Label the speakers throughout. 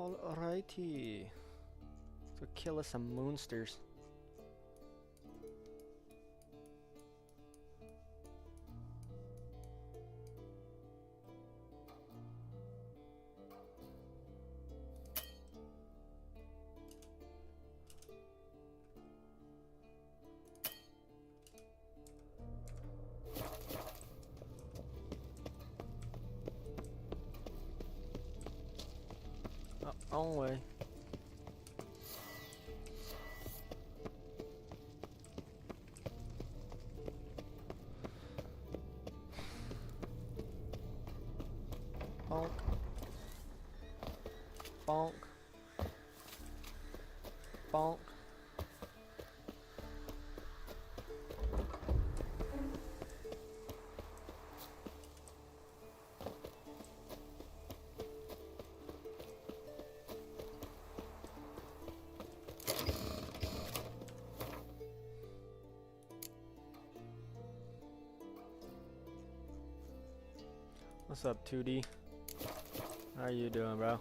Speaker 1: Alrighty. Let's go kill us some monsters. Wrong way. Bonk. Bonk. Bonk. What's up, 2D? How you doing, bro?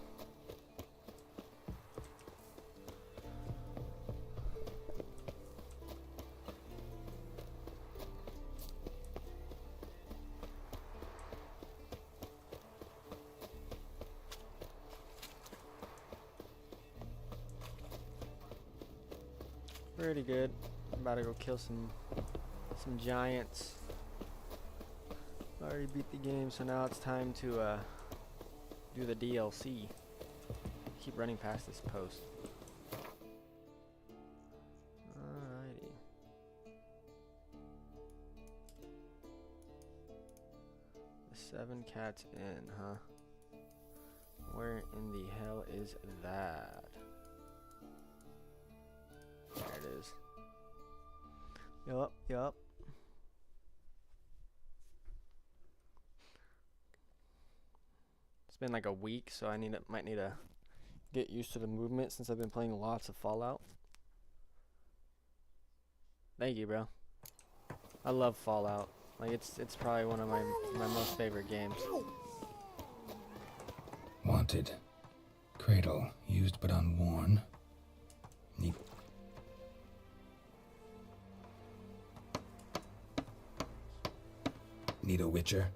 Speaker 1: Pretty good. I'm about to go kill some giants. Already beat the game, so now it's time to do the DLC. Keep running past this post. Alrighty. The 7 cats in, huh? Where in the hell is that? There it is. Yup, yup. It's been like a week, so I might need to get used to the movement since I've been playing lots of Fallout. Thank you, bro. I love Fallout. Like it's probably one of my most favorite games.
Speaker 2: Wanted. Cradle, used but unworn. Need a witcher?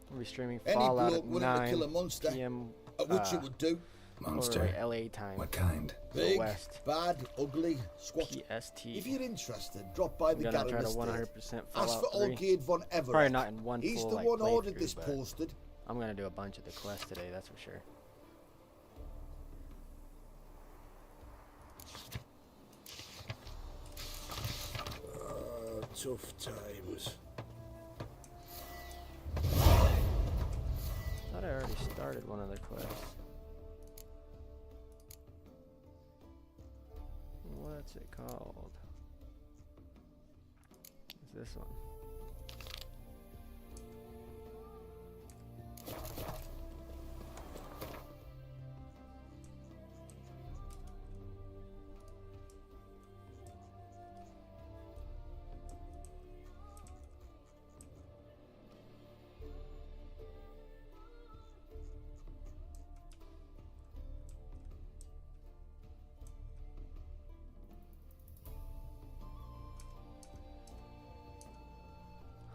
Speaker 1: We'll be streaming
Speaker 3: Any
Speaker 1: Fallout
Speaker 3: bloke
Speaker 1: at
Speaker 3: willing to
Speaker 1: 9
Speaker 3: kill a monster,
Speaker 1: p.m.
Speaker 3: a witcher would do.
Speaker 2: Monster?
Speaker 1: Or LA time.
Speaker 2: What kind?
Speaker 3: Big,
Speaker 1: West.
Speaker 3: bad, ugly, squat.
Speaker 1: PST.
Speaker 3: If you're interested, drop by
Speaker 1: I'm
Speaker 3: the
Speaker 1: gonna try
Speaker 3: gallery
Speaker 1: to 100%
Speaker 3: estate.
Speaker 1: Fallout
Speaker 3: Ask for
Speaker 1: 3.
Speaker 3: Olgierd von Everett.
Speaker 1: Probably not in one
Speaker 3: He's
Speaker 1: full
Speaker 3: the
Speaker 1: like
Speaker 3: one ordered
Speaker 1: playthrough,
Speaker 3: this
Speaker 1: but
Speaker 3: posted.
Speaker 1: I'm gonna do a bunch of the quests today, that's for sure.
Speaker 3: Tough times.
Speaker 1: Thought I already started one of the quests. What's it called? It's this one.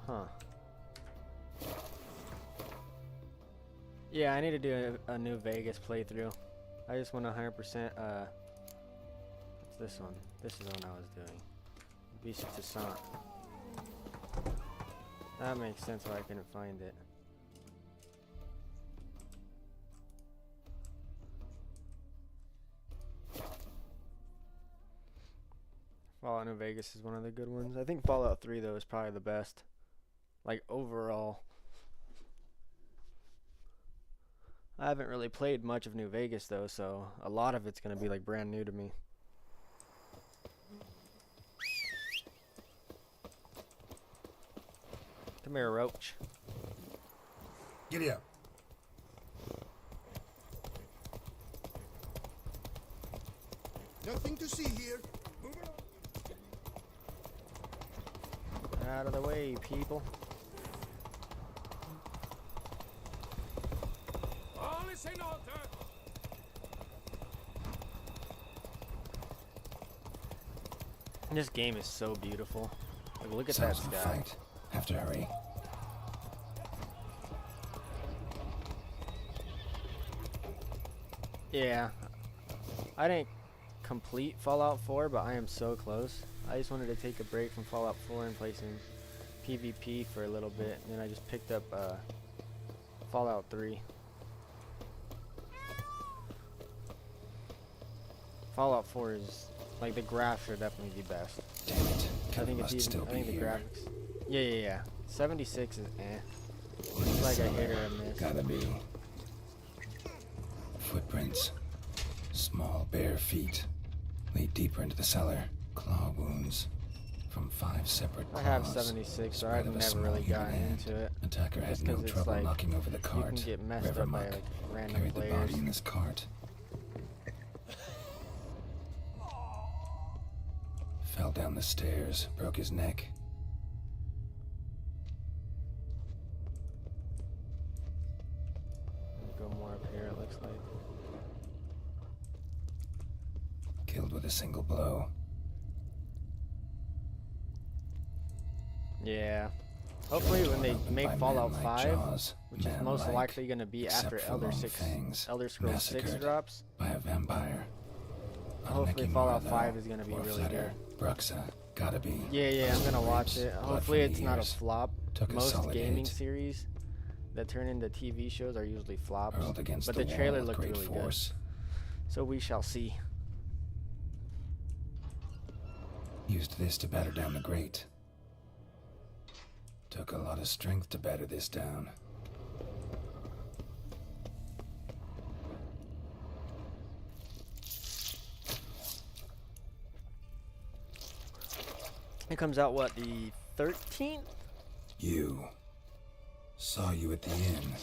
Speaker 1: Huh. Yeah, I need to do a new Vegas playthrough. I just want 100%, what's this one? This is the one I was doing. Beast of Toussaint. That makes sense why I couldn't find it. Fallout New Vegas is one of the good ones. I think Fallout 3 though is probably the best. Like overall. I haven't really played much of New Vegas though, so a lot of it's gonna be like brand new to me. Come here, Roach.
Speaker 2: Giddy up.
Speaker 3: Nothing to see here.
Speaker 1: Out of the way, people. This game is so beautiful. Like, look at
Speaker 2: Sounds
Speaker 1: that
Speaker 2: of a
Speaker 1: sky.
Speaker 2: fight. Have to hurry.
Speaker 1: Yeah. I didn't complete Fallout 4, but I am so close. I just wanted to take a break from Fallout 4 and play some PvP for a little bit. And then I just picked up Fallout 3. Fallout 4 is, like, the graphs are definitely the best.
Speaker 2: Damn it.
Speaker 1: I
Speaker 2: Kevin
Speaker 1: think
Speaker 2: must
Speaker 1: it's
Speaker 2: still
Speaker 1: even, I think
Speaker 2: be
Speaker 1: the
Speaker 2: here.
Speaker 1: graphics. Yeah. 76 is eh. It's like a hit or a miss.
Speaker 2: Gotta be. Footprints. Small bare feet. Lead deeper into the cellar. Claw wounds. From 5 separate
Speaker 1: I
Speaker 2: claws.
Speaker 1: have 76, so
Speaker 2: Spread
Speaker 1: I've
Speaker 2: of a
Speaker 1: never
Speaker 2: small
Speaker 1: really
Speaker 2: human
Speaker 1: gotten
Speaker 2: hand.
Speaker 1: into it.
Speaker 2: Attacker had
Speaker 1: Just
Speaker 2: no
Speaker 1: 'cause it's
Speaker 2: trouble
Speaker 1: like,
Speaker 2: knocking over the
Speaker 1: You
Speaker 2: cart.
Speaker 1: can get messed
Speaker 2: River
Speaker 1: up by
Speaker 2: muck
Speaker 1: like random
Speaker 2: carried the
Speaker 1: players.
Speaker 2: body in his cart. Fell down the stairs, broke his neck.
Speaker 1: Go more up here, it looks like.
Speaker 2: Killed with a single blow.
Speaker 1: Yeah. Hopefully when they
Speaker 2: Torn open
Speaker 1: make
Speaker 2: by
Speaker 1: Fallout
Speaker 2: man-like
Speaker 1: 5,
Speaker 2: jaws,
Speaker 1: which is most
Speaker 2: man-like,
Speaker 1: likely going to be after
Speaker 2: except for long fangs,
Speaker 1: Elder Scrolls 6
Speaker 2: massacred
Speaker 1: drops,
Speaker 2: by a vampire.
Speaker 1: hopefully
Speaker 2: Anekimura,
Speaker 1: Fallout
Speaker 2: though,
Speaker 1: 5 is going to be
Speaker 2: or
Speaker 1: really
Speaker 2: Flutter,
Speaker 1: good.
Speaker 2: Bruxa, gotta be.
Speaker 1: Yeah, I'm going to watch it.
Speaker 2: Blood
Speaker 1: Hopefully
Speaker 2: from
Speaker 1: it's
Speaker 2: the
Speaker 1: not a
Speaker 2: ears.
Speaker 1: flop.
Speaker 2: Took a
Speaker 1: Most
Speaker 2: solid
Speaker 1: gaming
Speaker 2: 8.
Speaker 1: series that turn into TV shows are usually flops,
Speaker 2: Hurled against
Speaker 1: but
Speaker 2: the
Speaker 1: the trailer
Speaker 2: wall with
Speaker 1: looked
Speaker 2: great
Speaker 1: really
Speaker 2: force.
Speaker 1: good. So we shall see.
Speaker 2: Used this to batter down the grate. Took a lot of strength to batter this down.
Speaker 1: It comes out, what, the 13th?
Speaker 2: You. Saw you at the inn.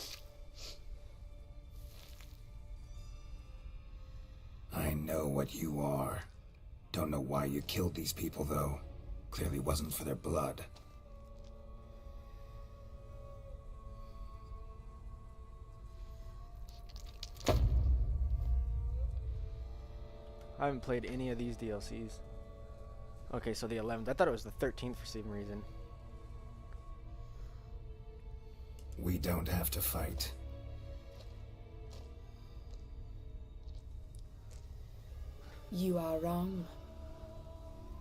Speaker 2: I know what you are. Don't know why you killed these people, though. Clearly wasn't for their blood.
Speaker 1: I haven't played any of these DLCs. Okay, so the 11th. I thought it was the 13th for some reason.
Speaker 2: We don't have to fight.
Speaker 4: You are wrong.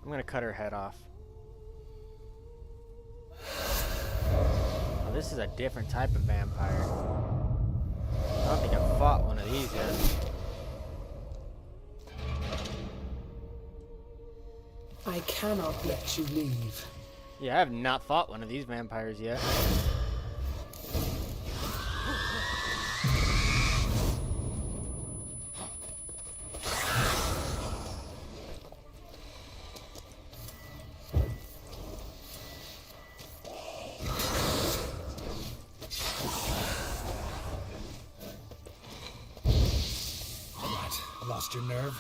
Speaker 1: I'm gonna cut her head off. Oh, this is a different type of vampire. I don't think I've fought one of these yet.
Speaker 4: I cannot let you leave.
Speaker 1: Yeah, I have not fought one of these vampires yet.
Speaker 2: What? Lost your nerve?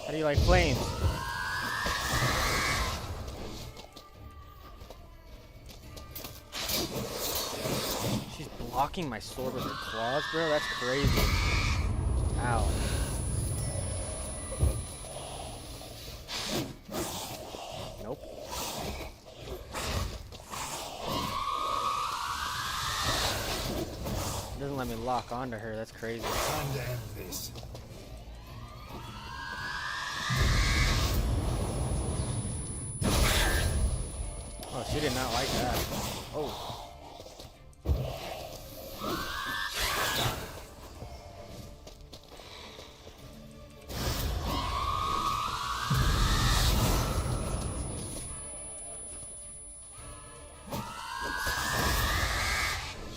Speaker 1: How do you like flames? She's blocking my sword with her claws, bro? That's crazy. Ow. Nope. Doesn't let me lock onto her. That's crazy.
Speaker 2: Time to end this.
Speaker 1: Oh, she did not like that. Oh.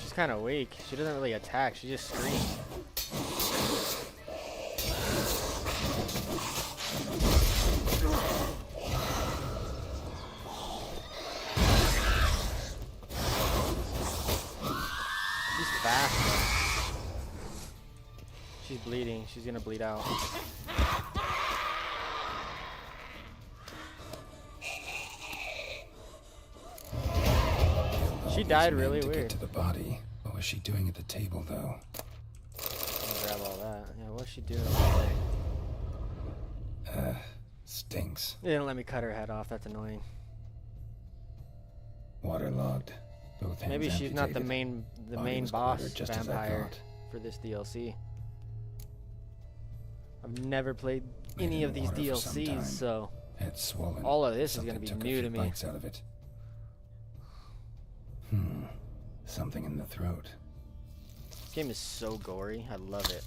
Speaker 1: She's kind of weak. She doesn't really attack. She just screams. She's fast, though. She's bleeding. She's gonna bleed out. She died really
Speaker 2: to
Speaker 1: weird.
Speaker 2: get to the body. What was she doing at the table, though?
Speaker 1: Grab all that. she doing?
Speaker 2: Stinks.
Speaker 1: They didn't let me cut her head off. That's annoying.
Speaker 2: Waterlogged. Both hands
Speaker 1: Maybe she's not the
Speaker 2: amputated.
Speaker 1: main
Speaker 2: Body was
Speaker 1: boss
Speaker 2: quartered just as I
Speaker 1: vampire
Speaker 2: thought.
Speaker 1: for this DLC. I've never played
Speaker 2: Laid
Speaker 1: any
Speaker 2: in
Speaker 1: of these
Speaker 2: water for some time.
Speaker 1: DLCs, so
Speaker 2: Head swollen.
Speaker 1: all of this is
Speaker 2: Something
Speaker 1: gonna be
Speaker 2: took a
Speaker 1: new
Speaker 2: few
Speaker 1: to me.
Speaker 2: bites out of it. Something in the throat.
Speaker 1: This game is so gory. I love it.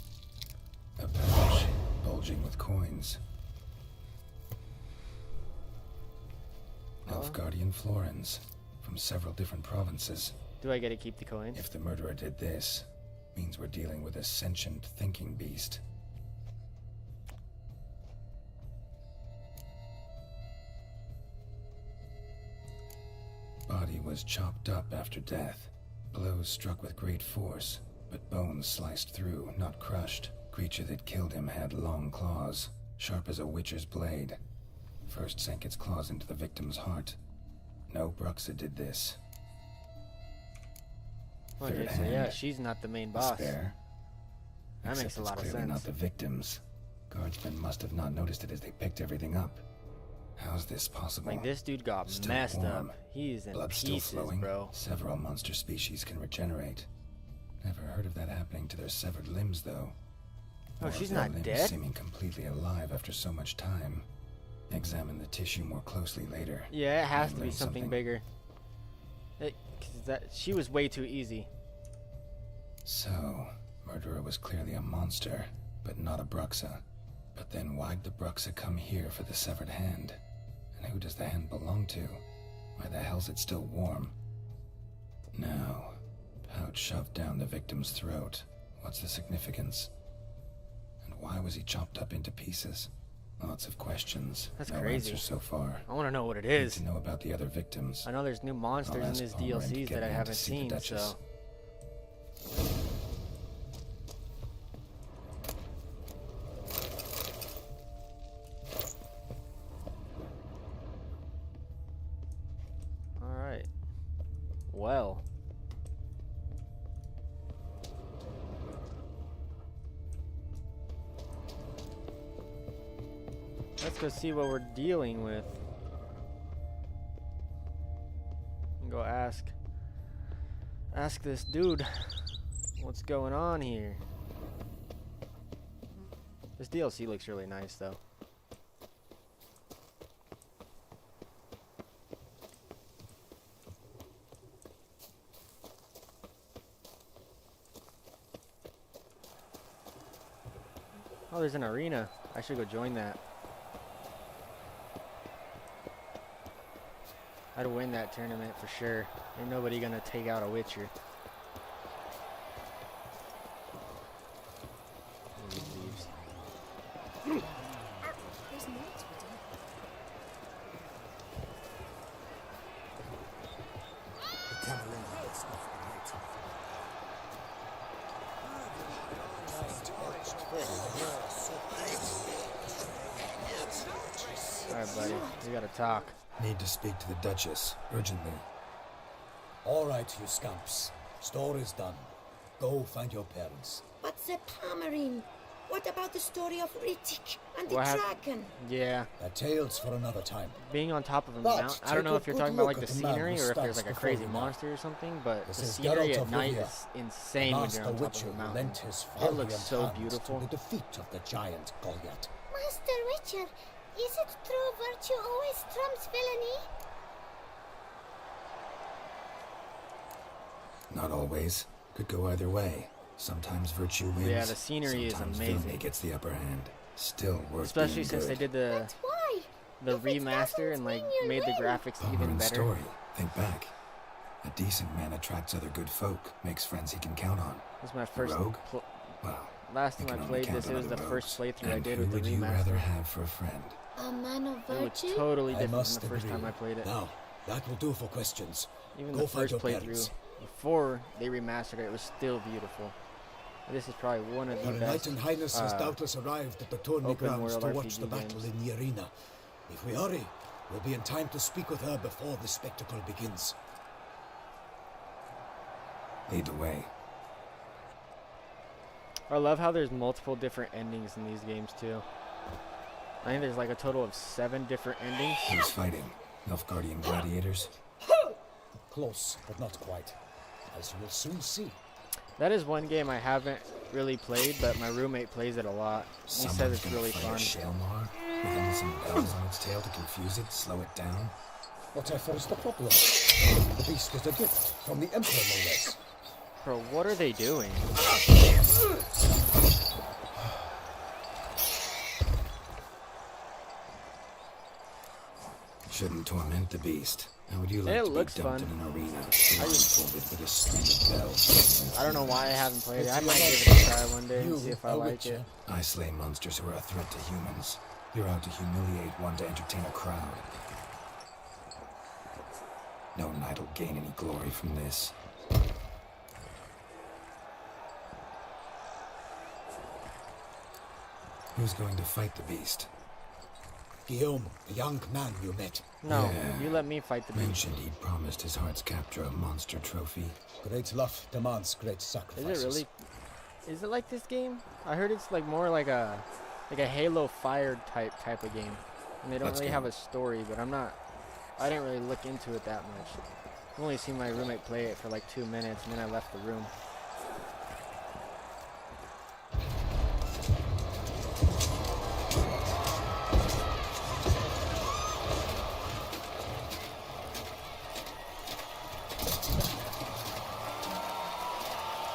Speaker 2: A pouch bulging with coins. Nilfgaardian florins from several different provinces.
Speaker 1: Do I get to keep the coins?
Speaker 2: If the murderer did this, means we're dealing with a sentient thinking beast. Body was chopped up after death. Blows struck with great force, but bones sliced through, not crushed. Creature that killed him had long claws, sharp as a witcher's blade. First sank its claws into the victim's heart. No Bruxa did this.
Speaker 1: Okay,
Speaker 2: Third
Speaker 1: so yeah,
Speaker 2: hand.
Speaker 1: she's not the main boss.
Speaker 2: Despair.
Speaker 1: That
Speaker 2: Except
Speaker 1: makes a
Speaker 2: it's
Speaker 1: lot of
Speaker 2: clearly
Speaker 1: sense.
Speaker 2: not the victims. Guardsmen must have not noticed it as they picked everything up. How's this possible?
Speaker 1: Like, this dude got
Speaker 2: Still
Speaker 1: messed
Speaker 2: warm.
Speaker 1: up. He's in
Speaker 2: Blood still
Speaker 1: pieces,
Speaker 2: flowing.
Speaker 1: bro.
Speaker 2: Several monster species can regenerate. Never heard of that happening to their severed limbs, though.
Speaker 1: Oh,
Speaker 2: Or
Speaker 1: she's
Speaker 2: their
Speaker 1: not
Speaker 2: limbs
Speaker 1: dead?
Speaker 2: seeming completely alive after so much time. Examine the tissue more closely later.
Speaker 1: Yeah, it has
Speaker 2: Might
Speaker 1: to be
Speaker 2: learn
Speaker 1: something bigger. 'Cause she was way too easy.
Speaker 2: So, murderer was clearly a monster, but not a Bruxa. But then why'd the Bruxa come here for the severed hand? And who does the hand belong to? Why the hell's it still warm? Now, pouch shoved down the victim's throat. What's the significance? And why was he chopped up into pieces? Lots of questions.
Speaker 1: That's
Speaker 2: no
Speaker 1: crazy.
Speaker 2: answers so far.
Speaker 1: I want to know what it
Speaker 2: Need
Speaker 1: is.
Speaker 2: to know about the other victims.
Speaker 1: I know there's new monsters in
Speaker 2: ask
Speaker 1: these
Speaker 2: Palmer and
Speaker 1: DLCs
Speaker 2: get
Speaker 1: that I
Speaker 2: me in to
Speaker 1: haven't
Speaker 2: see the
Speaker 1: seen,
Speaker 2: Duchess.
Speaker 1: so. Alright. Well. Let's go see what we're dealing with. And go ask this dude what's going on here. This DLC looks really nice though. Oh, there's an arena. I should go join that. I'd win that tournament for sure. Ain't nobody gonna take out a Witcher. He leaves. Alright, buddy. We gotta talk.
Speaker 5: Need to speak to the Duchess, urgently.
Speaker 3: All right, you scamps. Story's done. Go find your parents.
Speaker 6: But the Palmerine, what about the story of Rittik and the
Speaker 1: What hap-
Speaker 6: dragon?
Speaker 1: Yeah.
Speaker 3: They're tales for another time.
Speaker 1: Being on top of a
Speaker 3: But
Speaker 1: mountain. I don't
Speaker 3: take
Speaker 1: know
Speaker 3: a
Speaker 1: if you're
Speaker 3: good
Speaker 1: talking about
Speaker 3: look
Speaker 1: like the
Speaker 3: at the man
Speaker 1: scenery
Speaker 3: who
Speaker 1: or if there's
Speaker 3: stands
Speaker 1: like a
Speaker 3: before
Speaker 1: crazy
Speaker 3: you now.
Speaker 1: monster or something, but
Speaker 3: This
Speaker 1: the
Speaker 3: is
Speaker 1: scenery
Speaker 3: Geralt
Speaker 1: at
Speaker 3: of
Speaker 1: night
Speaker 3: Rivia,
Speaker 1: is insane when
Speaker 3: Master
Speaker 1: you're on top
Speaker 3: Witcher
Speaker 1: of a
Speaker 3: who
Speaker 1: mountain.
Speaker 3: lent his
Speaker 1: It looks
Speaker 3: valiant
Speaker 1: so
Speaker 3: hand
Speaker 1: beautiful.
Speaker 3: to the defeat of the giant Goliath.
Speaker 6: Master Witcher, is it true virtue always trumps villainy?
Speaker 2: Not always. Could go either way. Sometimes virtue wins.
Speaker 1: Yeah, the scenery is
Speaker 2: sometimes
Speaker 1: amazing.
Speaker 2: villainy gets the upper hand. Still worth
Speaker 1: Especially
Speaker 2: being
Speaker 1: since they
Speaker 2: good.
Speaker 1: did the
Speaker 6: But why? If it
Speaker 1: remaster
Speaker 6: doesn't
Speaker 1: and like
Speaker 6: mean you'll
Speaker 1: made the
Speaker 6: win.
Speaker 1: graphics
Speaker 2: Palmer
Speaker 1: even
Speaker 2: and
Speaker 1: better.
Speaker 2: story. Think back. A decent man attracts other good folk, makes friends he can count on.
Speaker 1: This is my first.
Speaker 2: rogue?
Speaker 1: Pl-
Speaker 2: Well,
Speaker 1: last
Speaker 2: you
Speaker 1: time I
Speaker 2: can only
Speaker 1: played
Speaker 2: count
Speaker 1: this,
Speaker 2: on
Speaker 1: it was
Speaker 2: other
Speaker 1: the
Speaker 2: rogues.
Speaker 1: first playthrough I
Speaker 2: And
Speaker 1: did
Speaker 2: who
Speaker 1: with the
Speaker 2: would you rather
Speaker 1: remaster.
Speaker 2: have for a friend?
Speaker 6: A man of
Speaker 1: It was
Speaker 6: virtue?
Speaker 1: totally
Speaker 3: I
Speaker 1: different
Speaker 3: must
Speaker 1: from the first
Speaker 3: agree.
Speaker 1: time I played it.
Speaker 3: Now, that will do for questions.
Speaker 1: Even
Speaker 3: Go
Speaker 1: the
Speaker 3: find
Speaker 1: first
Speaker 3: your
Speaker 1: playthrough,
Speaker 3: parents.
Speaker 1: before they remastered it, it was still beautiful. This is probably one of the
Speaker 3: Your
Speaker 1: best.
Speaker 3: Knight and Highness has
Speaker 1: uh,
Speaker 3: doubtless arrived at the tourney
Speaker 1: open
Speaker 3: grounds
Speaker 1: world
Speaker 3: to watch
Speaker 1: RPG
Speaker 3: the battle
Speaker 1: games.
Speaker 3: in the arena. If we hurry, we'll be in time to speak with her before the spectacle begins.
Speaker 2: Lead the way.
Speaker 1: I love how there's multiple different endings in these games too. I think there's like a total of 7 different endings.
Speaker 2: Who's fighting? Nilfgaardian gladiators?
Speaker 3: Close, but not quite. As you will soon see.
Speaker 1: That is one game I haven't really played, but my roommate plays it a lot. He says
Speaker 2: Someone's
Speaker 1: it's
Speaker 2: gonna
Speaker 1: really
Speaker 2: fight a
Speaker 1: fun.
Speaker 2: Shaelmar with only some bells on its tail to confuse it, slow it down.
Speaker 3: Whatever is the problem? The beast was a gift from the Emperor, no less.
Speaker 1: Bro, what are they doing?
Speaker 2: Shouldn't torment the beast. How would you like
Speaker 1: It
Speaker 2: to be
Speaker 1: looks
Speaker 2: dumped
Speaker 1: fun.
Speaker 2: in an arena, blindfolded with a string of bells?
Speaker 1: I don't know why I haven't played it. I might give it a try one day and see if I like it.
Speaker 2: I slay monsters who are a threat to humans. You're out to humiliate one to entertain a crowd. No knight will gain any glory from this. Who's going to fight the beast?
Speaker 3: Guillaume, the young man you met.
Speaker 1: No,
Speaker 2: Yeah.
Speaker 1: you let me fight the beast.
Speaker 2: Mentioned he'd promised his heart's capture a monster trophy.
Speaker 3: Great love demands great
Speaker 1: Is
Speaker 3: sacrifices.
Speaker 1: it really? Is it like this game? I heard it's like more like a Halo Fire type of game, and they don't
Speaker 2: Let's
Speaker 1: really
Speaker 2: go.
Speaker 1: have a story. But I didn't really look into it that much. I've only seen my roommate play it for like 2 minutes, and then I left the room.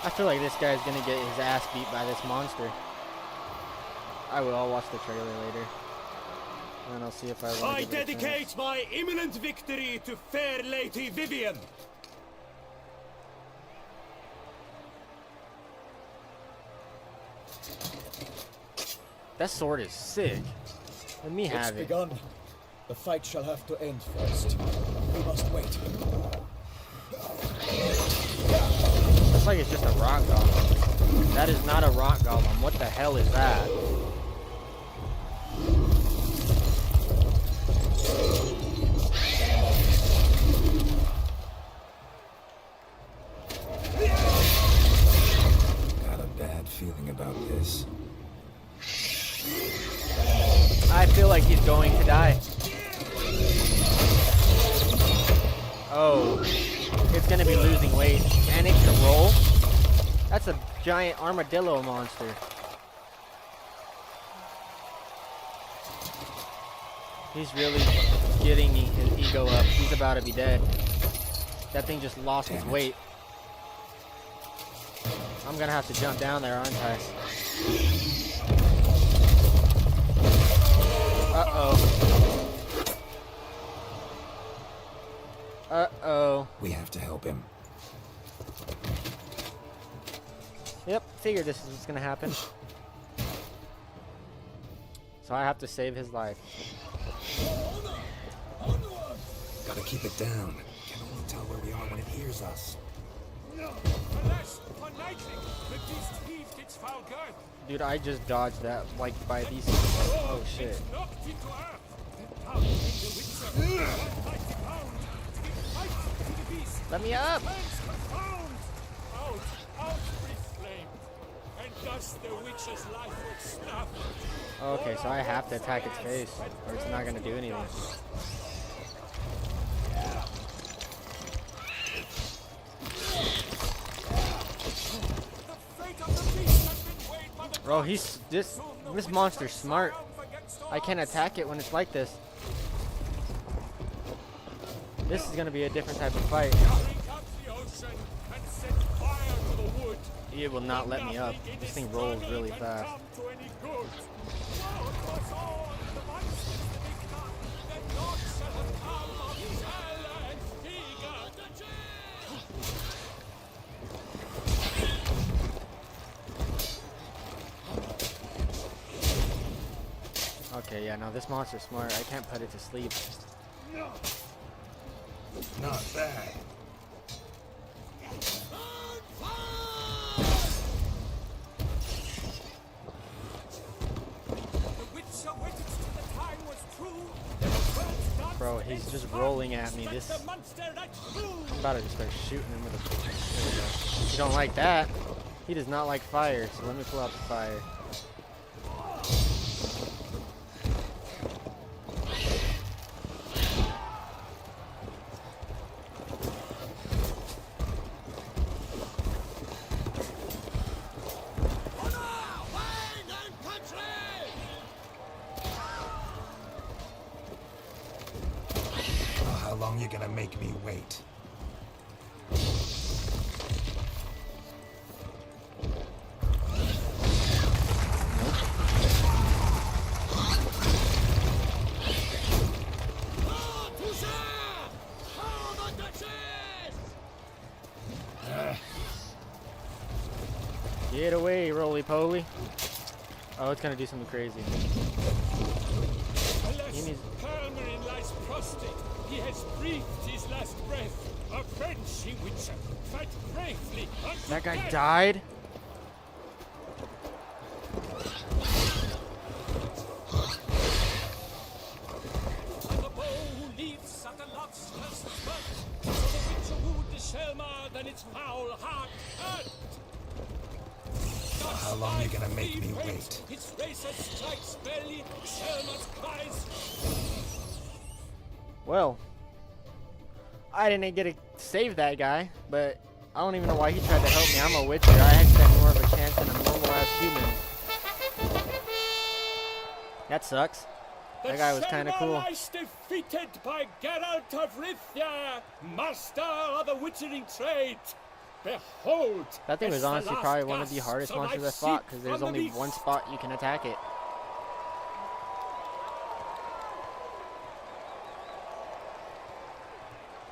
Speaker 1: I feel like this guy's gonna get his ass beat by this monster. I will. I'll watch the trailer later, and then I'll see if I want
Speaker 7: I
Speaker 1: to give it a chance.
Speaker 7: dedicate my imminent victory to fair Lady Vivian.
Speaker 1: That sword is sick. Let me
Speaker 3: It's
Speaker 1: have it.
Speaker 3: begun. The fight shall have to end first. We must wait.
Speaker 1: Looks like it's just a rock golem. That is not a rock golem. What the hell is that?
Speaker 2: Got a bad feeling about this.
Speaker 1: I feel like he's going to die. Oh, it's gonna be losing weight. And it can roll. That's a giant armadillo monster. He's really getting his ego up. He's about to be dead. That thing just lost his weight. I'm gonna have to jump down there, aren't I? Uh-oh. Uh-oh.
Speaker 2: We have to help him.
Speaker 1: Yep, figured this is what's gonna happen. So I have to save his life.
Speaker 2: Gotta keep it down. Can only tell where we are when it hears us.
Speaker 7: Alas, upon lightning, the beast heaved its foul girth.
Speaker 1: Dude, I just dodged that like by these. Oh shit.
Speaker 7: It's knocked into earth. And pound in the Windsor. 190 pounds. It fights to the beast.
Speaker 1: Let me up!
Speaker 7: Flames confound. Out breathes flame. And thus the witch's life would snap.
Speaker 1: Okay, so I have to attack its face, or it's not gonna do anything. Bro, this monster's smart. I can't attack it when it's like this. This is gonna be a different type of fight. It will not let me up. This thing rolls really fast. Okay, yeah, no, this monster's smart. I can't put it to sleep.
Speaker 2: Not bad.
Speaker 1: Bro, he's just rolling at me. I'm about to just start shooting him with a... There we go. You don't like that? He does not like fire, so let me pull out the fire.
Speaker 5: Oh, how long you gonna make me wait?
Speaker 1: Get away, roly-poly. Oh, it's gonna do something crazy.
Speaker 7: Alas,
Speaker 1: He needs-
Speaker 7: Palmerin lies prostrate. He has breathed his last breath. Avenge, ye Witcher. Fight bravely unto
Speaker 1: That guy
Speaker 7: death.
Speaker 1: died?
Speaker 7: And the bow leaves at the love's first spurt. So the Witcher wooed the Shelmar than its foul heart hurt.
Speaker 5: How long you gonna make me wait?
Speaker 7: Its razor strikes belly, Shelmar's cries.
Speaker 1: Well, I didn't get to save that guy, but I don't even know why he tried to help me. I'm a Witcher. I stand more of a chance than a normal-ass human. That sucks. That guy was kind of cool.
Speaker 7: Lies defeated by Geralt of Rithia, master of the witchering trade. Behold!
Speaker 1: That thing was
Speaker 7: as the
Speaker 1: honestly
Speaker 7: last
Speaker 1: probably one of the
Speaker 7: gasps
Speaker 1: hardest
Speaker 7: of
Speaker 1: monsters I
Speaker 7: life
Speaker 1: fought
Speaker 7: seep
Speaker 1: because there's
Speaker 7: from
Speaker 1: only
Speaker 7: the
Speaker 1: one spot you can attack it.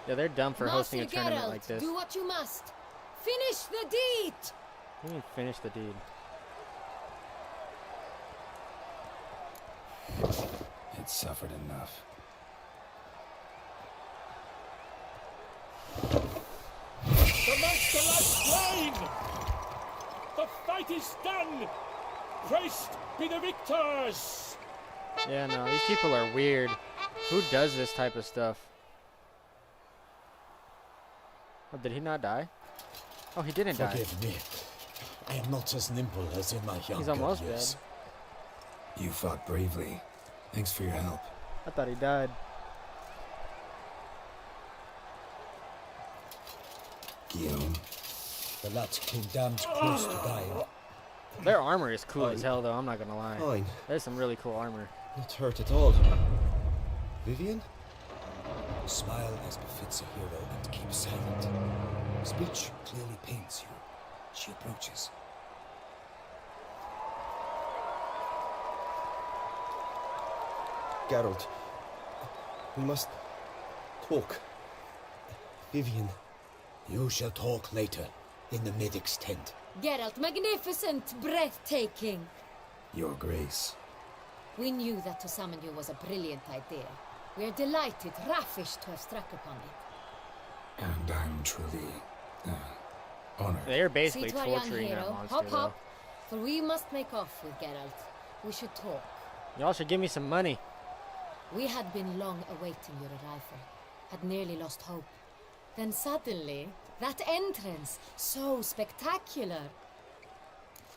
Speaker 1: Yeah, they're dumb for hosting a tournament like this.
Speaker 8: Do what you must. Finish the deed.
Speaker 1: You can finish the deed.
Speaker 2: It suffered enough.
Speaker 7: The monster lies slain! The fight is done! Praised be the victors!
Speaker 1: Yeah, no, these people are weird. Who does this type of stuff? Oh, did he not die? Oh, he didn't die.
Speaker 3: Forgive me. I am not as nimble as in my younger
Speaker 1: almost
Speaker 3: years.
Speaker 2: You fought bravely. Thanks for your help.
Speaker 1: I thought he died.
Speaker 2: Guillaume.
Speaker 3: The lad came damned close to dying.
Speaker 1: Their armor is cool as hell, though. I'm not gonna lie.
Speaker 9: Fine.
Speaker 1: There's some really cool armor.
Speaker 9: Not hurt at all. Vivian?
Speaker 3: Smile as befits a hero and keep silent. Speech clearly pains you. She approaches.
Speaker 9: Geralt. We must talk. Vivian.
Speaker 3: You shall talk later, in the medic's tent.
Speaker 8: Geralt, magnificent, breathtaking.
Speaker 2: Your Grace.
Speaker 8: We knew that to summon you was a brilliant idea. We are delighted, ravished to have struck upon it.
Speaker 2: And I'm truly honored.
Speaker 1: They're basically
Speaker 8: See to our young
Speaker 1: torturing that
Speaker 8: hero.
Speaker 1: monster,
Speaker 8: Hop,
Speaker 1: though.
Speaker 8: hop. For we must make off with Geralt. We should talk.
Speaker 1: Y'all should give me some money.
Speaker 8: We had been long awaiting your arrival. Had nearly lost hope. Then suddenly, that entrance, so spectacular.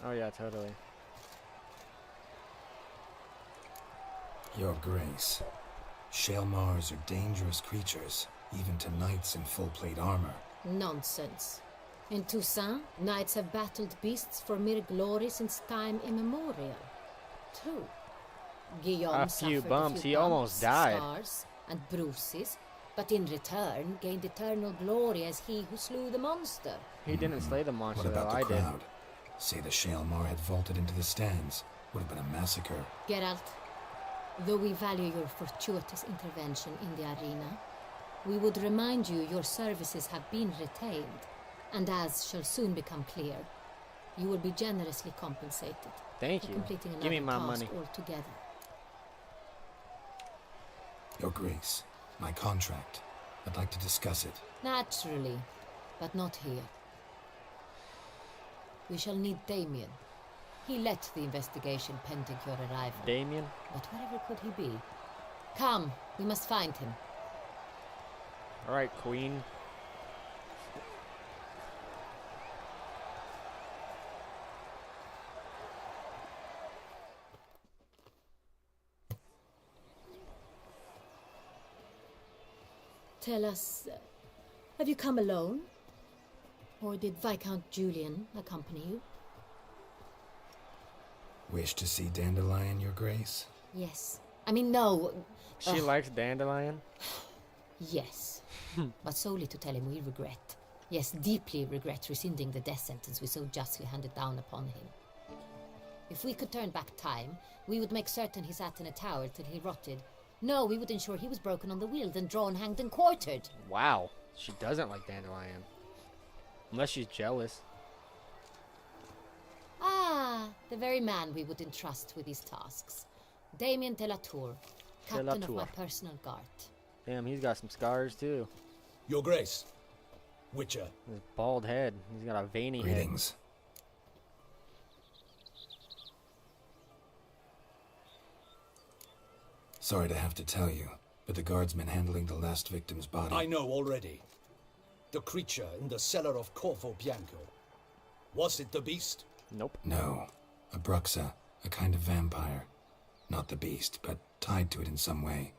Speaker 1: Oh yeah, totally.
Speaker 2: Your Grace. Shaelmars are dangerous creatures, even to knights in full plate armor.
Speaker 8: Nonsense. In Toussaint, knights have battled beasts for mere glory since time immemorial. Too. Guillaume
Speaker 1: A few
Speaker 8: suffered
Speaker 1: bumps. He almost
Speaker 8: bumps,
Speaker 1: died.
Speaker 8: scars, and bruises, but in return gained eternal glory as he who slew the monster.
Speaker 1: He didn't slay the monster,
Speaker 2: What about
Speaker 1: though.
Speaker 2: the
Speaker 1: I did.
Speaker 2: crowd? Say the Shaelmar had vaulted into the stands. Would have been a massacre.
Speaker 8: Geralt, though we value your fortuitous intervention in the arena, we would remind you your services have been retained, and as shall soon become clear, you will be generously compensated
Speaker 1: Thank
Speaker 8: for
Speaker 1: you.
Speaker 8: completing another
Speaker 1: Give me my
Speaker 8: task
Speaker 1: money.
Speaker 8: altogether.
Speaker 2: Your Grace, my contract. I'd like to discuss it.
Speaker 8: Naturally, but not here. We shall need Damien. He led the investigation pending your arrival.
Speaker 1: Damien?
Speaker 8: But wherever could he be? Come, we must find him.
Speaker 1: Alright, Queen.
Speaker 8: Tell us, have you come alone? Or did Viscount Julian accompany you?
Speaker 2: Wish to see Dandelion, Your Grace?
Speaker 8: Yes. I mean, no.
Speaker 1: She likes Dandelion?
Speaker 8: Yes. But solely to tell him we regret. Yes, deeply regret rescinding the death sentence we so justly handed down upon him. If we could turn back time, we would make certain he sat in a tower till he rotted. No, we would ensure he was broken on the wheel, then drawn, hanged, and quartered.
Speaker 1: Wow. She doesn't like Dandelion. Unless she's jealous.
Speaker 8: Ah, the very man we would entrust with these tasks. Damien de la Tour, captain of my personal guard.
Speaker 1: Damn, he's got some scars too.
Speaker 3: Your Grace. Witcher.
Speaker 1: His bald head. He's got a veiny head.
Speaker 2: Greetings. Sorry to have to tell you, but the guardsman handling the last victim's body...
Speaker 3: I know already. The creature in the cellar of Corvo Bianco. Was it the beast?
Speaker 1: Nope.
Speaker 2: No. A Bruxa, a kind of vampire. Not the beast, but tied to it in some way.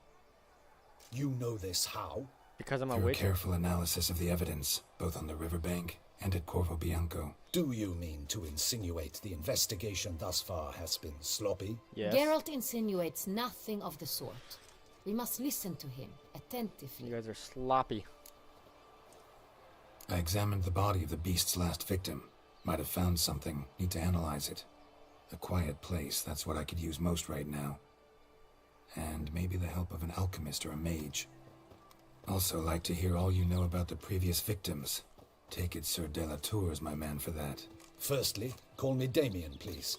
Speaker 3: You know this how?
Speaker 1: Because I'm a
Speaker 2: Through a
Speaker 1: witcher.
Speaker 2: careful analysis of the evidence, both on the riverbank and at Corvo Bianco.
Speaker 3: Do you mean to insinuate the investigation thus far has been sloppy?
Speaker 1: Yes.
Speaker 8: Geralt insinuates nothing of the sort. We must listen to him attentively.
Speaker 1: You guys are sloppy.
Speaker 2: I examined the body of the beast's last victim. Might have found something. Need to analyze it. A quiet place, that's what I could use most right now. And maybe the help of an alchemist or a mage. Also like to hear all you know about the previous victims. Take it Sir de la Tour is my man for that.
Speaker 3: Firstly, call me Damien, please.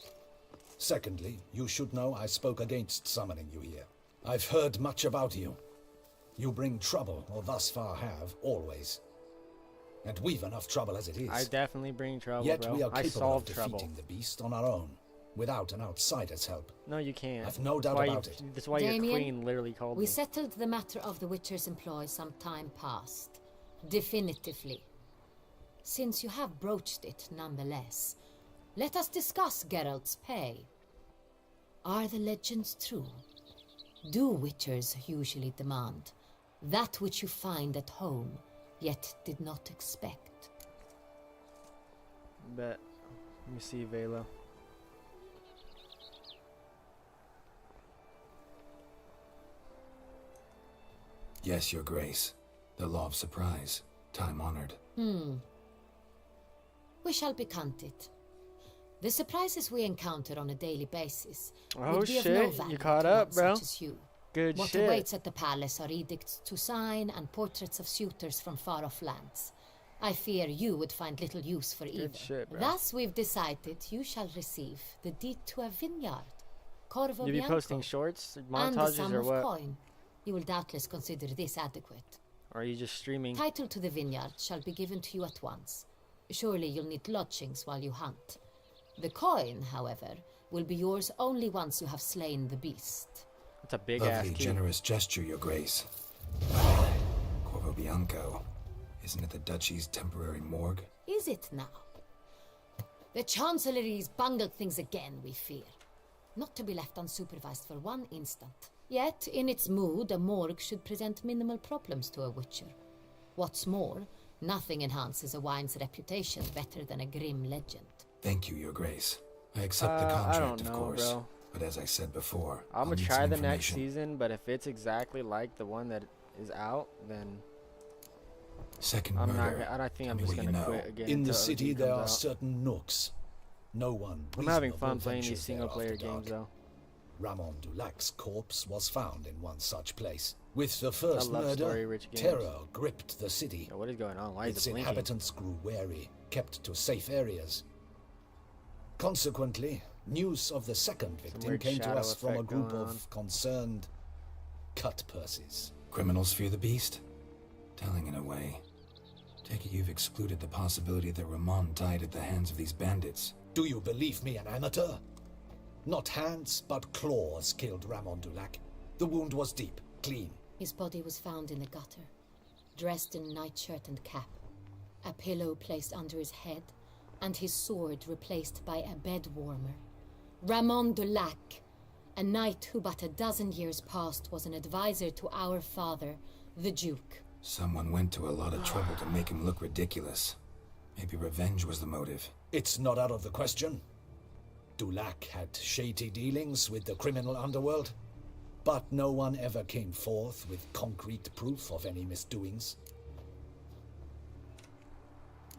Speaker 3: Secondly, you should know I spoke against summoning you here. I've heard much about you. You bring trouble, or thus far have, always. And we've enough trouble as it is.
Speaker 1: I definitely bring trouble,
Speaker 3: Yet
Speaker 1: bro.
Speaker 3: we are
Speaker 1: I
Speaker 3: capable
Speaker 1: solve
Speaker 3: of defeating
Speaker 1: trouble.
Speaker 3: the beast on our own, without an outsider's help.
Speaker 1: No, you can't.
Speaker 3: I've no doubt
Speaker 1: That's why
Speaker 3: about it.
Speaker 1: That's why your
Speaker 8: Damien,
Speaker 1: queen literally called
Speaker 8: We
Speaker 1: me.
Speaker 8: settled the matter of the Witcher's employ some time past. Definitively. Since you have broached it nonetheless, let us discuss Geralt's pay. Are the legends true? Do Witchers usually demand that which you find at home, yet did not expect?
Speaker 1: Bet. Let me see, Vela.
Speaker 2: Yes, Your Grace. The law of surprise. Time honored.
Speaker 8: We shall be content. The surprises we encounter on a daily basis
Speaker 1: Oh
Speaker 8: would be of
Speaker 1: shit,
Speaker 8: no value
Speaker 1: you caught
Speaker 8: to
Speaker 1: up,
Speaker 8: one
Speaker 1: bro.
Speaker 8: such as you.
Speaker 1: Good
Speaker 8: What
Speaker 1: shit.
Speaker 8: awaits at the palace are edicts to sign and portraits of suitors from far-off lands. I fear you would find little use for either.
Speaker 1: shit, bro.
Speaker 8: Thus, we've decided you shall receive the deed to a vineyard, Corvo
Speaker 1: You be
Speaker 8: Bianco,
Speaker 1: posting shorts,
Speaker 8: and the
Speaker 1: montages,
Speaker 8: sum
Speaker 1: or
Speaker 8: of
Speaker 1: what?
Speaker 8: coin. You will doubtless consider this adequate.
Speaker 1: Or are you just streaming?
Speaker 8: Title to the vineyard shall be given to you at once. Surely you'll need lodgings while you hunt. The coin, however, will be yours only once you have slain the beast.
Speaker 1: That's a big ass
Speaker 2: Lovely,
Speaker 1: key.
Speaker 2: generous gesture, Your Grace. Corvo Bianco. Isn't it the Duchy's temporary morgue?
Speaker 8: Is it now? The Chancellery's bungled things again, we fear. Not to be left unsupervised for one instant. Yet, in its mood, a morgue should present minimal problems to a Witcher. What's more, nothing enhances a wine's reputation better than a grim legend.
Speaker 2: Thank you, Your Grace. I accept the
Speaker 1: I
Speaker 2: contract,
Speaker 1: don't
Speaker 2: of
Speaker 1: know,
Speaker 2: course.
Speaker 1: bro.
Speaker 2: But as I said before,
Speaker 1: I'm
Speaker 2: I'll
Speaker 1: gonna
Speaker 2: need
Speaker 1: try
Speaker 2: some
Speaker 1: the next
Speaker 2: information.
Speaker 1: season, but if it's exactly like the one that is out, then
Speaker 2: Second
Speaker 1: I'm
Speaker 2: murder.
Speaker 1: not. I don't think
Speaker 2: Tell
Speaker 1: I'm
Speaker 2: me
Speaker 1: just
Speaker 2: what you
Speaker 1: gonna
Speaker 2: know.
Speaker 1: quit again.
Speaker 3: In the
Speaker 1: until OG
Speaker 3: city, there
Speaker 1: comes
Speaker 3: are
Speaker 1: out.
Speaker 3: certain nooks. No one
Speaker 1: I'm having
Speaker 3: reasonable
Speaker 1: fun playing these
Speaker 3: ventures there
Speaker 1: single-player
Speaker 3: after
Speaker 1: games,
Speaker 3: dark.
Speaker 1: though.
Speaker 3: Ramon Dulac's corpse was found in one such place. With the first
Speaker 1: love
Speaker 3: murder,
Speaker 1: story-rich games.
Speaker 3: terror gripped the city.
Speaker 1: Yo, what is going on? Why is
Speaker 3: Its
Speaker 1: it blinking?
Speaker 3: inhabitants grew wary, kept to safe areas. Consequently, news of the second victim
Speaker 1: weird
Speaker 3: came to
Speaker 1: shadow
Speaker 3: us from a
Speaker 1: effect
Speaker 3: group
Speaker 1: going on.
Speaker 3: of concerned cut purses.
Speaker 2: Criminals fear the beast? Telling in a way. Take it you've excluded the possibility that Ramon died at the hands of these bandits.
Speaker 3: Do you believe me an amateur? Not hands, but claws killed Ramon Dulac. The wound was deep, clean.
Speaker 8: His body was found in the gutter, dressed in nightshirt and cap, a pillow placed under his head, and his sword replaced by a bed warmer. Ramon Dulac, a knight who but a dozen years past was an advisor to our father, the Duke.
Speaker 2: Someone went to a lot of trouble to make him look ridiculous. Maybe revenge was the motive.
Speaker 3: It's not out of the question. Dulac had shady dealings with the criminal underworld, but no one ever came forth with concrete proof of any misdoings.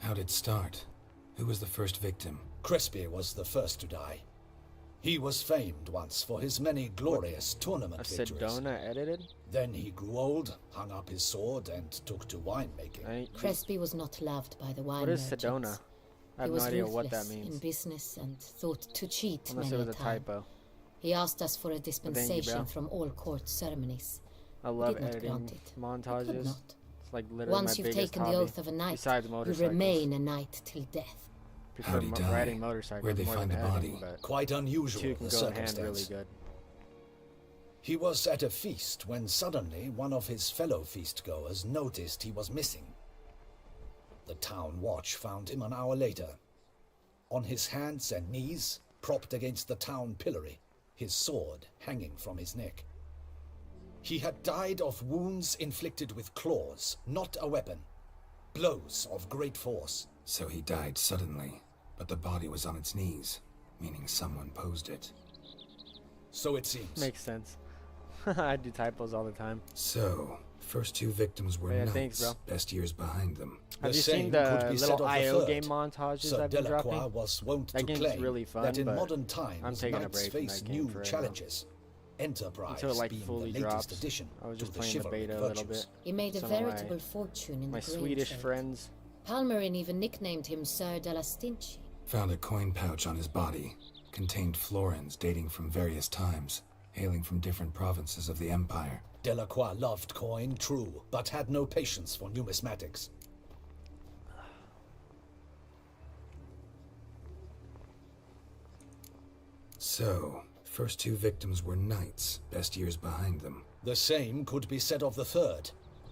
Speaker 2: How'd it start? Who was the first victim?
Speaker 3: Crespi was the first to die. He was famed once for his many glorious tournament victories.
Speaker 1: Sedona edited?
Speaker 3: Then he grew old, hung up his sword, and took to winemaking.
Speaker 8: Crespi was not loved by the wine
Speaker 1: What is
Speaker 8: merchants.
Speaker 1: Sedona? I have
Speaker 8: He
Speaker 1: no
Speaker 8: was
Speaker 1: idea what that
Speaker 8: ruthless in
Speaker 1: means.
Speaker 8: business and thought to cheat
Speaker 1: Unless
Speaker 8: many
Speaker 1: it was
Speaker 8: a
Speaker 1: a
Speaker 8: time.
Speaker 1: typo.
Speaker 8: He asked us for a dispensation
Speaker 1: bro.
Speaker 8: from all court ceremonies.
Speaker 1: I love
Speaker 8: did not
Speaker 1: editing
Speaker 8: grant it. We could
Speaker 1: montages.
Speaker 8: not.
Speaker 1: It's like literally
Speaker 8: Once
Speaker 1: my
Speaker 8: you've
Speaker 1: biggest
Speaker 8: taken the
Speaker 1: hobby.
Speaker 8: oath of a knight,
Speaker 1: Besides
Speaker 8: you
Speaker 1: motorcycles.
Speaker 8: remain a knight till death.
Speaker 1: Prefer
Speaker 2: How'd he die?
Speaker 1: riding motorcycles
Speaker 2: Where'd they
Speaker 1: more
Speaker 2: find
Speaker 1: than
Speaker 2: the
Speaker 1: editing,
Speaker 2: body?
Speaker 1: but
Speaker 3: Quite unusual,
Speaker 1: two can
Speaker 3: the
Speaker 1: go in hand really
Speaker 3: circumstance.
Speaker 1: good.
Speaker 3: He was at a feast when suddenly one of his fellow feast-goers noticed he was missing. The town watch found him an hour later, on his hands and knees, propped against the town pillory, his sword hanging from his neck. He had died of wounds inflicted with claws, not a weapon. Blows of great force.
Speaker 2: So he died suddenly, but the body was on its knees, meaning someone posed it.
Speaker 3: So it seems.
Speaker 1: Makes sense. I do typos all the time.
Speaker 2: So, first two victims were
Speaker 1: Yeah,
Speaker 2: knights,
Speaker 1: thanks, bro.
Speaker 2: best years behind them.
Speaker 1: Have
Speaker 3: The
Speaker 1: you
Speaker 3: same
Speaker 1: seen
Speaker 3: could
Speaker 1: the
Speaker 3: be said
Speaker 1: little
Speaker 3: of the
Speaker 1: IO
Speaker 3: third.
Speaker 1: game montages
Speaker 3: Sir
Speaker 1: I've been
Speaker 3: Delacroix
Speaker 1: dropping?
Speaker 3: was wont
Speaker 1: That
Speaker 3: to
Speaker 1: game's
Speaker 3: claim
Speaker 1: really fun,
Speaker 3: that in
Speaker 1: but
Speaker 3: modern times
Speaker 1: I'm taking a
Speaker 3: knights
Speaker 1: break from
Speaker 3: face
Speaker 1: that game
Speaker 3: new
Speaker 1: forever.
Speaker 3: challenges. Enterprise
Speaker 1: Until it like
Speaker 3: being
Speaker 1: fully
Speaker 3: the latest
Speaker 1: drops.
Speaker 3: addition
Speaker 1: I was
Speaker 3: to
Speaker 1: just
Speaker 3: the
Speaker 1: playing the
Speaker 3: chivalric
Speaker 1: beta a little
Speaker 3: virtues.
Speaker 1: bit.
Speaker 8: He made a
Speaker 1: Some of
Speaker 8: veritable fortune in
Speaker 1: My
Speaker 8: the grain
Speaker 1: Swedish
Speaker 8: trade.
Speaker 1: friends.
Speaker 8: Palmerin even nicknamed him Sir della Stinci.
Speaker 2: Found a coin pouch on his body, contained florins dating from various times, hailing from different provinces of the Empire.
Speaker 3: Delacroix loved coin, true, but had no patience for numismatics.
Speaker 2: So, first two victims were knights, best years behind them.
Speaker 3: The same could be said of the third.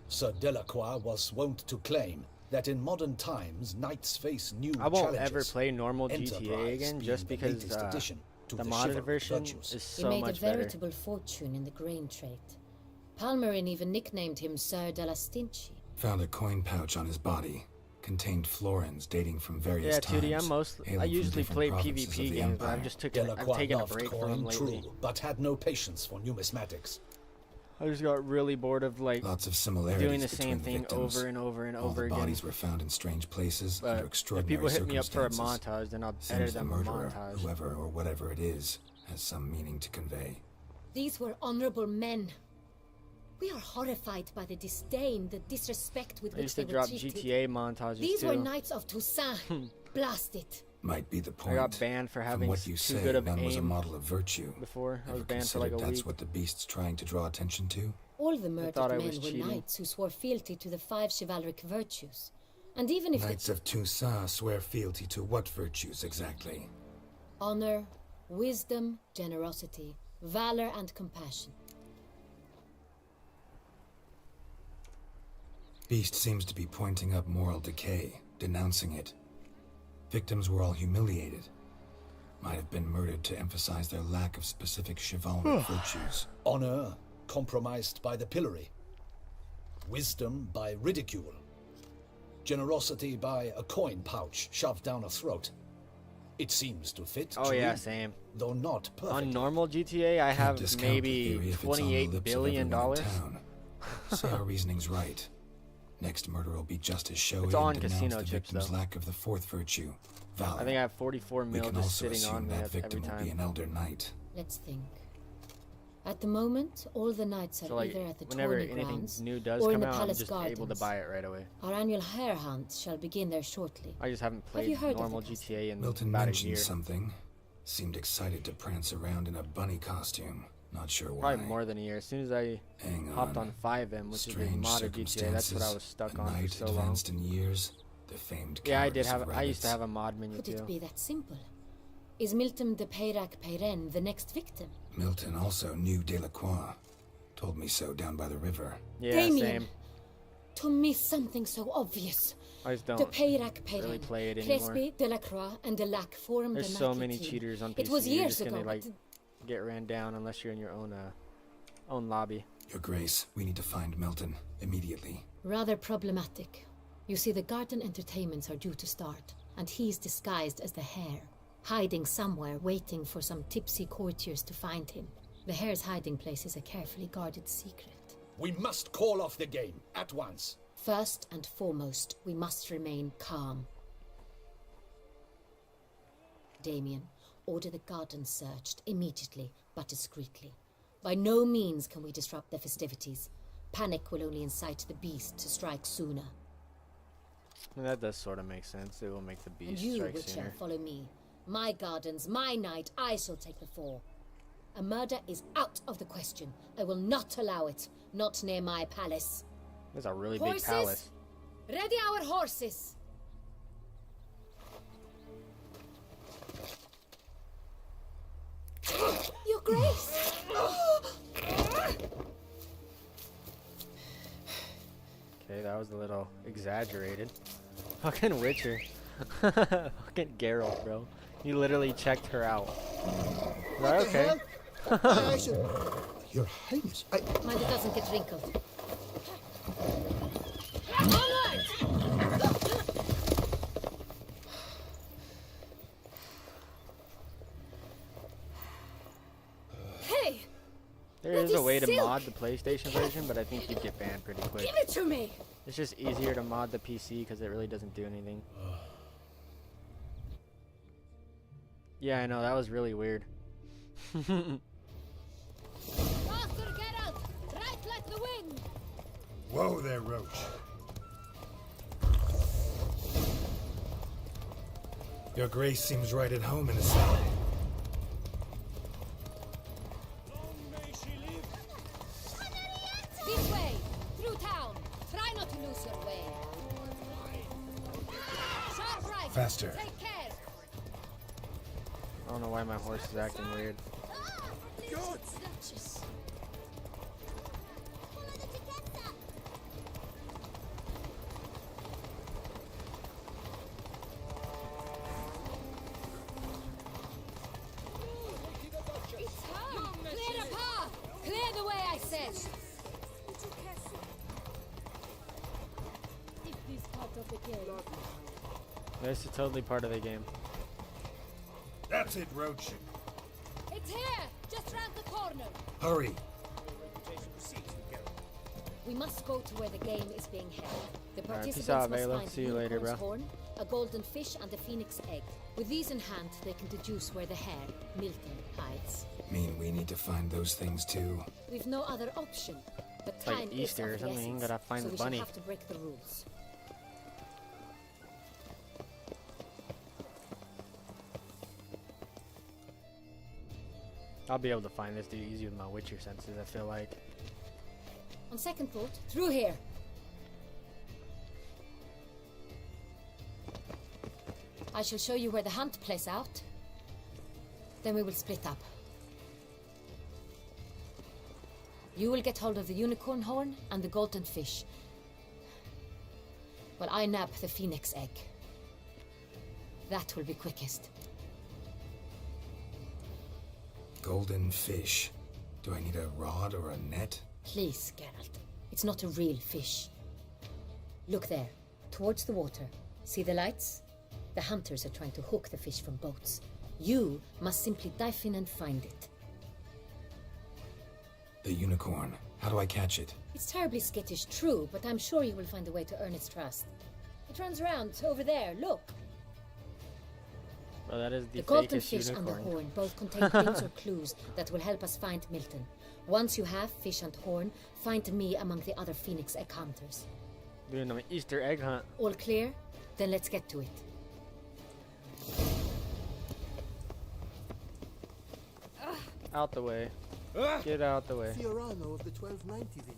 Speaker 3: Sir Delacroix was wont to claim that in modern times knights face new
Speaker 1: I won't
Speaker 3: challenges.
Speaker 1: ever play normal GTA
Speaker 3: Enterprise
Speaker 1: again
Speaker 3: being
Speaker 1: just
Speaker 3: the
Speaker 1: because
Speaker 3: latest addition to
Speaker 1: the
Speaker 3: the
Speaker 1: modded
Speaker 3: chivalric
Speaker 1: version
Speaker 3: virtues.
Speaker 1: is
Speaker 8: He
Speaker 1: so
Speaker 8: made a
Speaker 1: much better.
Speaker 8: veritable fortune in the grain trade. Palmerin even nicknamed him Sir della Stinci.
Speaker 2: Found a coin pouch on his body, contained florins dating from various
Speaker 1: Yeah,
Speaker 2: times.
Speaker 1: 2D. I
Speaker 2: hailing from
Speaker 1: usually
Speaker 2: different
Speaker 1: play
Speaker 2: provinces
Speaker 1: PvP
Speaker 2: of the
Speaker 1: games, but I've
Speaker 2: Empire.
Speaker 1: just I've
Speaker 3: Delacroix
Speaker 1: taken a
Speaker 3: loved
Speaker 1: break from
Speaker 3: coin,
Speaker 1: them lately.
Speaker 3: true, but had no patience for numismatics.
Speaker 1: I just got really bored of like
Speaker 2: Lots of similarities
Speaker 1: doing the
Speaker 2: between
Speaker 1: same
Speaker 2: the
Speaker 1: thing
Speaker 2: victims.
Speaker 1: over and over and
Speaker 2: All
Speaker 1: over
Speaker 2: the
Speaker 1: again.
Speaker 2: bodies were found in strange places under
Speaker 1: But if
Speaker 2: extraordinary
Speaker 1: people hit me up for a
Speaker 2: circumstances.
Speaker 1: montage, then I'll
Speaker 2: Seems
Speaker 1: edit
Speaker 2: the
Speaker 1: them a
Speaker 2: murderer,
Speaker 1: montage.
Speaker 2: whoever or whatever it is, has some meaning to convey.
Speaker 8: These were honorable men. We are horrified by the disdain, the disrespect with
Speaker 1: I
Speaker 8: which
Speaker 1: used
Speaker 8: they
Speaker 1: to
Speaker 8: were
Speaker 1: drop
Speaker 8: treated.
Speaker 1: GTA montages
Speaker 8: These
Speaker 1: too.
Speaker 8: were knights of Toussaint. Blast it.
Speaker 2: Might be the
Speaker 1: I
Speaker 2: point.
Speaker 1: got banned for
Speaker 2: From
Speaker 1: having
Speaker 2: what you
Speaker 1: too
Speaker 2: say,
Speaker 1: good of
Speaker 2: none was a
Speaker 1: aim
Speaker 2: model of virtue.
Speaker 1: before. I was
Speaker 2: Ever
Speaker 1: banned for like a
Speaker 2: considered that's
Speaker 1: week.
Speaker 2: what the beast's trying to draw attention to?
Speaker 8: All the murdered
Speaker 1: thought I
Speaker 8: men
Speaker 1: was
Speaker 8: were
Speaker 1: cheating.
Speaker 8: knights who swore fealty to the 5 chivalric virtues. And even if
Speaker 2: Knights of Toussaint swear fealty to what virtues exactly?
Speaker 8: honor, wisdom, generosity, valor, and compassion.
Speaker 2: Beast seems to be pointing up moral decay, denouncing it. Victims were all humiliated. Might have been murdered to emphasize their lack of specific chivalric virtues.
Speaker 3: Honor compromised by the pillory. Wisdom by ridicule. Generosity by a coin pouch shoved down a throat. It seems to fit.
Speaker 1: Oh
Speaker 3: truly,
Speaker 1: yeah, same.
Speaker 3: though not perfectly.
Speaker 1: On normal GTA, I
Speaker 2: Can't
Speaker 1: have
Speaker 2: discount the
Speaker 1: maybe
Speaker 2: theory if it's on the
Speaker 1: $28
Speaker 2: lips of
Speaker 1: billion.
Speaker 2: everyone in town. Say our reasoning's right. Next murder will be just as showy
Speaker 1: It's on
Speaker 2: and denounce
Speaker 1: casino
Speaker 2: the
Speaker 1: chips,
Speaker 2: victim's
Speaker 1: though.
Speaker 2: lack of the fourth virtue, valor.
Speaker 1: I think I have 44
Speaker 2: we
Speaker 1: mil
Speaker 2: can
Speaker 1: just
Speaker 2: also
Speaker 1: sitting on
Speaker 2: assume
Speaker 1: me
Speaker 2: that
Speaker 1: every
Speaker 2: victim will be
Speaker 1: time.
Speaker 2: an elder knight.
Speaker 8: Let's think. At the moment, all the knights are
Speaker 1: So like,
Speaker 8: either at the
Speaker 1: whenever
Speaker 8: tourney
Speaker 1: anything
Speaker 8: grounds
Speaker 1: new does
Speaker 8: or in
Speaker 1: come
Speaker 8: the
Speaker 1: out, I'm
Speaker 8: palace
Speaker 1: just
Speaker 8: gardens.
Speaker 1: able to buy it right away.
Speaker 8: Our annual hare hunt shall begin there shortly.
Speaker 1: I just haven't
Speaker 8: Have you
Speaker 1: played
Speaker 8: heard of
Speaker 1: normal
Speaker 8: the custom?
Speaker 1: GTA in
Speaker 2: Milton
Speaker 1: about a
Speaker 2: mentioned
Speaker 1: year.
Speaker 2: something. Seemed excited to prance around in a bunny costume. Not sure why.
Speaker 1: Probably more than a year. As soon as I
Speaker 2: Hang
Speaker 1: hopped
Speaker 2: on.
Speaker 1: on 5M, which is the
Speaker 2: Strange
Speaker 1: modded GTA, that's what I was
Speaker 2: circumstances,
Speaker 1: stuck
Speaker 2: a
Speaker 1: on for
Speaker 2: knight
Speaker 1: so long.
Speaker 2: advanced in years, the famed
Speaker 1: Yeah, I did
Speaker 2: cowardice of
Speaker 1: have. I used to
Speaker 2: rabbits.
Speaker 1: have a mod menu
Speaker 8: Could
Speaker 1: too.
Speaker 8: it be that simple? Is Milton de Peyrac Peyren the next victim?
Speaker 2: Milton also knew Delacroix. Told me so down by the river.
Speaker 1: Yeah,
Speaker 8: Damien!
Speaker 1: same.
Speaker 8: To miss something so obvious.
Speaker 1: I just
Speaker 8: De
Speaker 1: don't.
Speaker 8: Peyrac Peyren,
Speaker 1: really play it anymore.
Speaker 8: Crespi, Delacroix, and Delac formed
Speaker 1: There's
Speaker 8: the
Speaker 1: so
Speaker 8: mighty
Speaker 1: many
Speaker 8: team.
Speaker 1: cheaters on PC.
Speaker 8: It was
Speaker 1: You're
Speaker 8: years
Speaker 1: just gonna
Speaker 8: ago,
Speaker 1: like
Speaker 8: but
Speaker 1: get ran down unless you're in your own lobby.
Speaker 2: Your Grace, we need to find Milton immediately.
Speaker 8: Rather problematic. You see, the garden entertainments are due to start, and he's disguised as the hare, hiding somewhere, waiting for some tipsy courtiers to find him. The hare's hiding place is a carefully guarded secret.
Speaker 3: We must call off the game at once.
Speaker 8: First and foremost, we must remain calm. Damien, order the garden searched immediately, but discreetly. By no means can we disrupt the festivities. Panic will only incite the beast to strike sooner.
Speaker 1: That does sort of make sense. It will make the
Speaker 8: And
Speaker 1: beast
Speaker 8: you,
Speaker 1: strike
Speaker 8: Witcher,
Speaker 1: sooner.
Speaker 8: follow me. My gardens, my night, I shall take the fall. A murder is out of the question. I will not allow it. Not near my palace.
Speaker 1: There's a really
Speaker 8: Horses?
Speaker 1: big palace.
Speaker 8: Ready our horses! Your Grace!
Speaker 1: Okay, that was a little exaggerated. Fucking Witcher. Fucking Geralt, bro. You literally checked her out. Is that okay?
Speaker 5: I should... Your Highness,
Speaker 8: Mind it doesn't get wrinkled. Onward! Hey!
Speaker 1: There is a way to
Speaker 8: Silk.
Speaker 1: mod the PlayStation version, but I think you'd get banned pretty quick.
Speaker 8: Give it to me!
Speaker 1: It's just easier to mod the PC because it really doesn't do anything. Yeah, I know, that was really weird.
Speaker 8: Faster, Geralt! Right like the wind!
Speaker 5: Whoa there, Roach. Your Grace seems right at home in the cell.
Speaker 7: Long may she live.
Speaker 8: This way! Through town! Try not to lose your way. Sharp right!
Speaker 5: Faster.
Speaker 8: Take care!
Speaker 1: I don't know why my horse is acting weird.
Speaker 6: Good.
Speaker 8: It's time! Clear the path! Clear the way, I said! If this part of the game...
Speaker 1: This is totally part of the game.
Speaker 5: That's it, Roach.
Speaker 8: It's here! Just round the corner!
Speaker 5: Hurry.
Speaker 8: We must go to where the game is being held. The
Speaker 1: Alright,
Speaker 8: participants
Speaker 1: peace out,
Speaker 8: must
Speaker 1: Vela.
Speaker 8: find
Speaker 1: See you
Speaker 8: a
Speaker 1: later,
Speaker 8: unicorn's
Speaker 1: bro.
Speaker 8: horn, a golden fish, and a phoenix egg. With these in hand, they can deduce where the hare, Milton, hides.
Speaker 2: Mean we need to find those things too.
Speaker 8: We've no other option. But
Speaker 1: like
Speaker 8: time
Speaker 1: Easter or
Speaker 8: is of the
Speaker 1: something, you
Speaker 8: essence,
Speaker 1: gotta find
Speaker 8: so
Speaker 1: the
Speaker 8: we shall
Speaker 1: bunny.
Speaker 8: have to break the rules.
Speaker 1: I'll be able to find this dude easy with my Witcher senses, I feel like.
Speaker 8: On second thought, through here. I shall show you where the hunt plays out. Then we will split up. You will get hold of the unicorn horn and the golden fish. While I nab the phoenix egg. That will be quickest.
Speaker 2: Golden fish. Do I need a rod or a net?
Speaker 8: Please, Geralt. It's not a real fish. Look there, towards the water. See the lights? The hunters are trying to hook the fish from boats. You must simply dive in and find it.
Speaker 2: The unicorn. How do I catch it?
Speaker 8: It's terribly skittish, true, but I'm sure you will find a way to earn its trust. It runs around over there, look.
Speaker 1: Well, that is the
Speaker 8: The golden
Speaker 1: fakest
Speaker 8: fish and the
Speaker 1: unicorn.
Speaker 8: horn both contain hints or clues that will help us find Milton. Once you have fish and horn, find me among the other phoenix egg hunters.
Speaker 1: Doing an Easter egg hunt.
Speaker 8: All clear? Then let's get to it.
Speaker 1: Out the way. Get out the way.
Speaker 10: Fiorano of the 1290 vintage.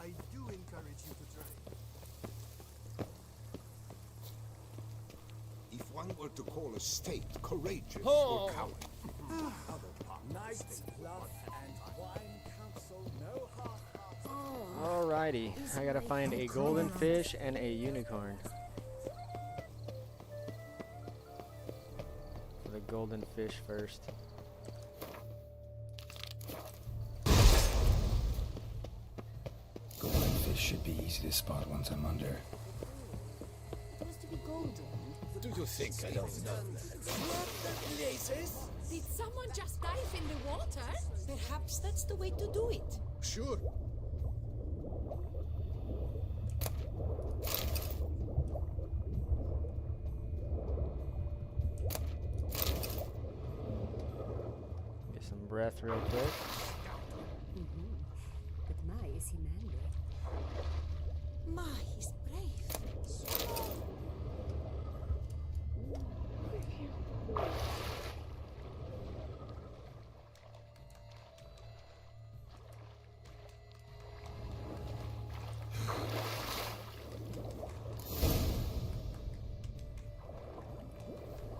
Speaker 10: I do encourage you to try.
Speaker 5: If one were to call a state courageous
Speaker 7: Oh.
Speaker 5: or coward,
Speaker 7: Knights, love, and wine council, no half-hearted.
Speaker 1: Alrighty. I gotta find a golden fish and a unicorn. For the golden fish first.
Speaker 2: Golden fish should be easy to spot once I'm under.
Speaker 8: It was to be golden.
Speaker 3: Do you think I don't know that?
Speaker 11: Did someone just dive in the water? Perhaps that's the way to do it.
Speaker 3: Sure.
Speaker 1: Get some breath real quick.
Speaker 11: But my, is he manly? My, he's brave.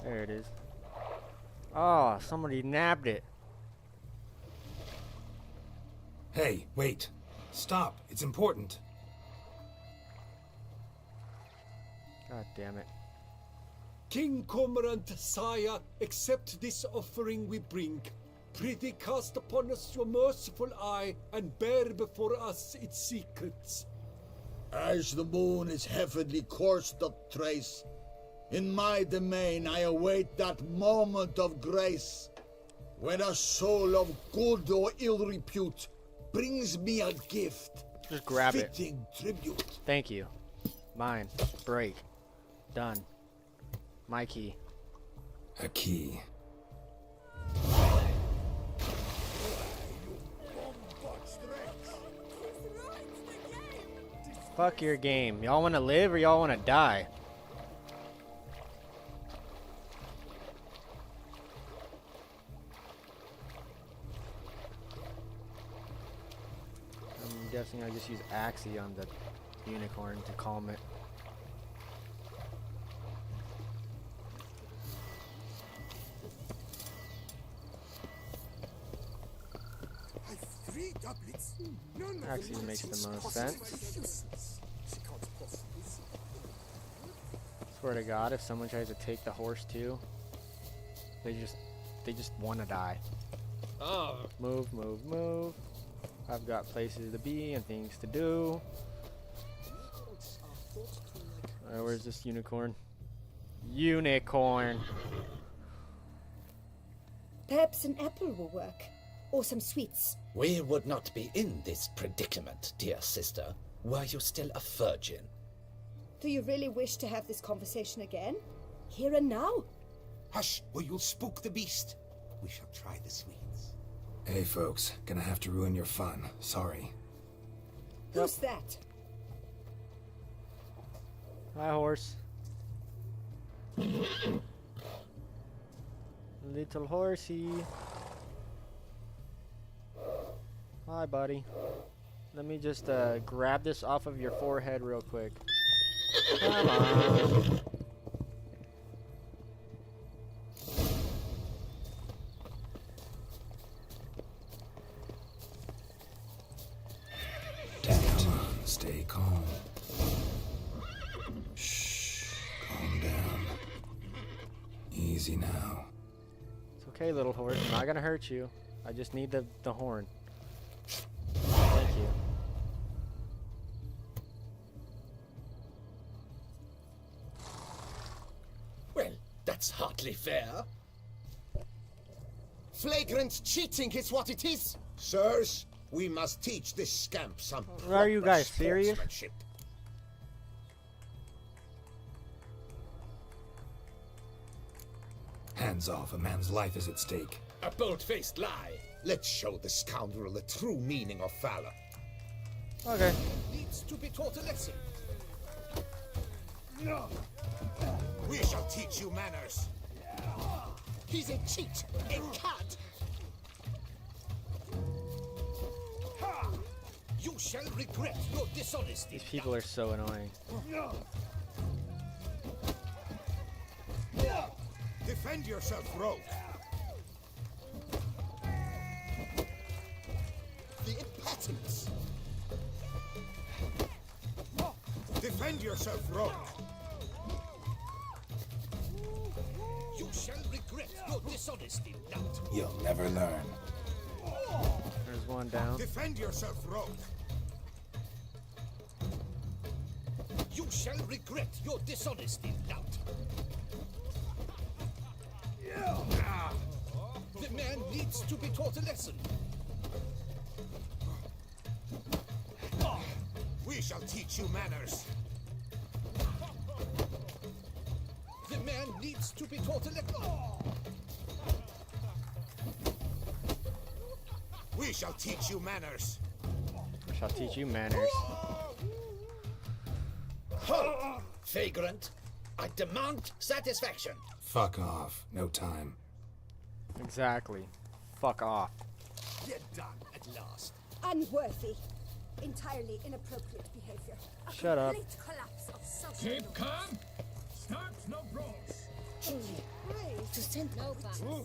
Speaker 1: There it is. Oh, somebody nabbed it.
Speaker 5: Hey, wait. Stop. It's important.
Speaker 1: God damn it.
Speaker 7: King Cormorant, sire, accept this offering we bring. Prithee cast upon us your merciful eye, and bear before us its secrets.
Speaker 12: As the moon is heavily coursed of trace, in my domain I await that moment of grace, when a soul of good or ill repute brings me a gift.
Speaker 1: Just grab it.
Speaker 12: Fitting tribute.
Speaker 1: Thank you. Mine. Break. Done. My key.
Speaker 2: A key.
Speaker 1: Fuck your game. Y'all want to live or y'all want to die? I'm guessing I just use Axie on the unicorn to calm it. Axie makes the most sense. Swear to God, if someone tries to take the horse too, they just want to die.
Speaker 7: Ah,
Speaker 1: Move, move, move. I've got places to be and things to do. Alright, where's this unicorn? Unicorn!
Speaker 13: Perhaps an apple will work. Or some sweets.
Speaker 3: We would not be in this predicament, dear sister, were you still a virgin.
Speaker 13: Do you really wish to have this conversation again? Here and now?
Speaker 5: Hush, or you'll spook the beast. We shall try the sweets.
Speaker 2: Hey folks, gonna have to ruin your fun. Sorry.
Speaker 13: Who's that?
Speaker 1: Hi, horse. Little horsey. Hi, buddy. Let me just grab this off of your forehead real quick. Come on.
Speaker 2: Stay calm. Shh. Calm down. Easy now.
Speaker 1: It's okay, little horse. I'm not gonna hurt you. I just need the horn. Thank you.
Speaker 3: Well, that's hardly fair.
Speaker 5: Flagrant cheating is what it is.
Speaker 12: Sirs, we must teach this scamp some
Speaker 1: Are you guys
Speaker 12: proper
Speaker 1: serious?
Speaker 12: sportsmanship.
Speaker 2: Hands off, a man's life is at stake.
Speaker 3: A bold-faced lie.
Speaker 12: Let's show the scoundrel the true meaning of valor.
Speaker 1: Okay.
Speaker 3: Needs to be taught a lesson.
Speaker 5: We shall teach you manners.
Speaker 3: He's a cheat, a cad. You shall regret your dishonesty.
Speaker 1: These people are so annoying.
Speaker 5: Defend yourself, rogue.
Speaker 3: The impotence.
Speaker 5: Defend yourself, rogue.
Speaker 3: You shall regret your dishonesty, lout.
Speaker 2: You'll never learn.
Speaker 1: There's one down.
Speaker 5: Defend yourself, rogue.
Speaker 3: You shall regret your dishonesty, lout. The man needs to be taught a lesson.
Speaker 5: We shall teach you manners.
Speaker 3: The man needs to be taught a lesson.
Speaker 5: We shall teach you manners.
Speaker 1: I shall teach you manners.
Speaker 3: Halt, vagrant. I demand satisfaction.
Speaker 2: Fuck off. No time.
Speaker 1: Exactly. Fuck off.
Speaker 3: Get done at last.
Speaker 13: Unworthy. Entirely inappropriate behavior.
Speaker 1: Shut up.
Speaker 11: Complete collapse of social
Speaker 3: Keep calm. Start no brawls.
Speaker 8: To send no back.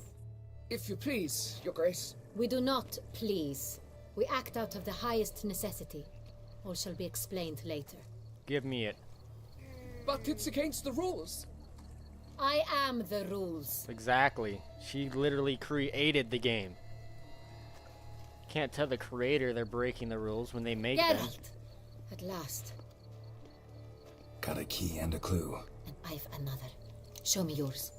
Speaker 4: If you please, Your Grace.
Speaker 8: We do not please. We act out of the highest necessity. All shall be explained later.
Speaker 1: Give me it.
Speaker 4: But it's against the rules.
Speaker 8: I am the rules.
Speaker 1: Exactly. She literally created the game. Can't tell the creator they're breaking the rules when they make them.
Speaker 8: Geralt! At last.
Speaker 2: Got a key and a clue.
Speaker 8: And I've another. Show me yours.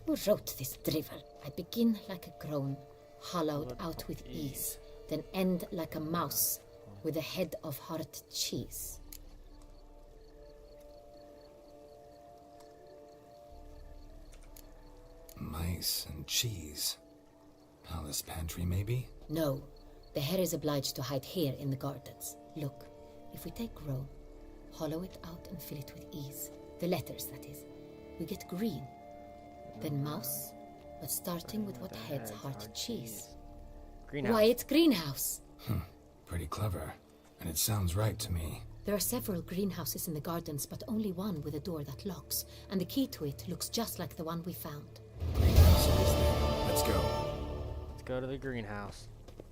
Speaker 8: Who wrote this drivel? I begin like a groan, hollowed out with ease, then end like a mouse with a head of hard cheese.
Speaker 2: Mice and cheese. Palace pantry, maybe?
Speaker 8: No, the hare is obliged to hide here in the gardens. Look, if we take row, hollow it out and fill it with ease. The letters, that is. We get green. Then mouse, but starting with what heads heart cheese.
Speaker 1: Greenhouse.
Speaker 8: Why, it's greenhouse.
Speaker 2: Pretty clever. And it sounds right to me.
Speaker 8: There are several greenhouses in the gardens, but only one with a door that locks, and the key to it looks just like the one we found.
Speaker 2: Greenhouse it is then. Let's go.
Speaker 1: Let's go to the greenhouse.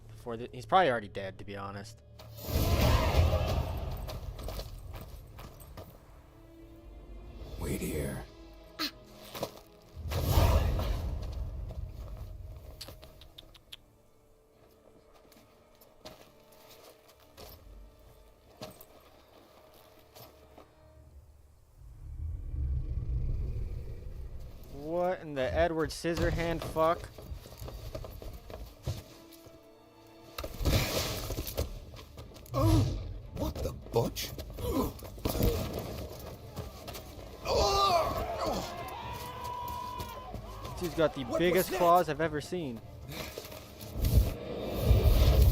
Speaker 1: Before he's probably already dead, to be honest.
Speaker 2: Wait here.
Speaker 1: What in the Edward Scissorhand fuck?
Speaker 3: Oh, what the butch?
Speaker 1: Dude's got the biggest claws I've ever seen.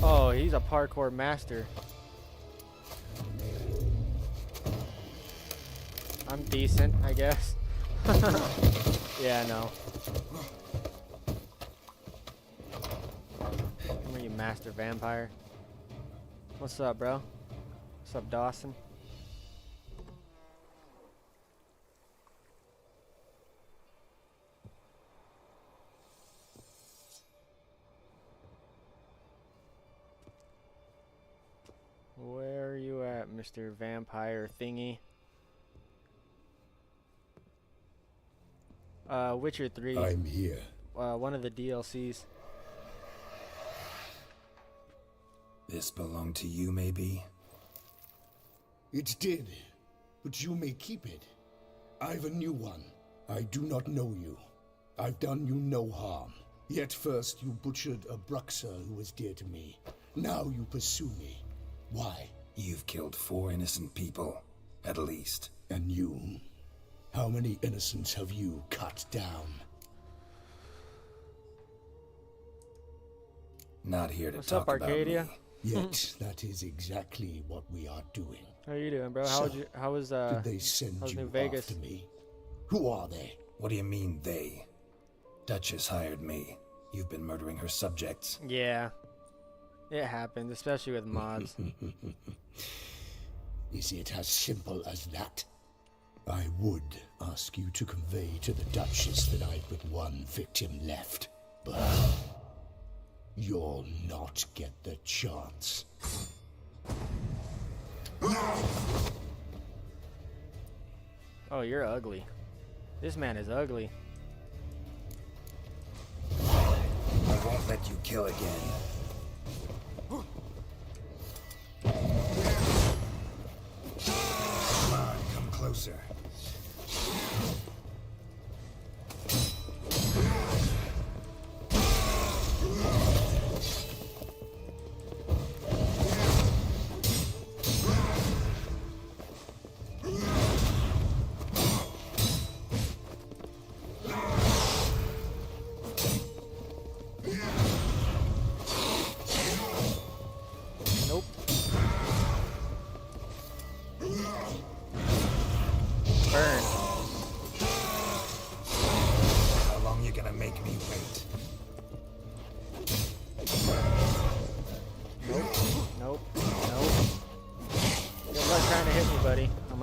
Speaker 1: Oh, he's a parkour master. I'm decent, I guess. Yeah, no. Come here, you master vampire. What's up, bro? What's up, Dawson? Where are you at, Mr. Vampire Thingy? Witcher 3.
Speaker 3: I'm here.
Speaker 1: One of the DLCs.
Speaker 2: This belonged to you, maybe?
Speaker 3: It did, but you may keep it. I've a new one. I do not know you. I've done you no harm. Yet first you butchered a Bruxer who was dear to me. Now you pursue me. Why?
Speaker 2: You've killed 4 innocent people, at least.
Speaker 3: And you? How many innocents have you cut down?
Speaker 2: Not here to
Speaker 1: What's
Speaker 2: talk
Speaker 1: up, Arcadia?
Speaker 2: about me.
Speaker 3: Yet that is exactly what we are doing.
Speaker 1: How you doing, bro? How was
Speaker 3: did they send
Speaker 1: how's
Speaker 3: you
Speaker 1: New Vegas?
Speaker 3: after me? Who are they?
Speaker 2: What do you mean, they? Duchess hired me. You've been murdering her subjects.
Speaker 1: Yeah. It happens, especially with mods.
Speaker 3: Is it as simple as that? I would ask you to convey to the Duchess that I've but one victim left, but you'll not get the chance.
Speaker 1: Oh, you're ugly. This man is ugly.
Speaker 2: I won't let you kill again.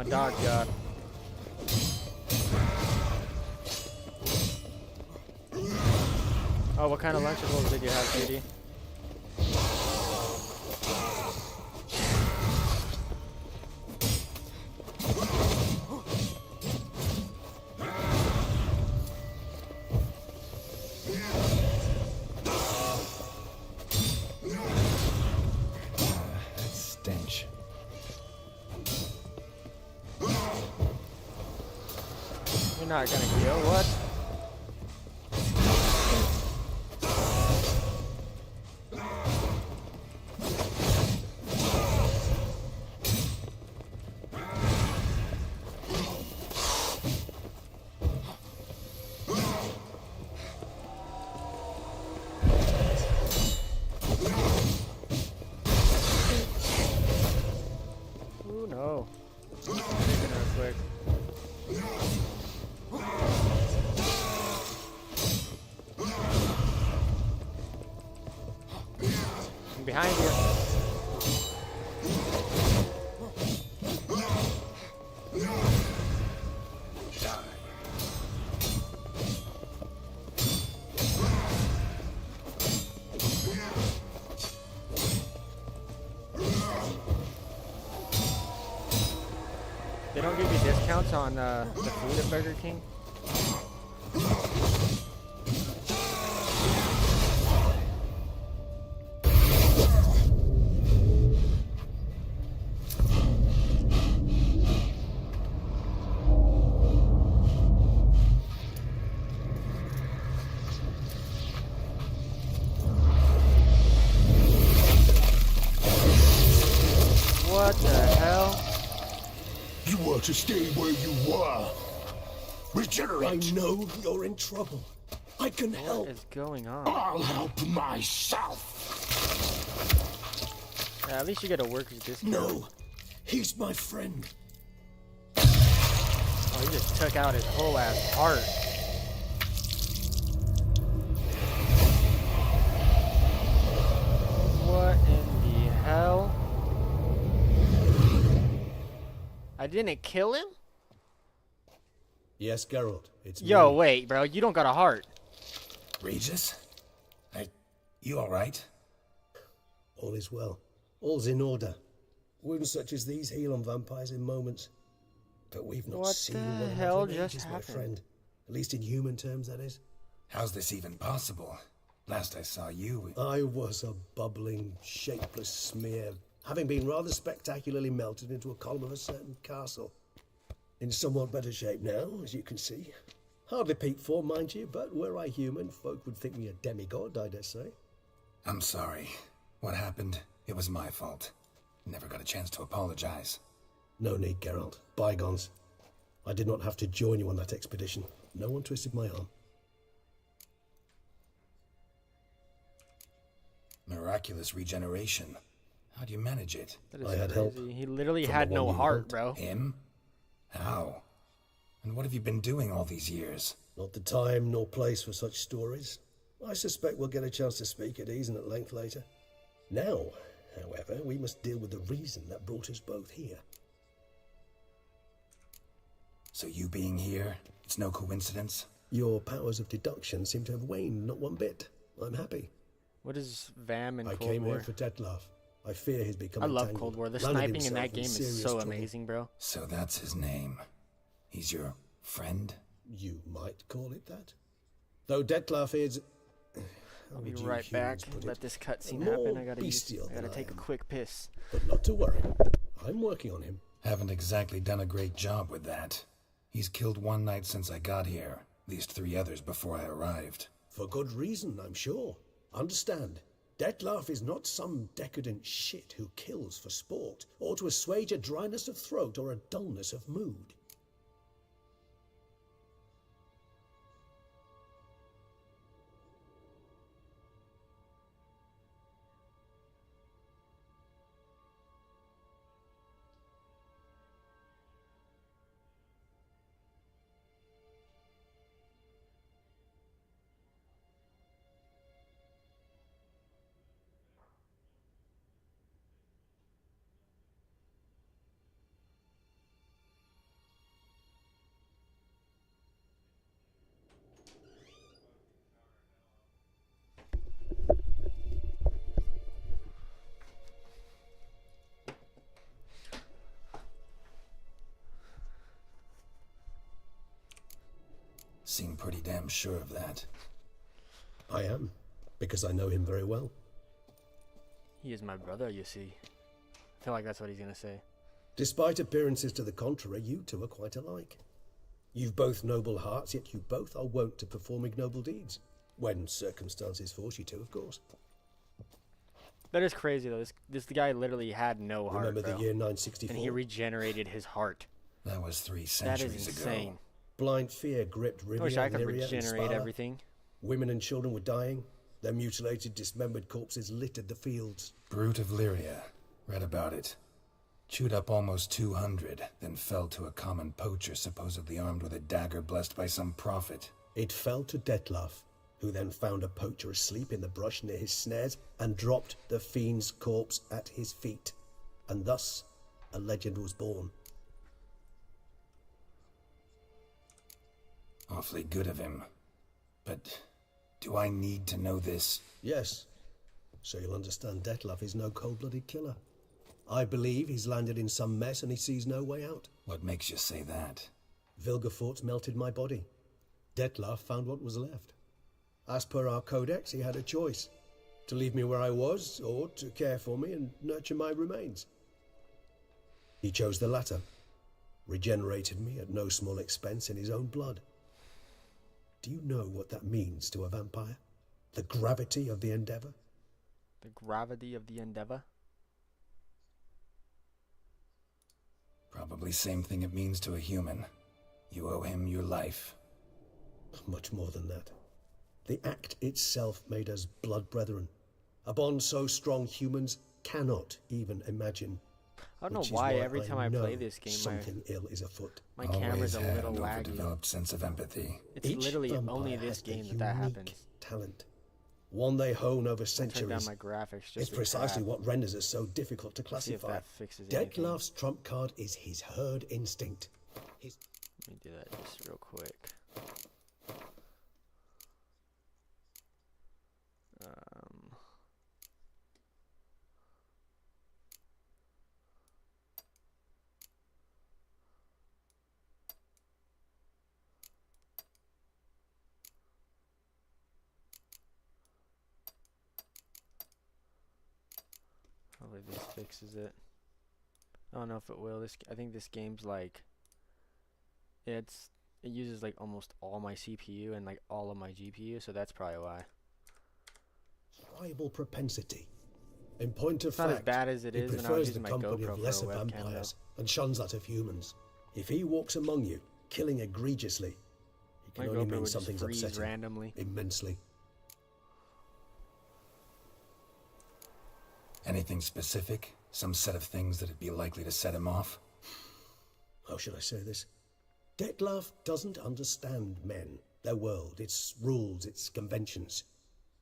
Speaker 1: dodge god. Oh, what kind of Lunchables did you have, Judy?
Speaker 2: That stench.
Speaker 1: You're not gonna kill what? Ooh, no. Taking her quick. I'm behind you. They don't give you discounts on the food at Burger King? What the hell?
Speaker 7: You want to stay where you are. Regenerate. I know you're in trouble. I can help.
Speaker 1: What is going on?
Speaker 7: I'll help myself.
Speaker 1: Yeah, at least you get a worker's discount.
Speaker 7: No, he's my friend.
Speaker 1: Oh, he just took out his whole ass heart. What in the hell? I didn't kill him?
Speaker 3: Yes, Geralt, it's
Speaker 1: Yo,
Speaker 3: me.
Speaker 1: wait, bro. You don't got a heart.
Speaker 2: Regis? You alright?
Speaker 9: All is well. All's in order. Wounds such as these heal on vampires in moments. But we've not
Speaker 1: What
Speaker 9: seen
Speaker 1: the
Speaker 9: one
Speaker 1: hell
Speaker 9: in
Speaker 1: just
Speaker 9: ages, my
Speaker 1: happened?
Speaker 9: friend. At least in human terms, that is.
Speaker 2: How's this even possible? Last I saw you...
Speaker 9: I was a bubbling, shapeless smear, having been rather spectacularly melted into a column of a certain castle. In somewhat better shape now, as you can see. Hardly peak form, mind you, but were I human, folk would think me a demigod, I dare say.
Speaker 2: I'm sorry. What happened? It was my fault. Never got a chance to apologize.
Speaker 9: No need, Geralt. Bygones. I did not have to join you on that expedition. No one twisted my arm.
Speaker 2: Miraculous regeneration. How do you manage it?
Speaker 1: That is
Speaker 9: I had
Speaker 1: crazy.
Speaker 9: help
Speaker 1: He literally
Speaker 9: from
Speaker 1: had
Speaker 9: the
Speaker 1: no
Speaker 9: one you
Speaker 1: heart,
Speaker 9: helped.
Speaker 1: bro.
Speaker 2: Him? How? And what have you been doing all these years?
Speaker 9: Not the time nor place for such stories. I suspect we'll get a chance to speak at ease and at length later. Now, however, we must deal with the reason that brought us both here.
Speaker 2: So you being here, it's no coincidence?
Speaker 9: Your powers of deduction seem to have waned not one bit. I'm happy.
Speaker 1: What is VAM and
Speaker 9: I
Speaker 1: Cold
Speaker 9: came
Speaker 1: War?
Speaker 9: here for Dettlaff. I fear he's become
Speaker 1: I love
Speaker 9: entangled.
Speaker 1: Cold War. The
Speaker 9: Landed
Speaker 1: sniping in
Speaker 9: himself
Speaker 1: that game is
Speaker 9: serious
Speaker 1: so
Speaker 9: trouble.
Speaker 1: amazing, bro.
Speaker 2: So that's his name. He's your friend?
Speaker 9: You might call it that. Though Dettlaff is...
Speaker 1: I'll be right back. Let this cutscene
Speaker 9: more
Speaker 1: happen. I gotta
Speaker 9: bestial than I
Speaker 1: take a
Speaker 9: am.
Speaker 1: quick piss.
Speaker 9: But not to worry. I'm working on him.
Speaker 2: Haven't exactly done a great job with that. He's killed one knight since I got here. At least 3 others before I arrived.
Speaker 9: For good reason, I'm sure. Understand, Dettlaff is not some decadent shit who kills for sport, or to assuage a dryness of throat or a dullness of mood.
Speaker 2: seem pretty damn sure of that.
Speaker 9: I am, because I know him very well.
Speaker 1: He is my brother, you see. I feel like that's what he's gonna say.
Speaker 9: Despite appearances to the contrary, you two are quite alike. You've both noble hearts, yet you both are wont to perform ignoble deeds. When circumstances force you to, of course.
Speaker 1: That is crazy, though. This guy literally had no heart,
Speaker 9: Remember
Speaker 1: bro.
Speaker 9: the year 964?
Speaker 1: And he regenerated his heart.
Speaker 2: That was 3
Speaker 1: That
Speaker 2: centuries
Speaker 1: is
Speaker 2: ago.
Speaker 1: insane.
Speaker 9: Blind fear gripped
Speaker 1: I wish I
Speaker 9: Rivia,
Speaker 1: could
Speaker 9: Lyria, and
Speaker 1: regenerate
Speaker 9: Spala.
Speaker 1: everything.
Speaker 9: Women and children were dying. Their mutilated, dismembered corpses littered the fields.
Speaker 2: Brute of Lyria. Read about it. Chewed up almost 200, then fell to a common poacher supposedly armed with a dagger blessed by some prophet.
Speaker 9: It fell to Detlef, who then found a poacher asleep in the brush near his snares and dropped the fiend's corpse at his feet. And thus, a legend was born.
Speaker 2: Awfully good of him. But do I need to know this?
Speaker 9: Yes. So you'll understand Detlef is no cold-blooded killer. I believe he's landed in some mess and he sees no way out.
Speaker 2: What makes you say that?
Speaker 9: Vilgefortz melted my body. Detlef found what was left. As per our codex, he had a choice. To leave me where I was, or to care for me and nurture my remains. He chose the latter. Regenerated me at no small expense in his own blood. Do you know what that means to a vampire? The gravity of the endeavor?
Speaker 1: The gravity of the endeavor?
Speaker 2: Probably same thing it means to a human. You owe him your life.
Speaker 9: Much more than that. The act itself made us blood brethren. A bond so strong humans cannot even imagine.
Speaker 1: I don't know why every time I play this game,
Speaker 9: something ill is afoot.
Speaker 1: My camera's a little
Speaker 2: an
Speaker 1: laggy.
Speaker 2: overdeveloped sense of empathy.
Speaker 1: It's
Speaker 9: Each
Speaker 1: literally
Speaker 9: vampire
Speaker 1: only
Speaker 9: has
Speaker 1: this
Speaker 9: a
Speaker 1: game that
Speaker 9: unique
Speaker 1: happens.
Speaker 9: talent. One they hone over
Speaker 1: Turn down
Speaker 9: centuries.
Speaker 1: my graphics just
Speaker 9: It's
Speaker 1: a
Speaker 9: precisely
Speaker 1: tad.
Speaker 9: what renders us so difficult to
Speaker 1: See if
Speaker 9: classify.
Speaker 1: that fixes anything.
Speaker 9: Detlef's trump card is his herd instinct. His
Speaker 1: Let me do that just real quick. Hopefully this fixes it. I don't know if it will. I think this game's like it uses like almost all my CPU and like all of my GPU, so that's probably why.
Speaker 9: tribal propensity. In point of
Speaker 1: It's not
Speaker 9: fact,
Speaker 1: as bad as it
Speaker 9: he
Speaker 1: is when I was
Speaker 9: prefers
Speaker 1: using
Speaker 9: the
Speaker 1: my
Speaker 9: company
Speaker 1: GoPro
Speaker 9: of
Speaker 1: for a
Speaker 9: lesser
Speaker 1: webcam,
Speaker 9: vampires and shuns that of humans. If he walks among you, killing egregiously, it
Speaker 1: My
Speaker 9: can only
Speaker 1: GoPro
Speaker 9: mean
Speaker 1: would just
Speaker 9: something's
Speaker 1: freeze
Speaker 9: upsetting
Speaker 1: randomly.
Speaker 9: immensely.
Speaker 2: Anything specific? Some set of things that'd be likely to set him off?
Speaker 9: How should I say this? Detlef doesn't understand men, their world, its rules, its conventions.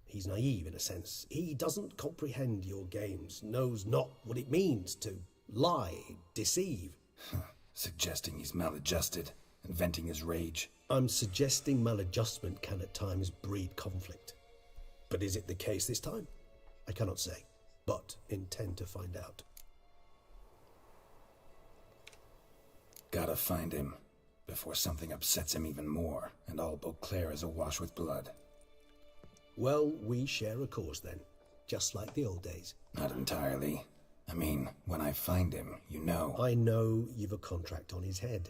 Speaker 9: He's naive in a sense. He doesn't comprehend your games, knows not what it means to lie, deceive.
Speaker 2: Suggesting he's maladjusted and venting his rage.
Speaker 9: I'm suggesting maladjustment can at times breed conflict. But is it the case this time? I cannot say, but intend to find out.
Speaker 2: Gotta find him before something upsets him even more and all Beauclair is awash with blood.
Speaker 9: Well, we share a cause then, just like the old days.
Speaker 2: Not entirely. I mean, when I find him, you know.
Speaker 9: I know you've a contract on his head.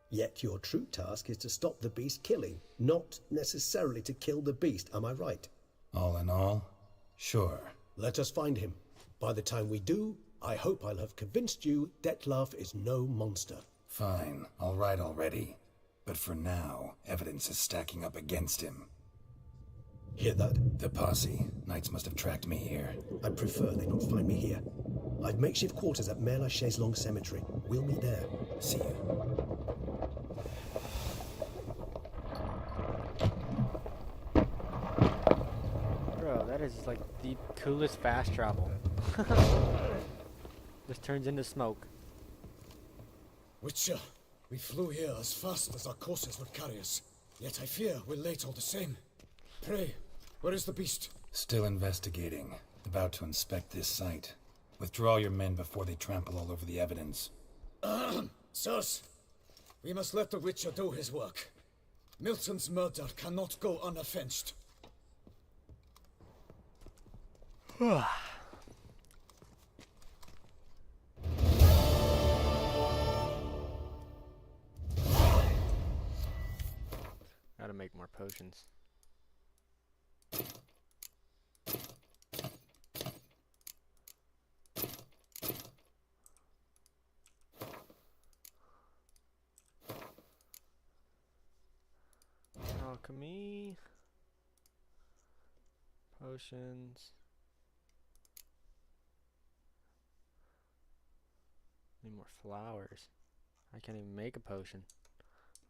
Speaker 9: Yet your true task is to stop the beast killing, not necessarily to kill the beast, am I right?
Speaker 2: All in all, sure.
Speaker 9: Let us find him. By the time we do, I hope I'll have convinced you Detlef is no monster.
Speaker 2: Fine, all right already. But for now, evidence is stacking up against him.
Speaker 9: Hear that?
Speaker 2: The posse. Knights must have tracked me here.
Speaker 9: I'd prefer they not find me here. I've makeshift quarters at Mère Lachaise Long Cemetery. We'll meet there.
Speaker 2: See you.
Speaker 1: Bro, that is like the coolest fast travel. Just turns into smoke.
Speaker 14: Witcher, we flew here as fast as our courses would carry us. Yet I fear we're late all the same. Pray, where is the beast?
Speaker 2: Still investigating. About to inspect this site. Withdraw your men before they trample all over the evidence.
Speaker 14: Sirs, we must let the Witcher do his work. Milton's murder cannot go unavenged.
Speaker 1: Gotta make more potions. Alchemy. Potions. Need more flowers. I can't even make a potion.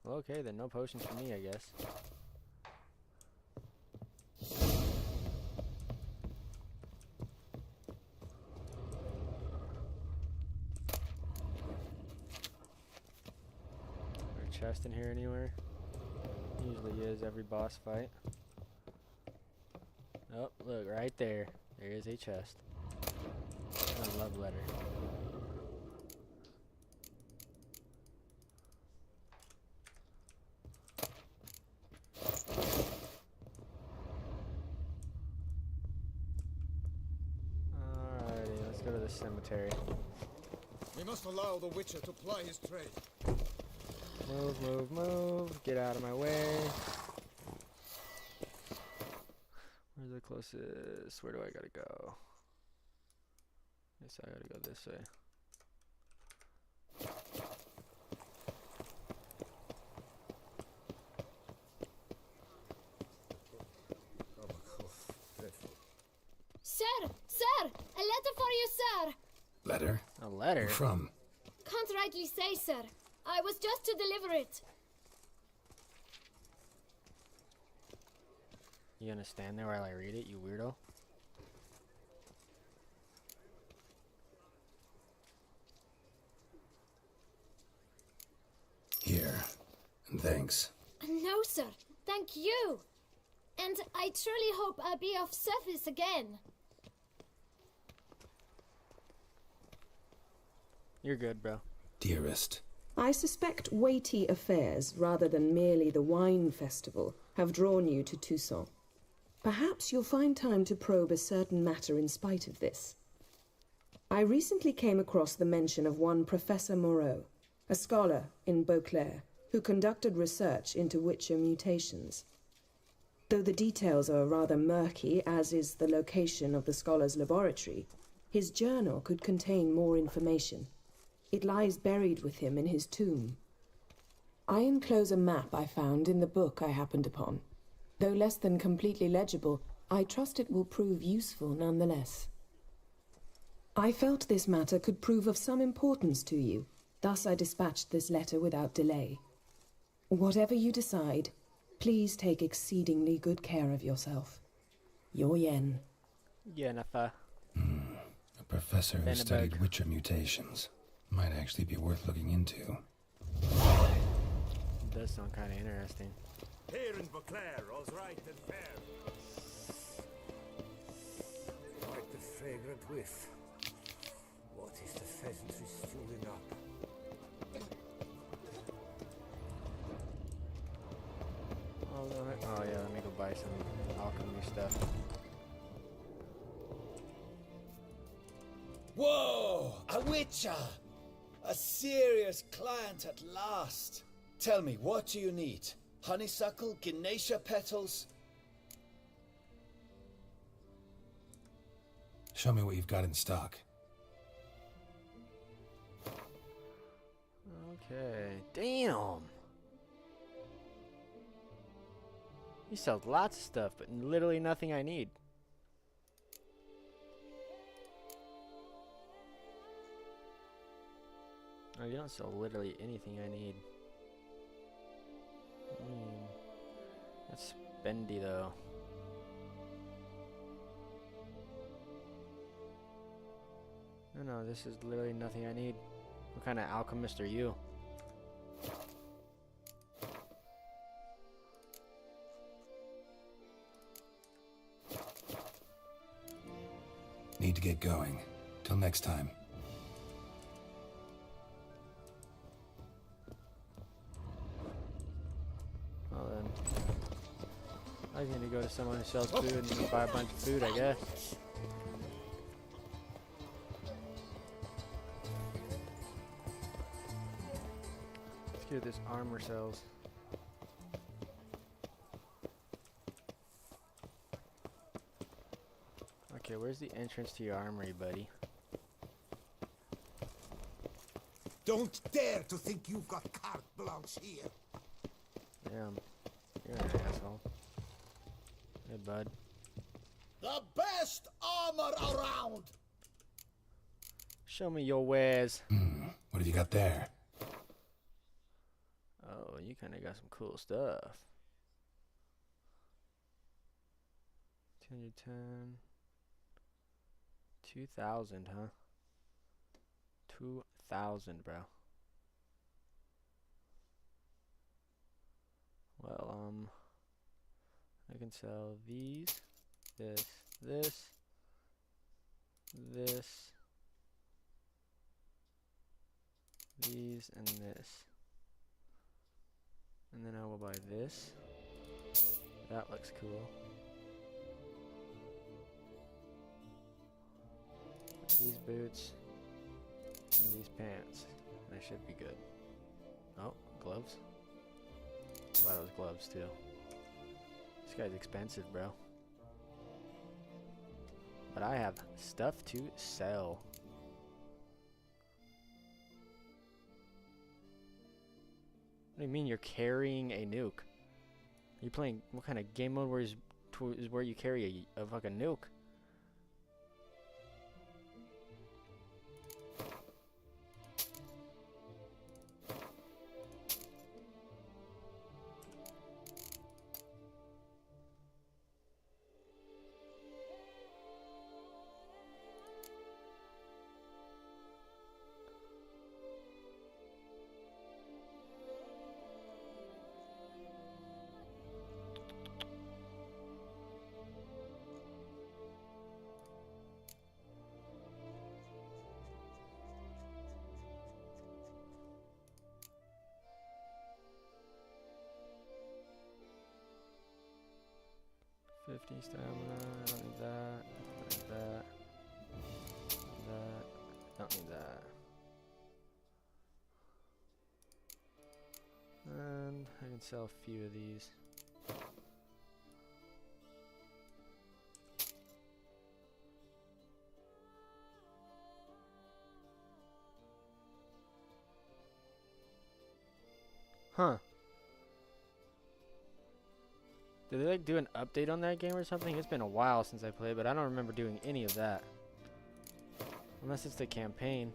Speaker 1: Well, okay, then no potions for me, I guess. Is there a chest in here anywhere? Usually is every boss fight. Oh, look, right there. There is a chest. And a love letter. Alrighty, let's go to the cemetery.
Speaker 14: We must allow the Witcher to ply his trade.
Speaker 1: Move, move, move. Get out of my way. Where's the closest? Where do I gotta go? Guess I gotta go this way.
Speaker 6: Sir! Sir! A letter for you, sir!
Speaker 2: Letter?
Speaker 1: A letter?
Speaker 2: From?
Speaker 6: Can't rightly say, sir. I was just to deliver it.
Speaker 1: You gonna stand there while I read it, you weirdo?
Speaker 2: Here. And thanks.
Speaker 6: No, sir. Thank you. And I truly hope I'll be of service again.
Speaker 1: You're good, bro.
Speaker 2: Dearest.
Speaker 15: I suspect weighty affairs, rather than merely the wine festival, have drawn you to Toussaint. Perhaps you'll find time to probe a certain matter in spite of this. I recently came across the mention of one Professor Moreau, a scholar in Beauclair, who conducted research into Witcher mutations. Though the details are rather murky, as is the location of the scholar's laboratory, his journal could contain more information. It lies buried with him in his tomb. I enclose a map I found in the book I happened upon. Though less than completely legible, I trust it will prove useful nonetheless. I felt this matter could prove of some importance to you, thus I dispatched this letter without delay. Whatever you decide, please take exceedingly good care of yourself. Your Yen.
Speaker 1: Yennefer.
Speaker 2: A professor who studied Witcher mutations. Might actually be worth looking into.
Speaker 1: It does sound kind of interesting.
Speaker 16: Here in Beauclair, all's right and fair. Quite the fragrant whiff. What is the pheasantry stewing up?
Speaker 1: Oh yeah, let me go buy some alchemy stuff.
Speaker 3: Whoa! A witcher! A serious client at last. Tell me, what do you need? Honeysuckle, Ganesha petals?
Speaker 2: Show me what you've got in stock.
Speaker 1: Okay, damn. He sells lots of stuff, but literally nothing I need. Oh, you don't sell literally anything I need. That's spendy though. No, this is literally nothing I need. What kind of alchemist are you?
Speaker 2: Need to get going. Till next time.
Speaker 1: Well then. I just need to go to someone who sells food and buy a bunch of food, I guess. Let's see what this armor sells. Okay, where's the entrance to your armory, buddy?
Speaker 5: Don't dare to think you've got carte blanche here.
Speaker 1: Damn, you're an asshole. Hey, bud.
Speaker 12: The best armor around!
Speaker 1: Show me your wares.
Speaker 2: What have you got there?
Speaker 1: Oh, you kind of got some cool stuff. 210. 2,000, huh? 2,000, bro. Well, I can sell these, this, this, these, and this. And then I will buy this. That looks cool. These boots and these pants. They should be good. Oh, gloves. I'll buy those gloves too. This guy's expensive, bro. But I have stuff to sell. What do you mean you're carrying a nuke? Are you playing what kind of game mode is where you carry a fucking nuke? Stamina, I don't need that, don't need that, don't need that. And I can sell a few of these. Huh. Did they like do an update on that game or something? It's been a while since I played, but I don't remember doing any of that. Unless it's the campaign.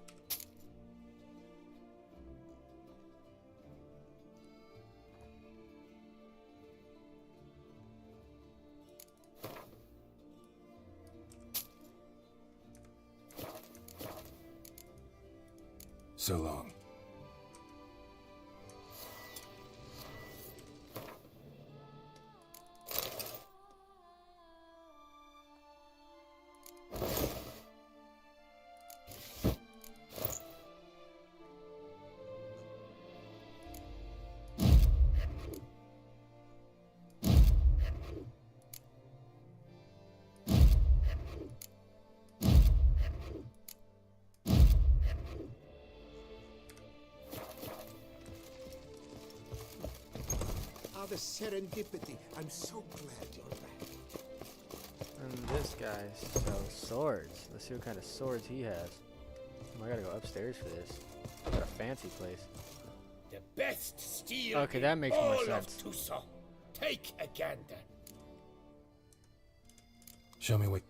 Speaker 2: So long.
Speaker 5: The serendipity. I'm so glad you're back.
Speaker 1: And this guy sells swords. Let's see what kind of swords he has. Oh, I gotta go upstairs for this. Got a fancy place.
Speaker 17: The best steel.
Speaker 1: Okay, that makes more sense.
Speaker 17: Of Tucson. Take a gander.
Speaker 2: Show me what.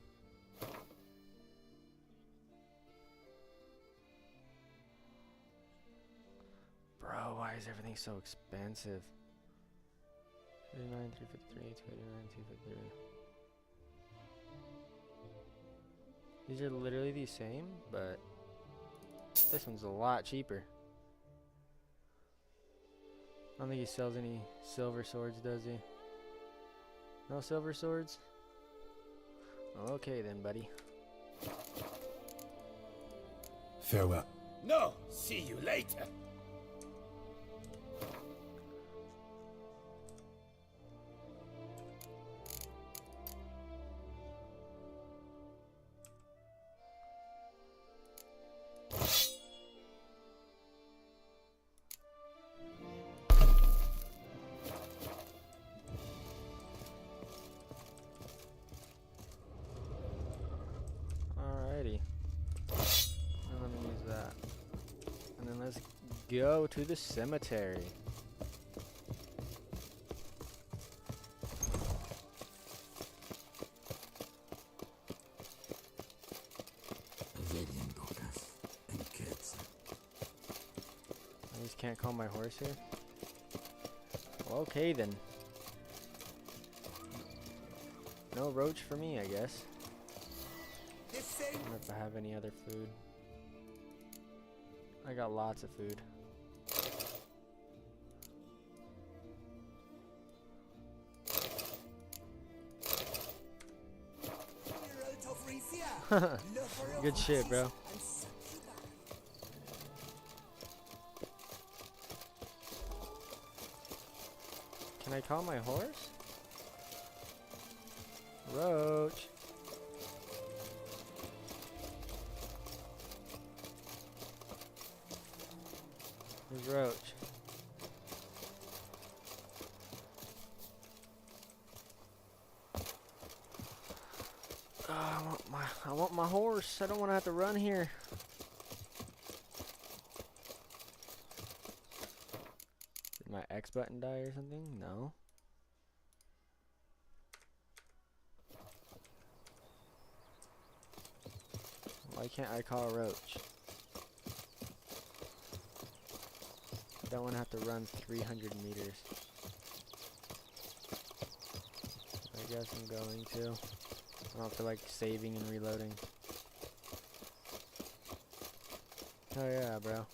Speaker 1: Bro, why is everything so expensive? 39, 353, 289, 253. These are literally the same, but this one's a lot cheaper. I don't think he sells any silver swords, does he? No silver swords? Okay then, buddy.
Speaker 2: Farewell.
Speaker 17: No, see you later.
Speaker 1: go to the cemetery. I just can't call my horse here. Well, okay then. No roach for me, I guess. I don't know if I have any other food. I got lots of food. Good shit, bro. Can I call my horse? Roach. There's Roach. Oh, I want my horse. I don't want to have to run here. Did my X button die or something? No. Why can't I call Roach? I don't want to have to run 300 meters. I guess I'm going to. I don't feel like saving and reloading. Oh yeah, bro.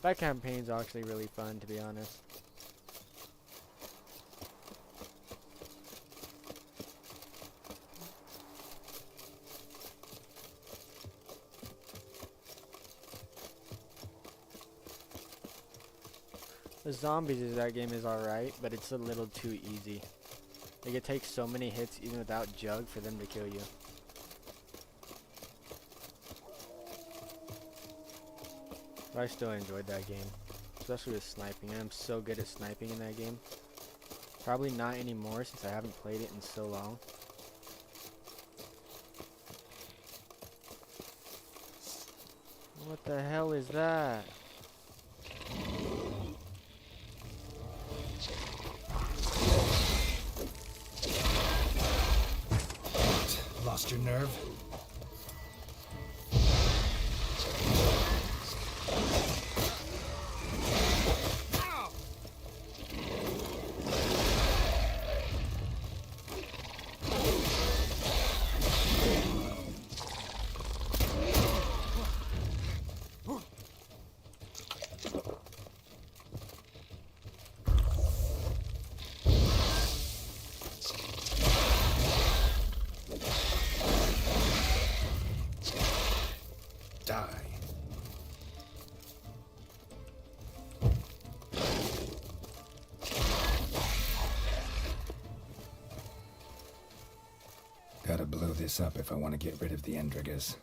Speaker 1: That campaign's actually really fun, to be honest. The zombies in that game is alright, but it's a little too easy. Like, it takes so many hits even without Jug for them to kill you. But I still enjoyed that game, especially with sniping. I'm so good at sniping in that game. Probably not anymore since I haven't played it in so long. What the hell is that?
Speaker 3: Lost your nerve?
Speaker 2: Gotta blow this up if I want to get rid of the Endriggers.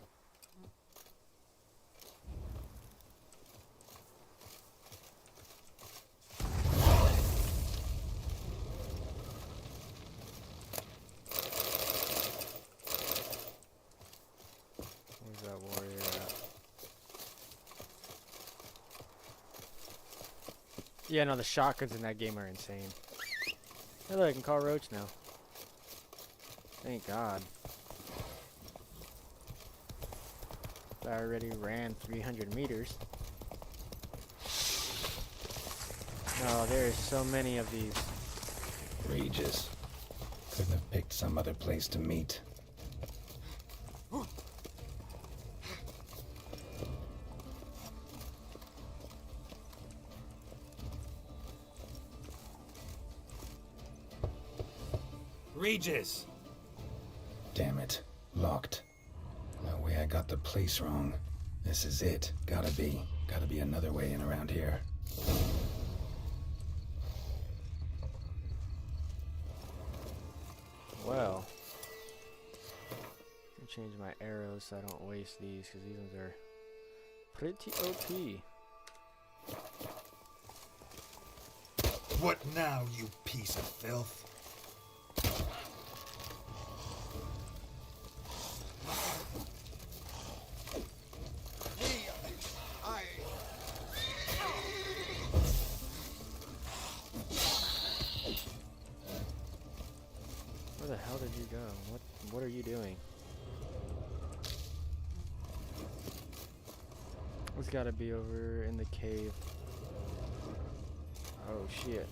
Speaker 1: Where's that warrior at? Yeah, no, the shotguns in that game are insane. Hey, look, I can call Roach now. Thank God. I already ran 300 meters. No, there's so many of these.
Speaker 2: Regis. Couldn't have picked some other place to meet.
Speaker 17: Regis!
Speaker 2: Damn it. Locked. No way, I got the place wrong. This is it. Gotta be another way in around here.
Speaker 1: Well. Let me change my arrows so I don't waste these, because these ones are pretty OP.
Speaker 14: What now, you piece of filth?
Speaker 1: Where the hell did you go? What are you doing? It's gotta be over in the cave. Oh shit.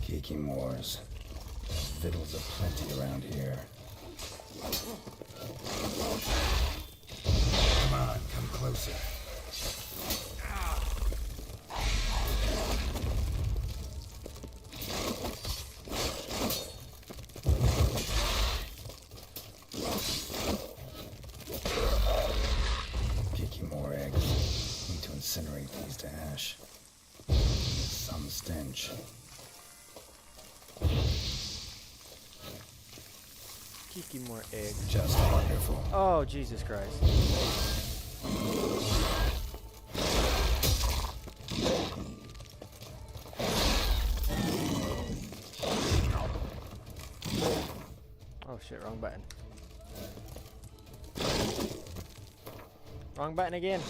Speaker 2: Geeking wars. Vittles aplenty around here. Come on, come closer. Geeky more eggs. Need to incinerate these to ash. Some stench.
Speaker 1: Kiki more eggs.
Speaker 2: Just wonderful.
Speaker 1: Oh, Jesus Christ. Oh shit, wrong button. Wrong button again.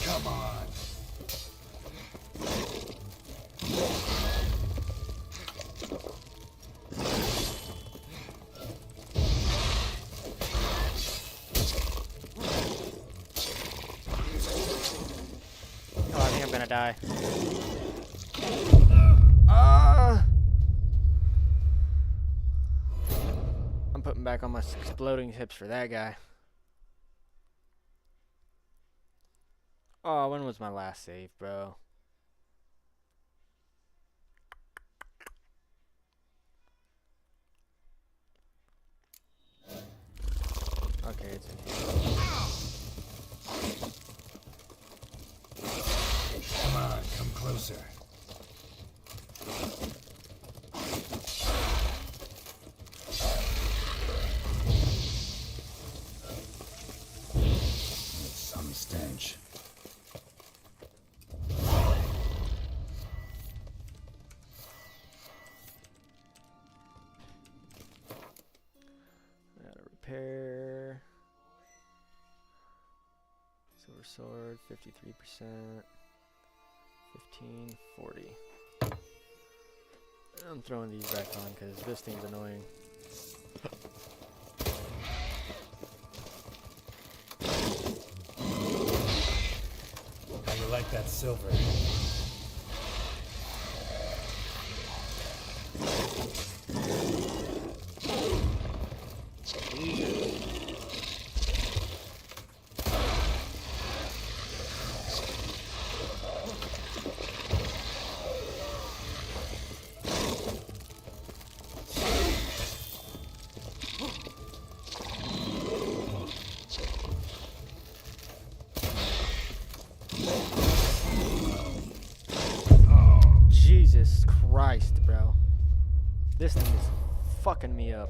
Speaker 2: Come on.
Speaker 1: Oh, I think I'm gonna die. I'm putting back on my exploding hips for that guy. Oh, when was my last save, bro? Okay, it's in here.
Speaker 2: Come on, come closer. Some stench.
Speaker 1: Gotta repair. Silver sword, 53%. 15, 40. I'm throwing these back on because this thing's annoying.
Speaker 17: How you like that silver?
Speaker 1: Jesus Christ, bro. This thing is fucking me up.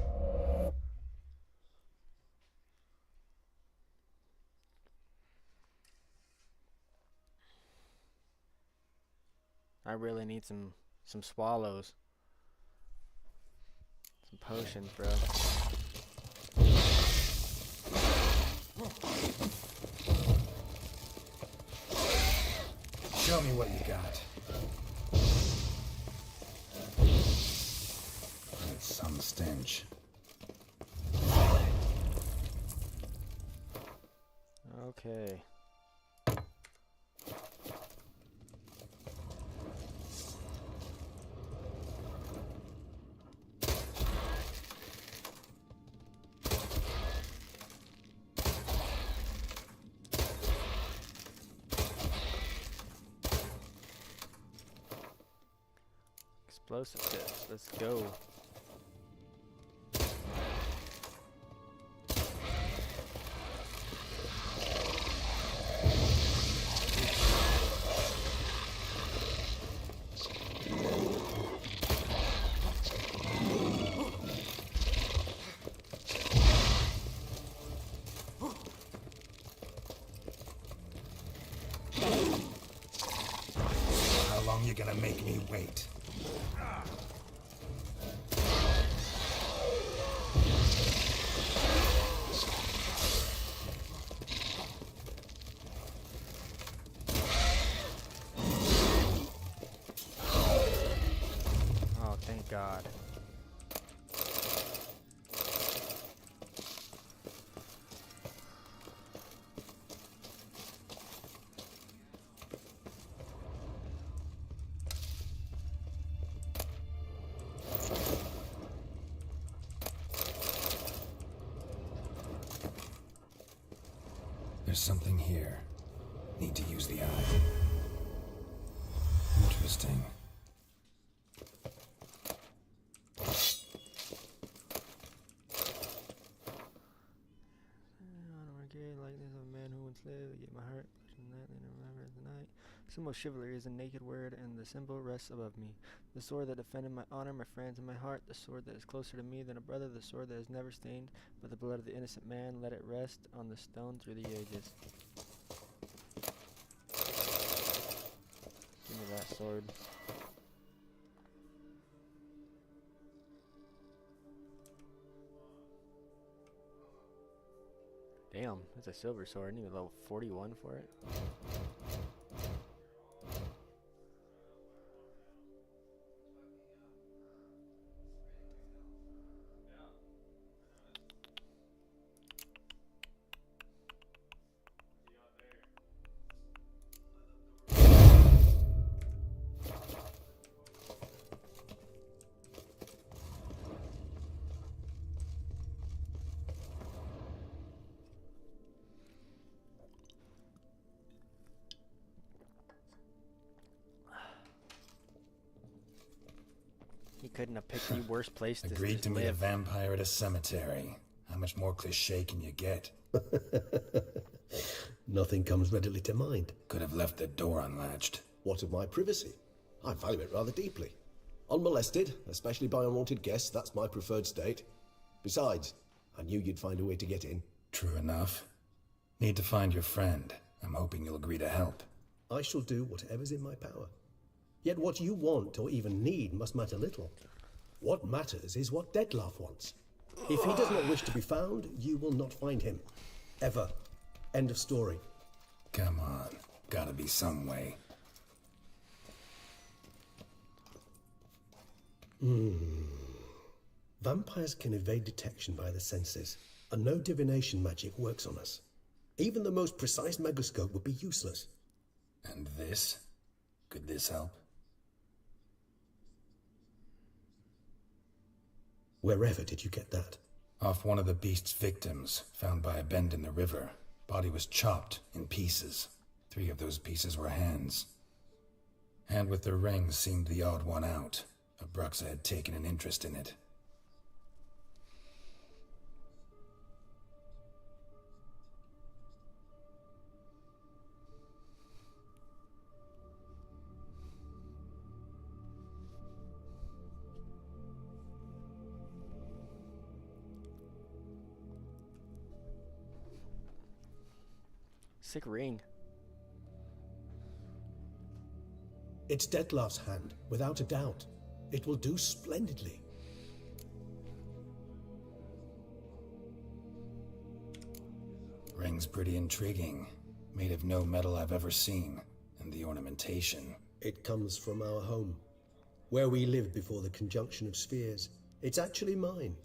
Speaker 1: I really need some swallows. Some potions, bro.
Speaker 17: Show me what you got.
Speaker 2: Some stench.
Speaker 1: Okay. Explosive tips. Let's go.
Speaker 17: How long you gonna make me wait?
Speaker 2: There's something here. Need to use the eye. Interesting.
Speaker 1: Symbol of chivalry is a naked word, and the symbol rests above me. The sword that defended my honor, my friends, and my heart. The sword that is closer to me than a brother. The sword that is never stained by the blood of the innocent man. Let it rest on the stone through the ages. Give me that sword. Damn, that's a silver sword. I need a level 41 for it. He couldn't have picked the worst place to
Speaker 2: Agreed to
Speaker 1: live.
Speaker 2: meet a vampire at a cemetery. How much more cliche can you get?
Speaker 9: Nothing comes readily to mind.
Speaker 2: Could have left the door unlatched.
Speaker 9: What of my privacy? I value it rather deeply. Unmolested, especially by unwanted guests, that's my preferred state. Besides, I knew you'd find a way to get in.
Speaker 2: True enough. Need to find your friend. I'm hoping you'll agree to help.
Speaker 9: I shall do whatever's in my power. Yet what you want or even need must matter little. What matters is what Dettlaff wants. If he does not wish to be found, you will not find him. Ever. End of story.
Speaker 2: Come on. Gotta be some way.
Speaker 9: Vampires can evade detection by the senses, and no divination magic works on us. Even the most precise megascope would be useless.
Speaker 2: And this? Could this help?
Speaker 9: Wherever did you get that?
Speaker 2: Off one of the beast's victims, found by a bend in the river. Body was chopped in pieces. 3 of those pieces were hands. Hand with the ring seemed the odd one out. Abruxa had taken an interest in it.
Speaker 1: Sick ring.
Speaker 9: It's Dettlaff's hand, without a doubt. It will do splendidly.
Speaker 2: Ring's pretty intriguing. Made of no metal I've ever seen. And the ornamentation.
Speaker 9: It comes from our home, where we lived before the conjunction of spheres. It's actually mine.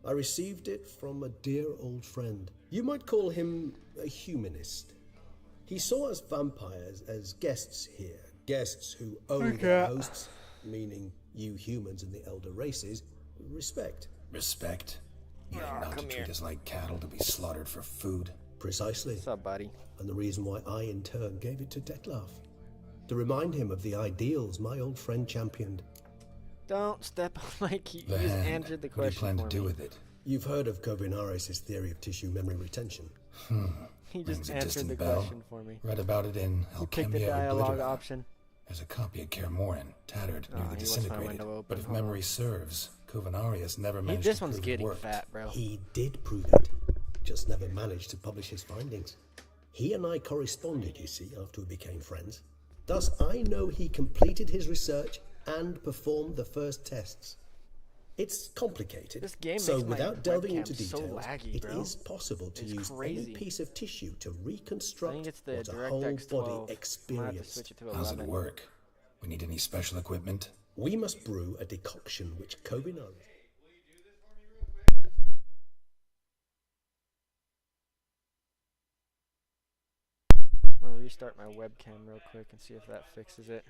Speaker 9: I received it from a dear old friend. You might call him a humanist. He saw us vampires as guests here. Guests who owe their hosts, meaning you humans and the elder races, respect.
Speaker 2: Respect? You ain't not to treat us like cattle to be slaughtered for food.
Speaker 9: Precisely.
Speaker 1: What's up, buddy?
Speaker 9: And the reason why I, in turn, gave it to Dettlaff. To remind him of the ideals my old friend championed.
Speaker 1: Don't step on my key. You
Speaker 2: The
Speaker 1: just
Speaker 2: hand.
Speaker 1: answered the
Speaker 2: What do you
Speaker 1: question
Speaker 2: plan to
Speaker 1: for
Speaker 2: do
Speaker 1: me.
Speaker 2: with it?
Speaker 9: You've heard of Kovinaris' theory of tissue memory retention.
Speaker 1: He just
Speaker 2: Rings a
Speaker 1: answered
Speaker 2: distant
Speaker 1: the
Speaker 2: bell.
Speaker 1: question for me.
Speaker 2: Read about it in
Speaker 1: You picked the
Speaker 2: Alchemia
Speaker 1: dialogue
Speaker 2: Oblitera.
Speaker 1: option.
Speaker 2: There's a copy of Kermoran, tattered near the
Speaker 1: he left my
Speaker 2: disintegrated.
Speaker 1: window open.
Speaker 2: But if
Speaker 1: Hold on.
Speaker 2: memory serves, Covenarius never managed
Speaker 1: This
Speaker 2: to
Speaker 1: one's
Speaker 2: prove
Speaker 1: getting
Speaker 2: it worked.
Speaker 1: fat, bro.
Speaker 9: He did prove it, just never managed to publish his findings. He and I corresponded, you see, after we became friends. Thus, I know he completed his research and performed the first tests. It's complicated,
Speaker 1: This game
Speaker 9: so
Speaker 1: makes my
Speaker 9: without delving
Speaker 1: webcam
Speaker 9: into
Speaker 1: so
Speaker 9: details,
Speaker 1: laggy,
Speaker 9: it
Speaker 1: bro.
Speaker 9: is possible to
Speaker 1: It's
Speaker 9: use
Speaker 1: crazy.
Speaker 9: any piece of tissue to
Speaker 1: I
Speaker 9: reconstruct
Speaker 1: think it's the
Speaker 9: what a whole
Speaker 1: DirectX 12.
Speaker 9: body
Speaker 1: I might have to
Speaker 9: experienced.
Speaker 1: switch it to
Speaker 2: How's
Speaker 1: 11.
Speaker 2: it work? We need any special equipment?
Speaker 9: We must brew a decoction which Kovinaris...
Speaker 1: I'm gonna restart my webcam real quick and see if that fixes it.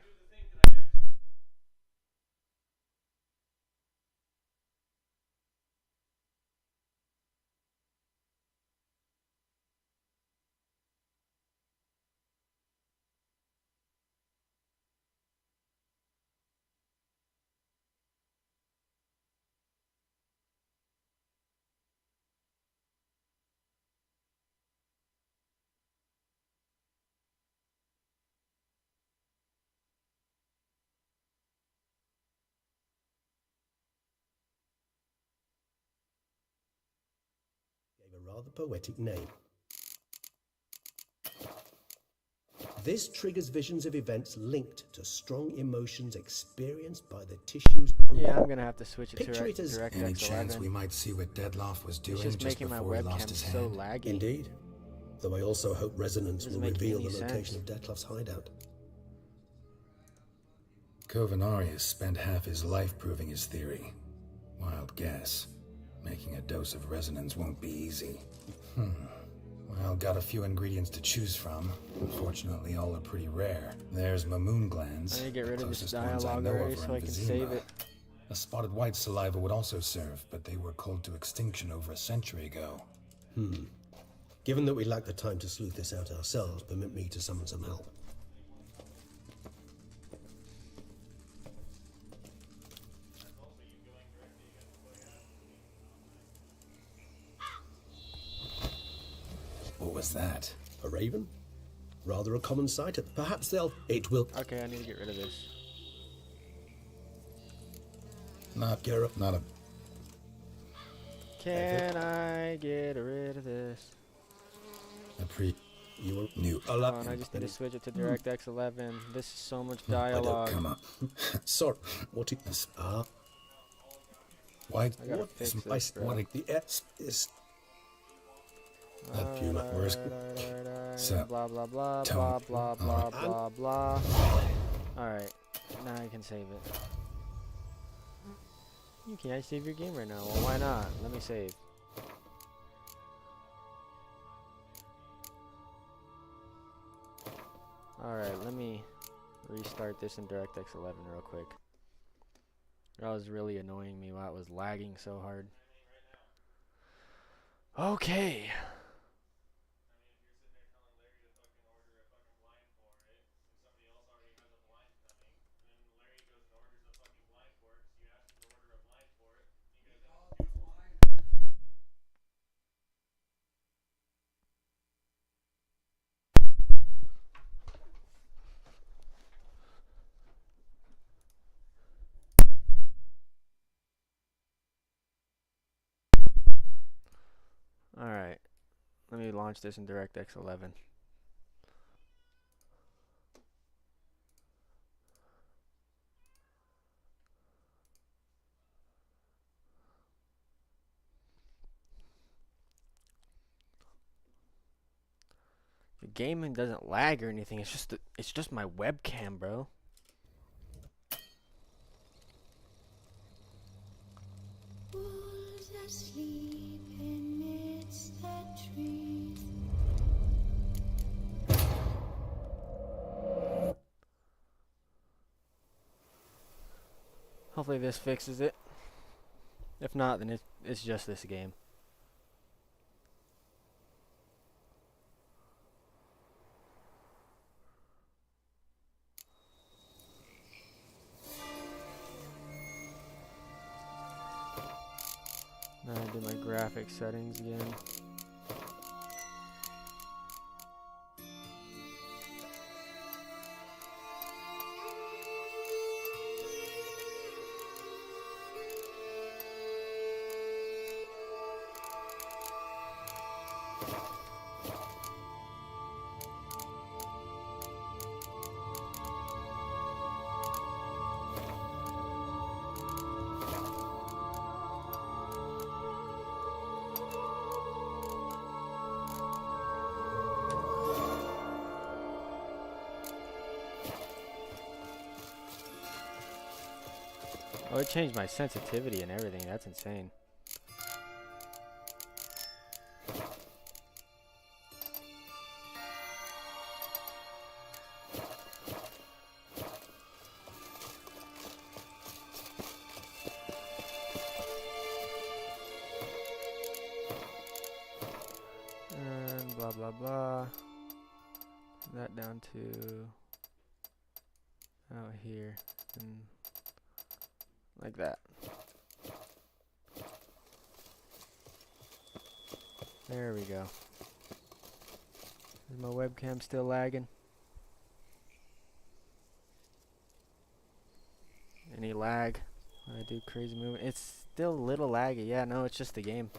Speaker 9: rather poetic name. This triggers visions of events linked to strong emotions experienced by the tissues.
Speaker 1: Yeah, I'm gonna have to switch it to
Speaker 9: Picture it as
Speaker 1: DirectX 11.
Speaker 2: Any chance we might see what Deadloff was doing
Speaker 1: It's just making my
Speaker 2: before he lost
Speaker 1: webcam
Speaker 2: his
Speaker 1: so
Speaker 2: hand?
Speaker 1: laggy.
Speaker 9: Indeed. Though I also hope resonance
Speaker 1: Doesn't
Speaker 9: will
Speaker 1: make
Speaker 9: reveal
Speaker 1: any
Speaker 9: the location
Speaker 1: sense.
Speaker 9: of Dettloff's hideout.
Speaker 2: Kovenarius spent half his life proving his theory. Wild guess. Making a dose of resonance won't be easy. Well, got a few ingredients to choose from. Unfortunately, all are pretty rare. There's mamoon glands.
Speaker 1: I need to get rid of this
Speaker 2: closest ones I
Speaker 1: dialogue
Speaker 2: know
Speaker 1: already
Speaker 2: of are
Speaker 1: so I
Speaker 2: in
Speaker 1: can
Speaker 2: Vizima.
Speaker 1: save it.
Speaker 2: A spotted white saliva would also serve, but they were cold to extinction over a century ago.
Speaker 9: Given that we lack the time to sleuth this out ourselves, permit me to summon some help.
Speaker 2: What was that?
Speaker 9: A raven? Rather a common sight. Perhaps it will...
Speaker 1: Okay, I need to get rid of this.
Speaker 2: Not a...
Speaker 1: Can I get rid of this?
Speaker 9: You will...
Speaker 2: New...
Speaker 1: Hold on, I just need to switch it to DirectX 11. This is so much dialogue.
Speaker 2: Come on.
Speaker 9: Sorry. What is...
Speaker 2: White...
Speaker 1: I gotta fix this, bro.
Speaker 9: The S is...
Speaker 1: Alright,
Speaker 2: So,
Speaker 1: blah blah blah
Speaker 2: tone.
Speaker 1: blah blah blah blah. Alright, now I can save it. You can't save your game right now. Well, why not? Let me save. Alright, let me restart this in DirectX 11 real quick. That was really annoying me while it was lagging so hard. Okay. Alright, let me launch this in DirectX 11. The gaming doesn't lag or anything. It's just my webcam, bro.
Speaker 6: Wolves asleep amidst the trees.
Speaker 1: Hopefully this fixes it. If not, then it's just this game. Now I do my graphics settings again. Oh, it changed my sensitivity and everything. That's insane. And blah blah blah. That down to out here and like that. There we go. Is my webcam still lagging? Any lag when I do crazy movement? It's still a little laggy. Yeah, no, it's just the game.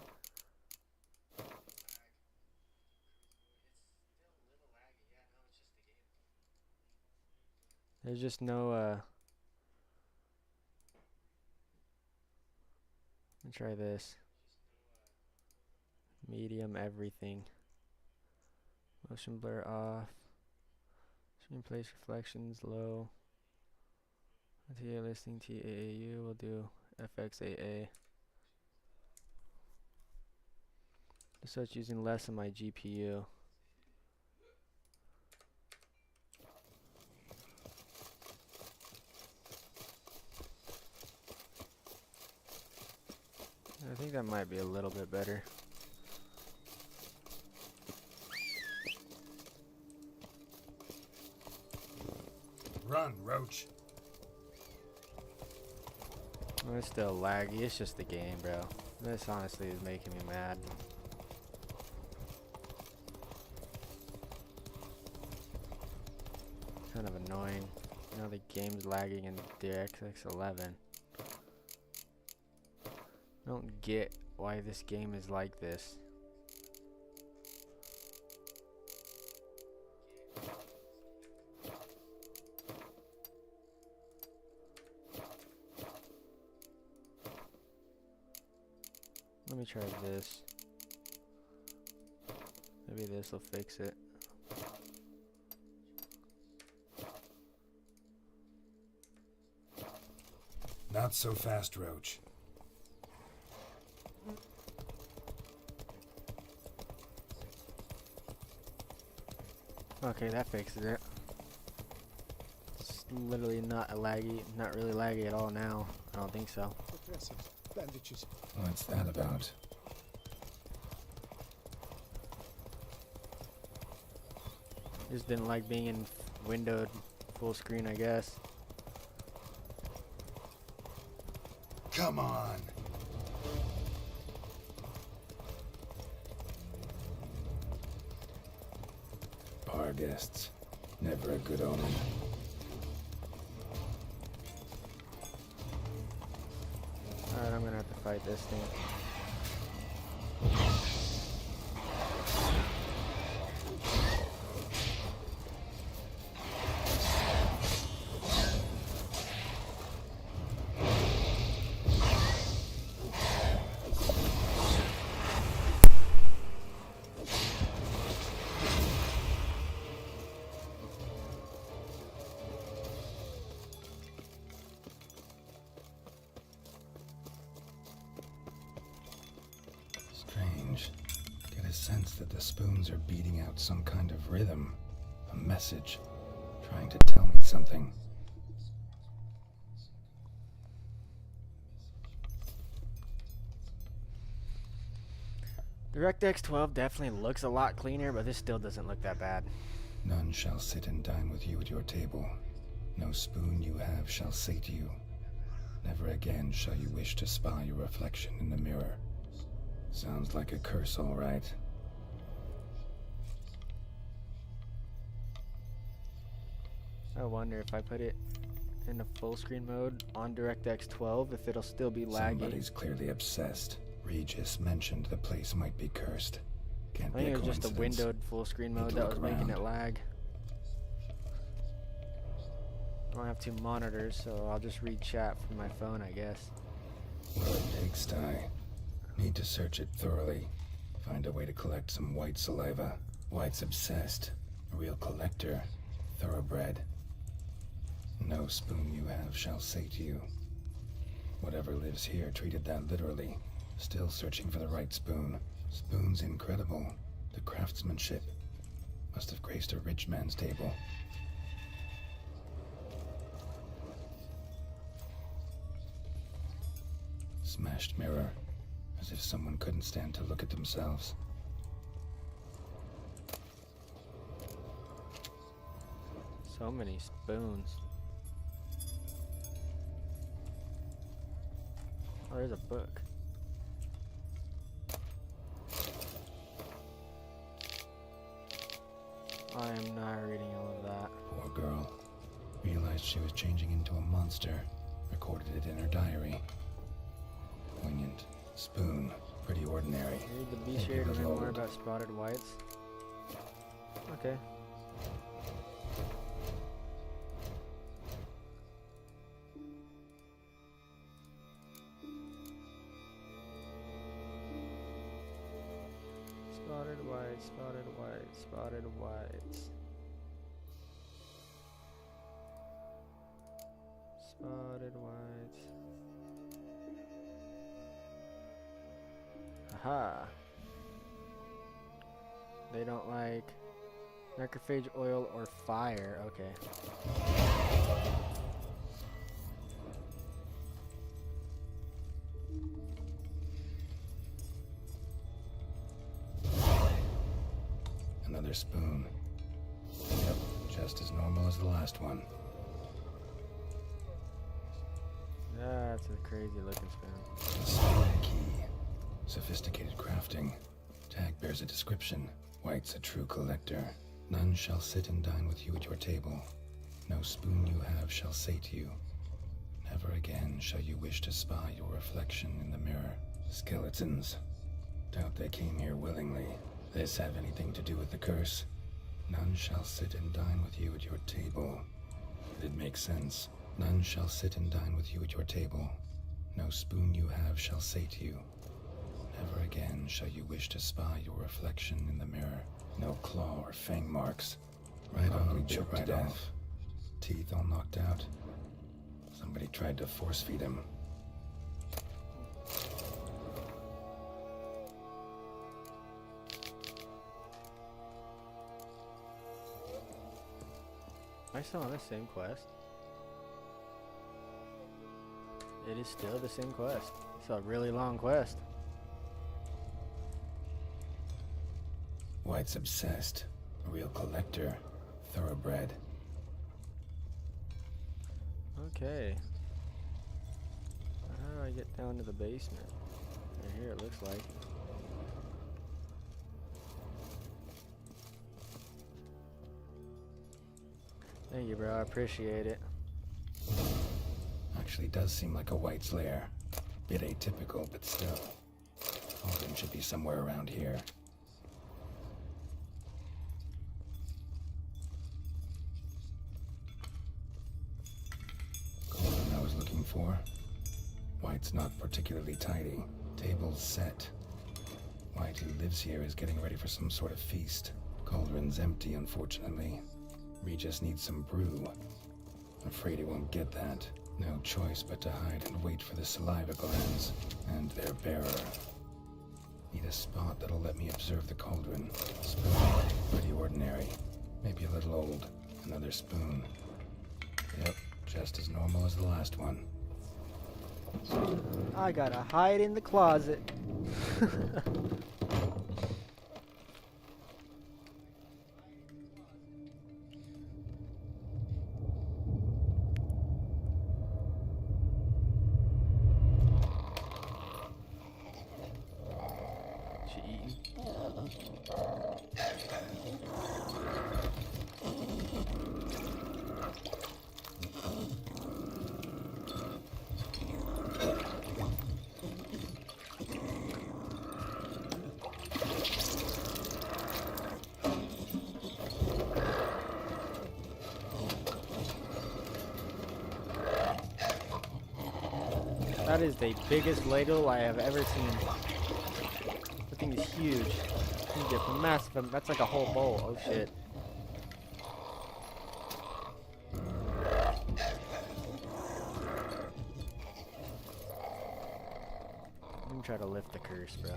Speaker 1: There's just no let me try this. Medium everything. Motion blur off. Screen place reflections low. TA listing TAAU. We'll do FXAA. Just start using less of my GPU. I think that might be a little bit better.
Speaker 17: Run, Roach.
Speaker 1: Well, it's still laggy. It's just the game, bro. This honestly is making me mad. Kind of annoying. You know, the game's lagging in DirectX 11. I don't get why this game is like this. Let me try this. Maybe this will fix it.
Speaker 17: Not so fast, Roach.
Speaker 1: Okay, that fixes it. It's literally not really laggy at all now. I don't think so.
Speaker 7: Bandages.
Speaker 2: What's that about?
Speaker 1: Just didn't like being in windowed full screen, I guess.
Speaker 17: Come on.
Speaker 2: Bar guests. Never a good omen.
Speaker 1: Alright, I'm gonna have to fight this thing.
Speaker 2: Strange. Get a sense that the spoons are beating out some kind of rhythm. A message. Trying to tell me something.
Speaker 1: DirectX 12 definitely looks a lot cleaner, but this still doesn't look that bad.
Speaker 2: None shall sit and dine with you at your table. No spoon you have shall sate you. Never again shall you wish to spy your reflection in the mirror. Sounds like a curse, all right.
Speaker 1: I wonder if I put it in the full screen mode on DirectX 12, if it'll still be laggy.
Speaker 2: Somebody's clearly obsessed. Regis mentioned the place might be cursed. Can't
Speaker 1: I
Speaker 2: be
Speaker 1: think
Speaker 2: a
Speaker 1: it was just a
Speaker 2: coincidence.
Speaker 1: windowed full screen
Speaker 2: Need
Speaker 1: mode
Speaker 2: to
Speaker 1: that
Speaker 2: look
Speaker 1: was making
Speaker 2: around.
Speaker 1: it lag. I don't have two monitors, so I'll just read chat from my phone, I guess.
Speaker 2: What a pigsty. Need to search it thoroughly. Find a way to collect some white saliva. White's obsessed. A real collector. Thoroughbred. No spoon you have shall sate you. Whatever lives here treated that literally. Still searching for the right spoon. Spoon's incredible. The craftsmanship. Must have graced a rich man's table. Smashed mirror. As if someone couldn't stand to look at themselves.
Speaker 1: So many spoons. Oh, there's a book. I am not reading all of that.
Speaker 2: Poor girl. Realized she was changing into a monster. Recorded it in her diary. Poignant. Spoon. Pretty ordinary.
Speaker 1: Read the be
Speaker 2: Maybe
Speaker 1: sure
Speaker 2: it
Speaker 1: to
Speaker 2: was
Speaker 1: learn more
Speaker 2: old.
Speaker 1: about spotted whites. Okay. Spotted white, spotted white, spotted white. Spotted white. Aha. They don't like necrophage oil or fire. Okay.
Speaker 2: Another spoon. Yep, just as normal as the last one.
Speaker 1: That's a crazy looking spoon.
Speaker 2: Spoon key. Sophisticated crafting. Tag bears a description. White's a true collector. None shall sit and dine with you at your table. No spoon you have shall sate you. Never again shall you wish to spy your reflection in the mirror. Skeletons. Doubt they came here willingly. This have anything to do with the curse? None shall sit and dine with you at your table. It makes sense. None shall sit and dine with you at your table. No spoon you have shall sate you. Never again shall you wish to spy your reflection in the mirror. No claw or fang marks. Right on, choked right off. Teeth all knocked out. Somebody tried to force feed him.
Speaker 1: Am I still on the same quest? It is still the same quest. It's a really long quest.
Speaker 2: White's obsessed. A real collector. Thoroughbred.
Speaker 1: Okay. How do I get down to the basement? Right here it looks like. Thank you, bro. I appreciate it.
Speaker 2: Actually does seem like a White's lair. Bit atypical, but still. All of them should be somewhere around here. Cauldron I was looking for. White's not particularly tidy. Table's set. White, who lives here, is getting ready for some sort of feast. Cauldron's empty, unfortunately. Regis needs some brew. Afraid he won't get that. No choice but to hide and wait for the saliva glands and their bearer. Need a spot that'll let me observe the cauldron. Spoon, pretty ordinary. Maybe a little old. Another spoon. Yep, just as normal as the last one.
Speaker 1: I gotta hide in the closet. That is the biggest ladle I have ever seen. The thing is huge. You get massive. That's like a whole bowl. Oh shit. Let me try to lift the curse, bro.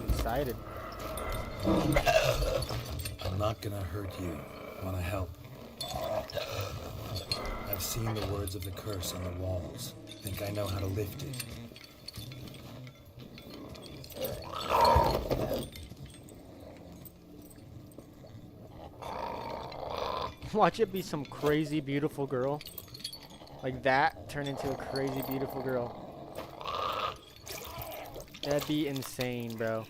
Speaker 1: Excited.
Speaker 2: I'm not gonna hurt you. Wanna help? I've seen the words of the curse on the walls. Think I know how to lift it.
Speaker 1: Watch it be some crazy beautiful girl. Like that turn into a crazy beautiful girl. That'd be insane, bro.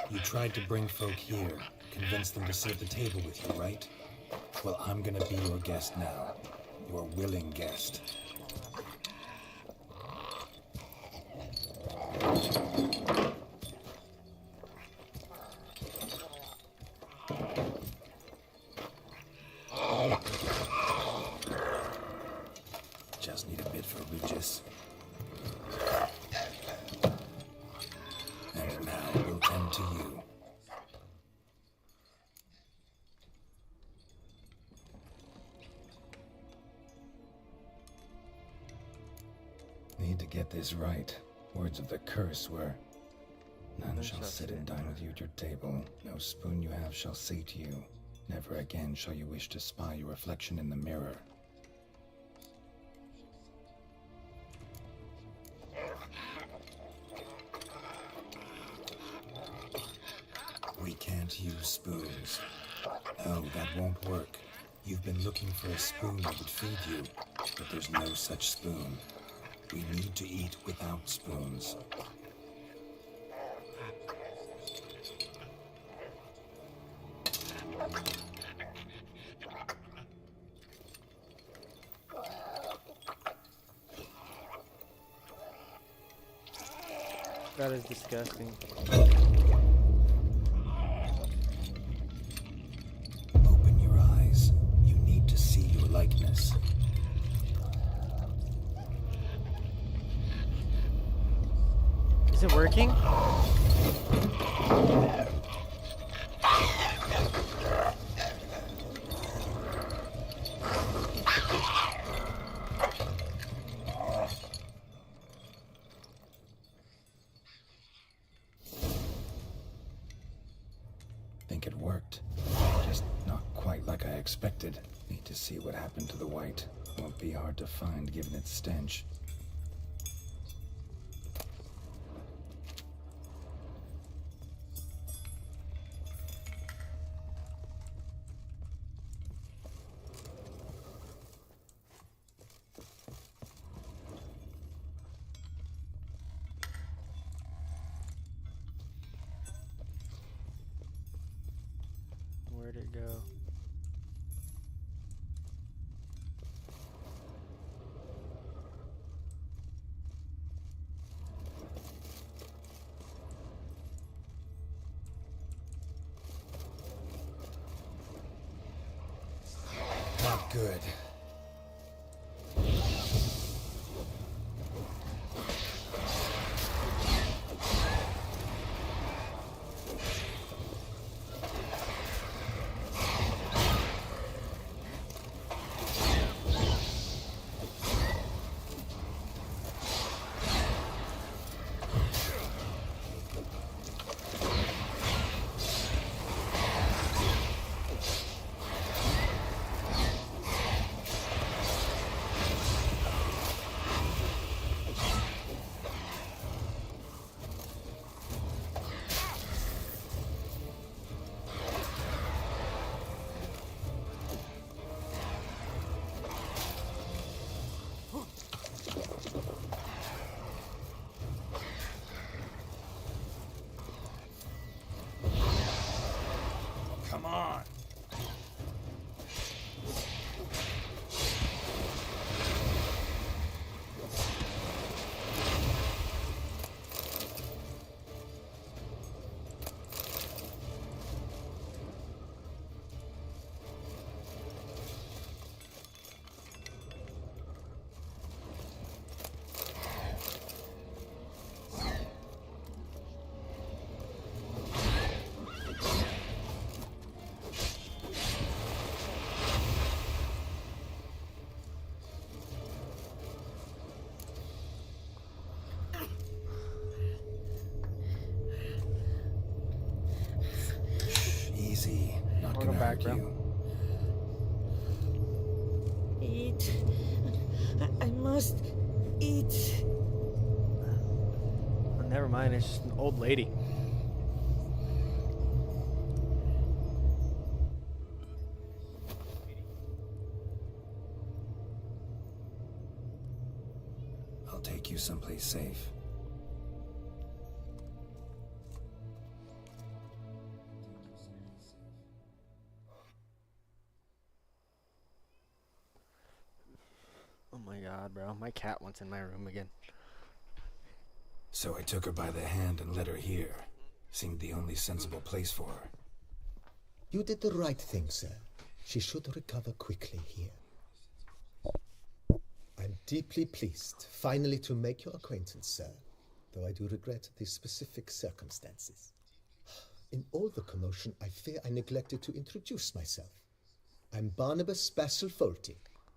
Speaker 2: You tried to bring folk here, convince them to sit at the table with you, right? Well, I'm gonna be your guest now. Your willing guest. Just need a bit for Regis. And now we'll tend to you. Need to get this right. Words of the curse were, none shall sit and dine with you at your table. No spoon you have shall say to you, never again shall you wish to spy your reflection in the mirror. We can't use spoons. No, that won't work. You've been looking for a spoon that would feed you, but there's no such spoon. We need to eat without spoons.
Speaker 1: That is disgusting.
Speaker 2: Open your eyes. You need to see your likeness.
Speaker 1: Is it working?
Speaker 2: Think it worked. Just not quite like I expected. Need to see what happened to the white. Won't be hard to find given its stench.
Speaker 1: Where'd it go?
Speaker 2: Not good.
Speaker 17: Come on.
Speaker 2: Easy. Not
Speaker 1: Welcome
Speaker 2: gonna
Speaker 1: back,
Speaker 2: hurt
Speaker 1: bro.
Speaker 2: you.
Speaker 18: Eat. I must eat.
Speaker 1: Oh, never mind, it's just an old lady.
Speaker 2: I'll take you someplace safe.
Speaker 1: Oh my god, bro. My cat wants in my room again.
Speaker 2: So I took her by the hand and led her here. Seemed the only sensible place for her.
Speaker 19: You did the right thing, sir. She should recover quickly here. I'm deeply pleased finally to make your acquaintance, sir, though I do regret the specific circumstances. In all the commotion, I fear I neglected to introduce myself. I'm Barnabas Basilfolti,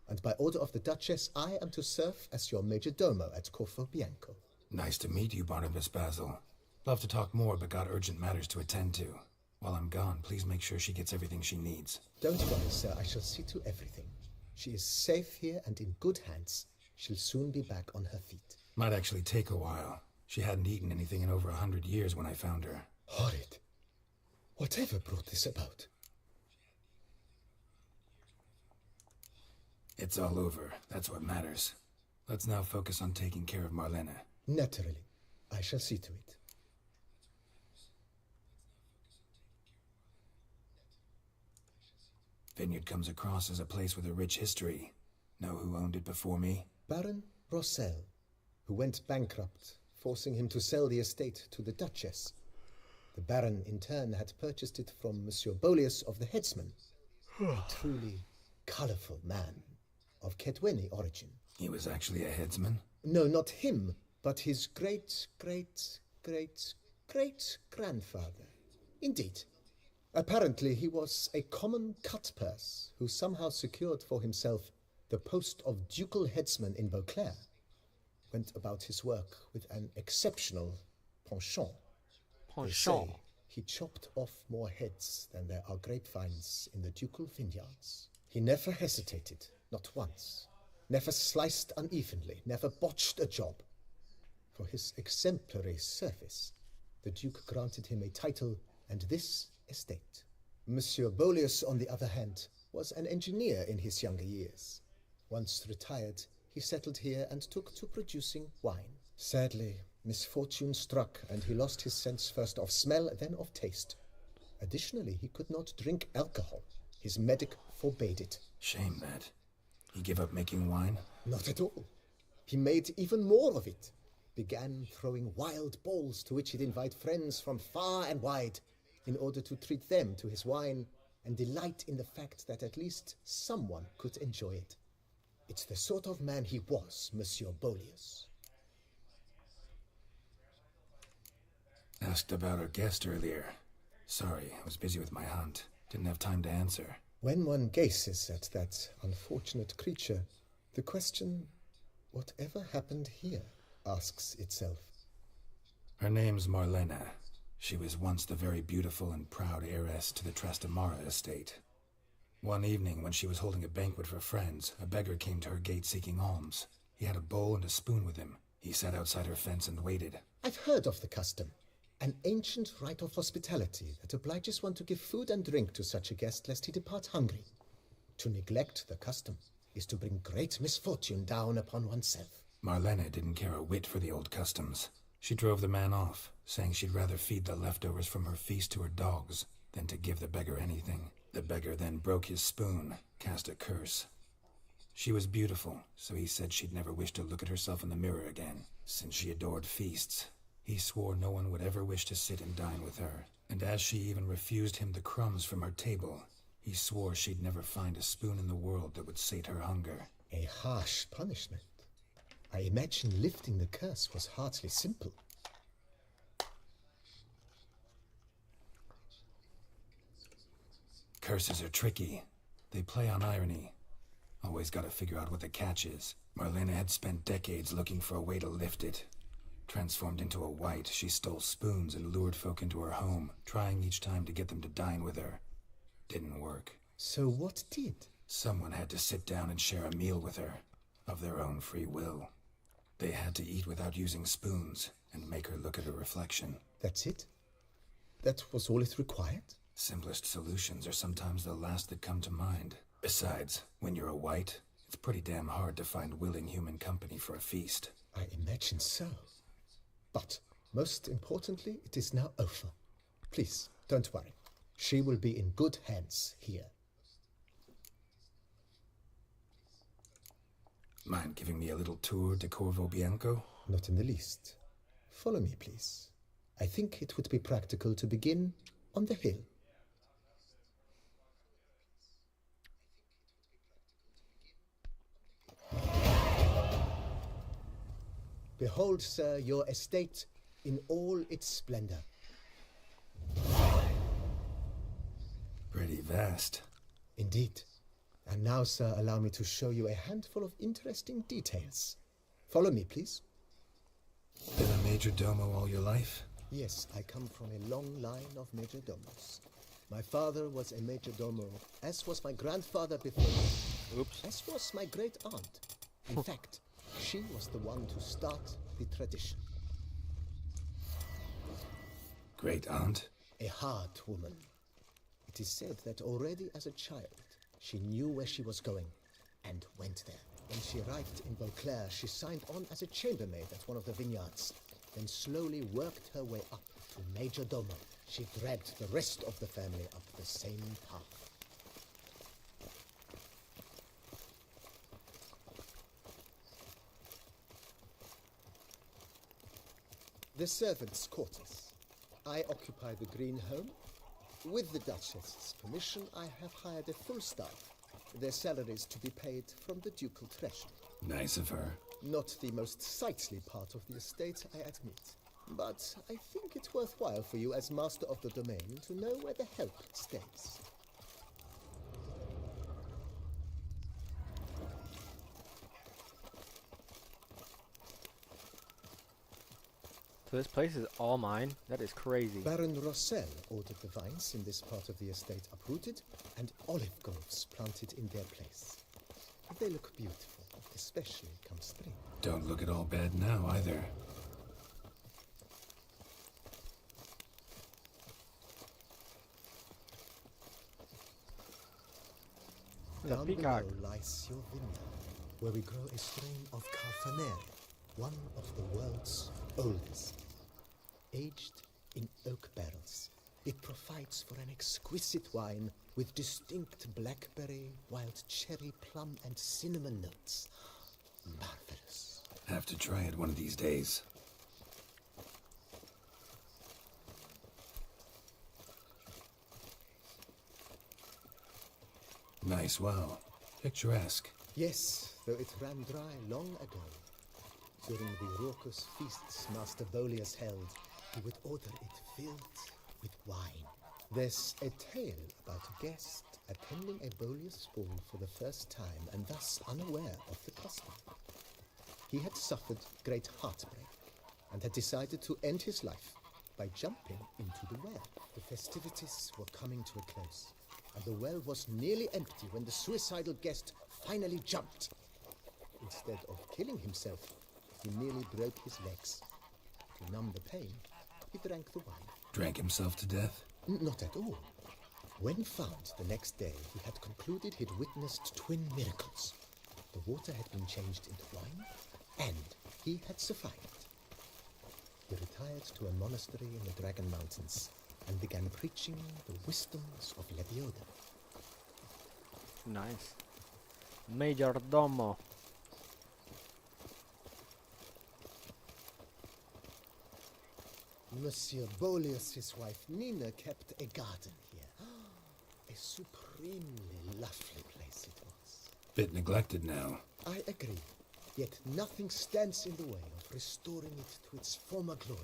Speaker 19: and by order of the Duchess, I am to serve as your major domo at Corvo Bianco.
Speaker 2: Nice to meet you, Barnabas Basil. Love to talk more, but got urgent matters to attend to. While I'm gone, please make sure she gets everything she needs.
Speaker 19: Don't worry, sir. I shall see to everything. She is safe here and in good hands. She'll soon be back on her feet.
Speaker 2: Might actually take a while. She hadn't eaten anything in over 100 years when I found her.
Speaker 19: Horrid. Whatever brought this about?
Speaker 2: It's all over. That's what matters. Let's now focus on taking care of Marlena.
Speaker 19: Naturally. I shall see to it.
Speaker 2: Vineyard comes across as a place with a rich history. Know who owned it before me?
Speaker 19: Baron Rossel, who went bankrupt, forcing him to sell the estate to the Duchess. The Baron, in turn, had purchased it from Monsieur Bolius of the Headsman, a truly colourful man of Ketweni origin.
Speaker 2: He was actually a headsman?
Speaker 19: No, not him, but his great-great-great-great-grandfather. Indeed. Apparently, he was a common cutpurse who somehow secured for himself the post of ducal headsman in Beauclair. Went about his work with an exceptional penchant. They say he chopped off more heads than there are grapevines in the ducal vineyards. He never hesitated, not once. Never sliced unevenly, never botched a job. For his exemplary service, the Duke granted him a title and this estate. Monsieur Bolius, on the other hand, was an engineer in his younger years. Once retired, he settled here and took to producing wine. Sadly, misfortune struck, and he lost his sense first of smell, then of taste. Additionally, he could not drink alcohol. His medic forbade it.
Speaker 2: Shame that. He gave up making wine?
Speaker 19: Not at all. He made even more of it. Began throwing wild balls to which he'd invite friends from far and wide in order to treat them to his wine and delight in the fact that at least someone could enjoy it. It's the sort of man he was, Monsieur Bolius.
Speaker 2: Asked about our guest earlier. Sorry, I was busy with my hunt. Didn't have time to answer.
Speaker 19: When one gazes at that unfortunate creature, the question, whatever happened here, asks itself.
Speaker 2: Her name's Marlena. She was once the very beautiful and proud heiress to the Trastamara estate. One evening, when she was holding a banquet for friends, a beggar came to her gate seeking alms. He had a bowl and a spoon with him. He sat outside her fence and waited.
Speaker 19: I've heard of the custom. An ancient rite of hospitality that obliges one to give food and drink to such a guest lest he depart hungry. To neglect the custom is to bring great misfortune down upon oneself.
Speaker 2: Marlena didn't care a whit for the old customs. She drove the man off, saying she'd rather feed the leftovers from her feast to her dogs than to give the beggar anything. The beggar then broke his spoon, cast a curse. She was beautiful, so he said she'd never wish to look at herself in the mirror again. Since she adored feasts, he swore no one would ever wish to sit and dine with her. And as she even refused him the crumbs from her table, he swore she'd never find a spoon in the world that would sate her hunger.
Speaker 19: A harsh punishment. I imagine lifting the curse was hardly simple.
Speaker 2: Curses are tricky. They play on irony. Always gotta figure out what the catch is. Marlena had spent decades looking for a way to lift it. Transformed into a wight, she stole spoons and lured folk into her home, trying each time to get them to dine with her. Didn't work.
Speaker 19: So what did?
Speaker 2: Someone had to sit down and share a meal with her, of their own free will. They had to eat without using spoons, and make her look at her reflection.
Speaker 19: That's it? That was all it required?
Speaker 2: Simplest solutions are sometimes the last that come to mind. Besides, when you're a wight, it's pretty damn hard to find willing human company for a feast.
Speaker 19: I imagine so. But, most importantly, it is now over. Please, don't worry. She will be in good hands here.
Speaker 2: Mind giving me a little tour de Corvo Bianco?
Speaker 19: Not in the least. Follow me, please. I think it would be practical to begin on the hill. Behold, sir, your estate in all its splendor.
Speaker 17: Pretty vast.
Speaker 19: Indeed. And now, sir, allow me to show you a handful of interesting details. Follow me, please.
Speaker 17: Been a major domo all your life?
Speaker 19: Yes, I come from a long line of major domos. My father was a major domo, as was my grandfather before me.
Speaker 1: Oops.
Speaker 19: As was my great aunt. In fact, she was the one to start the tradition.
Speaker 17: Great aunt?
Speaker 19: A hard woman. It is said that already as a child, she knew where she was going and went there. When she arrived in Beauclair, she signed on as a chambermaid at one of the vineyards, then slowly worked her way up to major domo. She dragged the rest of the family up the same path. The servants' quarters. I occupy the green home. With the Duchess's permission, I have hired a full staff. Their salaries to be paid from the ducal treasury.
Speaker 17: Nice of her.
Speaker 19: Not the most sightly part of the estate, I admit. But I think it's worthwhile for you as master of the domain to know where the help stays.
Speaker 1: So this place is all mine? That is crazy.
Speaker 19: Baron Rossel ordered the vines in this part of the estate uprooted and olive groves planted in their place. They look beautiful, especially come spring.
Speaker 17: Don't look at all bad now, either.
Speaker 19: Down below lies your vineyard, where we grow a strain of Carfanere, one of the world's oldest. Aged in oak barrels, it provides for an exquisite wine with distinct blackberry, wild cherry, plum, and cinnamon notes. Marvelous.
Speaker 17: Have to try it one of these days. Nice well. Picturesque.
Speaker 19: Yes, though it ran dry long ago. During the raucous feasts Master Bolius held, he would order it filled with wine. There's a tale about a guest attending a Bolius ball for the first time and thus unaware of the custom. He had suffered great heartbreak and had decided to end his life by jumping into the well. The festivities were coming to a close, and the well was nearly empty when the suicidal guest finally jumped. Instead of killing himself, he nearly broke his legs. To numb the pain, he drank the wine.
Speaker 17: Drank himself to death?
Speaker 19: Not at all. When found the next day, he had concluded he'd witnessed twin miracles. The water had been changed into wine, and he had survived. He retired to a monastery in the Dragon Mountains and began preaching the wisdoms of Lebioda.
Speaker 1: Nice. Major Domo.
Speaker 19: Monsieur Bolius' wife Nina kept a garden here. A supremely lovely place it was.
Speaker 17: Bit neglected now.
Speaker 19: I agree. Yet nothing stands in the way of restoring it to its former glory,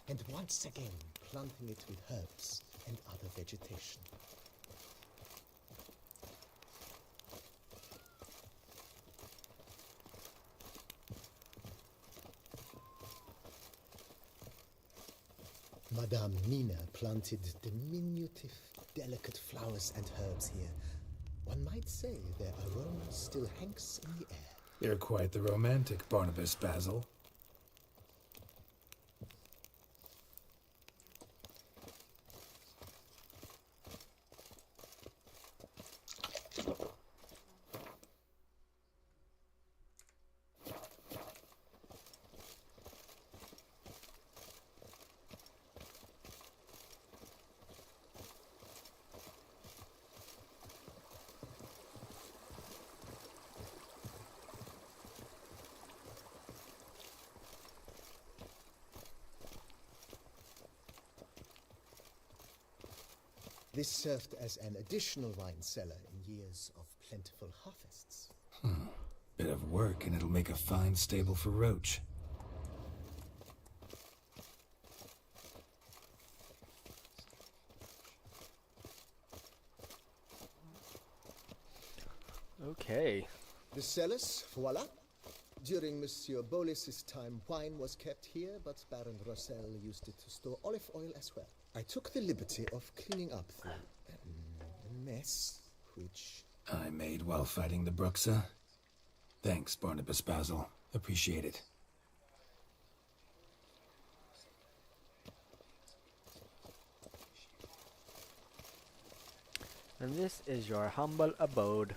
Speaker 19: and once again planting it with herbs and other vegetation. Madame Nina planted diminutive, delicate flowers and herbs here. One might say their aroma still hangs in the air.
Speaker 17: You're quite the romantic, Barnabas Basil.
Speaker 19: This served as an additional wine cellar in years of plentiful harvests.
Speaker 2: Bit of work, and it'll make a fine stable for Roach.
Speaker 1: Okay.
Speaker 19: The cellars, voila. During Monsieur Bolis's time, wine was kept here, but Baron Rossel used it to store olive oil as well. I took the liberty of cleaning up the mess, which
Speaker 2: I made while fighting the Bruxa. Thanks, Barnabas Basil. Appreciate it.
Speaker 1: And this is your humble abode.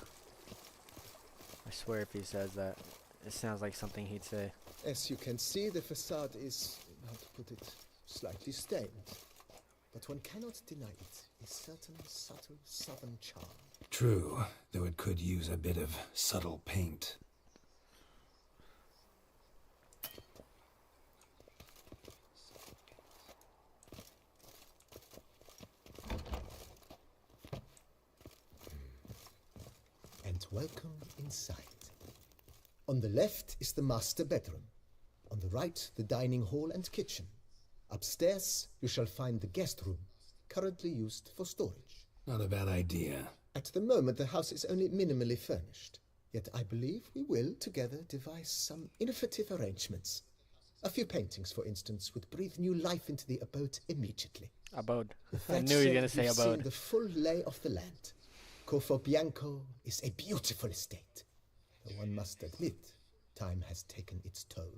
Speaker 1: I swear if he says that, it sounds like something he'd say.
Speaker 19: As you can see, the facade is, how to put it, slightly stained. But one cannot deny it, a certain subtle southern charm.
Speaker 2: True, though it could use a bit of subtle paint.
Speaker 19: And welcome inside. On the left is the master bedroom. On the right, the dining hall and kitchen. Upstairs, you shall find the guest room, currently used for storage.
Speaker 2: Not a bad idea.
Speaker 19: At the moment, the house is only minimally furnished. Yet I believe we will, together, devise some innovative arrangements. A few paintings, for instance, would breathe new life into the abode immediately.
Speaker 1: Abode. I
Speaker 19: That
Speaker 1: knew he was
Speaker 19: said,
Speaker 1: going to say
Speaker 19: you've
Speaker 1: abode.
Speaker 19: seen the full lay of the land. Corfo Bianco is a beautiful estate. Though one must admit, time has taken its toll.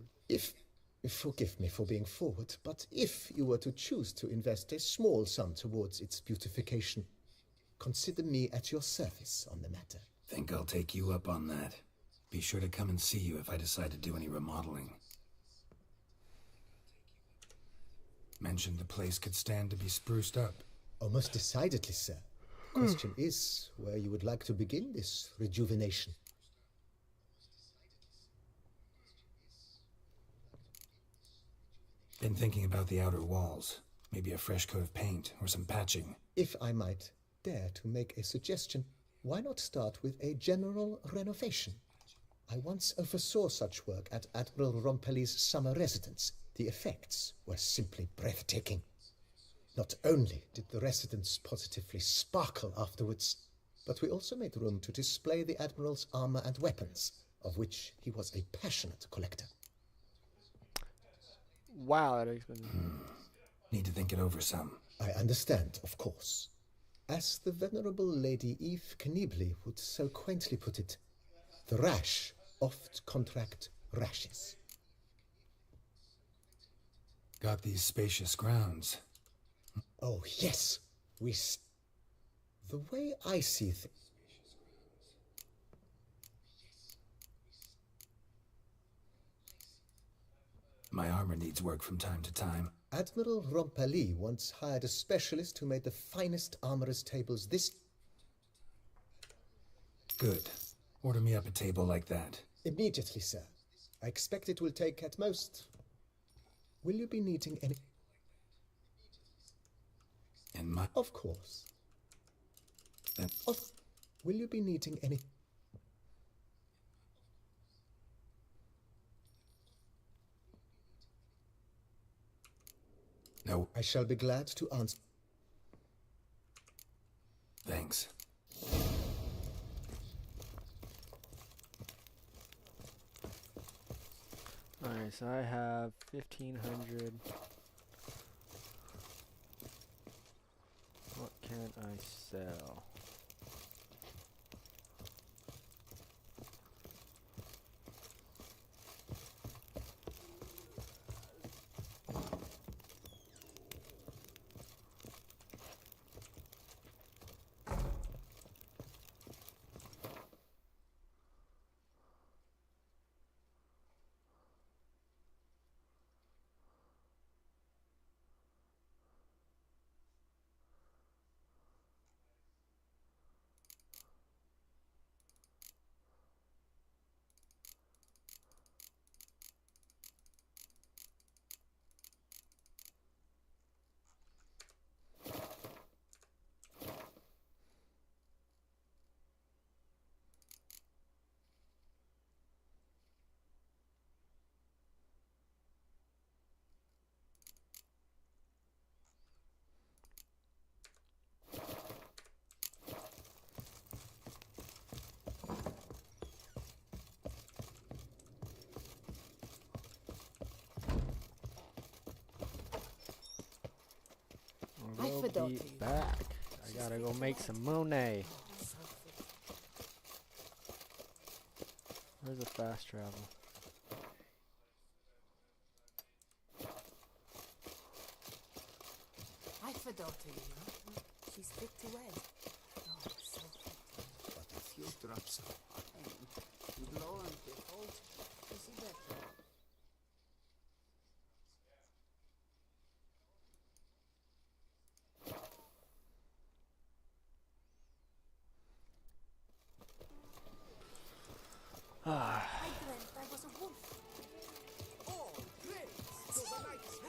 Speaker 19: Forgive me for being forward, but if you were to choose to invest a small sum towards its beautification, consider me at your service on the matter.
Speaker 2: Think I'll take you up on that. Be sure to come and see you if I decide to do any remodeling. Mentioned the place could stand to be spruced up.
Speaker 19: Oh, most decidedly, sir. The question is where you would like to begin this rejuvenation.
Speaker 2: Been thinking about the outer walls. Maybe a fresh coat of paint or some patching.
Speaker 19: If I might dare to make a suggestion, why not start with a general renovation? I once oversaw such work at Admiral Rompelli's summer residence. The effects were simply breathtaking. Not only did the residence positively sparkle afterwards, but we also made room to display the Admiral's armor and weapons, of which he was a passionate collector.
Speaker 1: Wow, that explains.
Speaker 2: Need to think it over some.
Speaker 19: I understand, of course. As the venerable Lady Eve Knibley would so quaintly put it, the rash oft contract rashes.
Speaker 2: Got these spacious grounds.
Speaker 19: Oh, yes. The way I see things.
Speaker 2: My armor needs work from time to time.
Speaker 19: Admiral Rompelli once hired a specialist who made the finest armorer's tables this...
Speaker 2: Good. Order me up a table like that.
Speaker 19: Immediately, sir. I expect it will take at most... Will you be needing any...
Speaker 2: In my...
Speaker 19: Of course.
Speaker 2: Then...
Speaker 19: Will you be needing any...
Speaker 2: No.
Speaker 19: I shall be glad to answer.
Speaker 2: Thanks.
Speaker 1: Alright, so I have 1,500. What can I sell? will be back. I gotta go make some money. Where's the fast travel?
Speaker 11: I've a daughter, you know. She's fit to wed. Oh, so fit.
Speaker 5: But a few drops of wine. Lo and behold, is he better?
Speaker 11: I dreamt I was a wolf.
Speaker 5: All praise to the knights who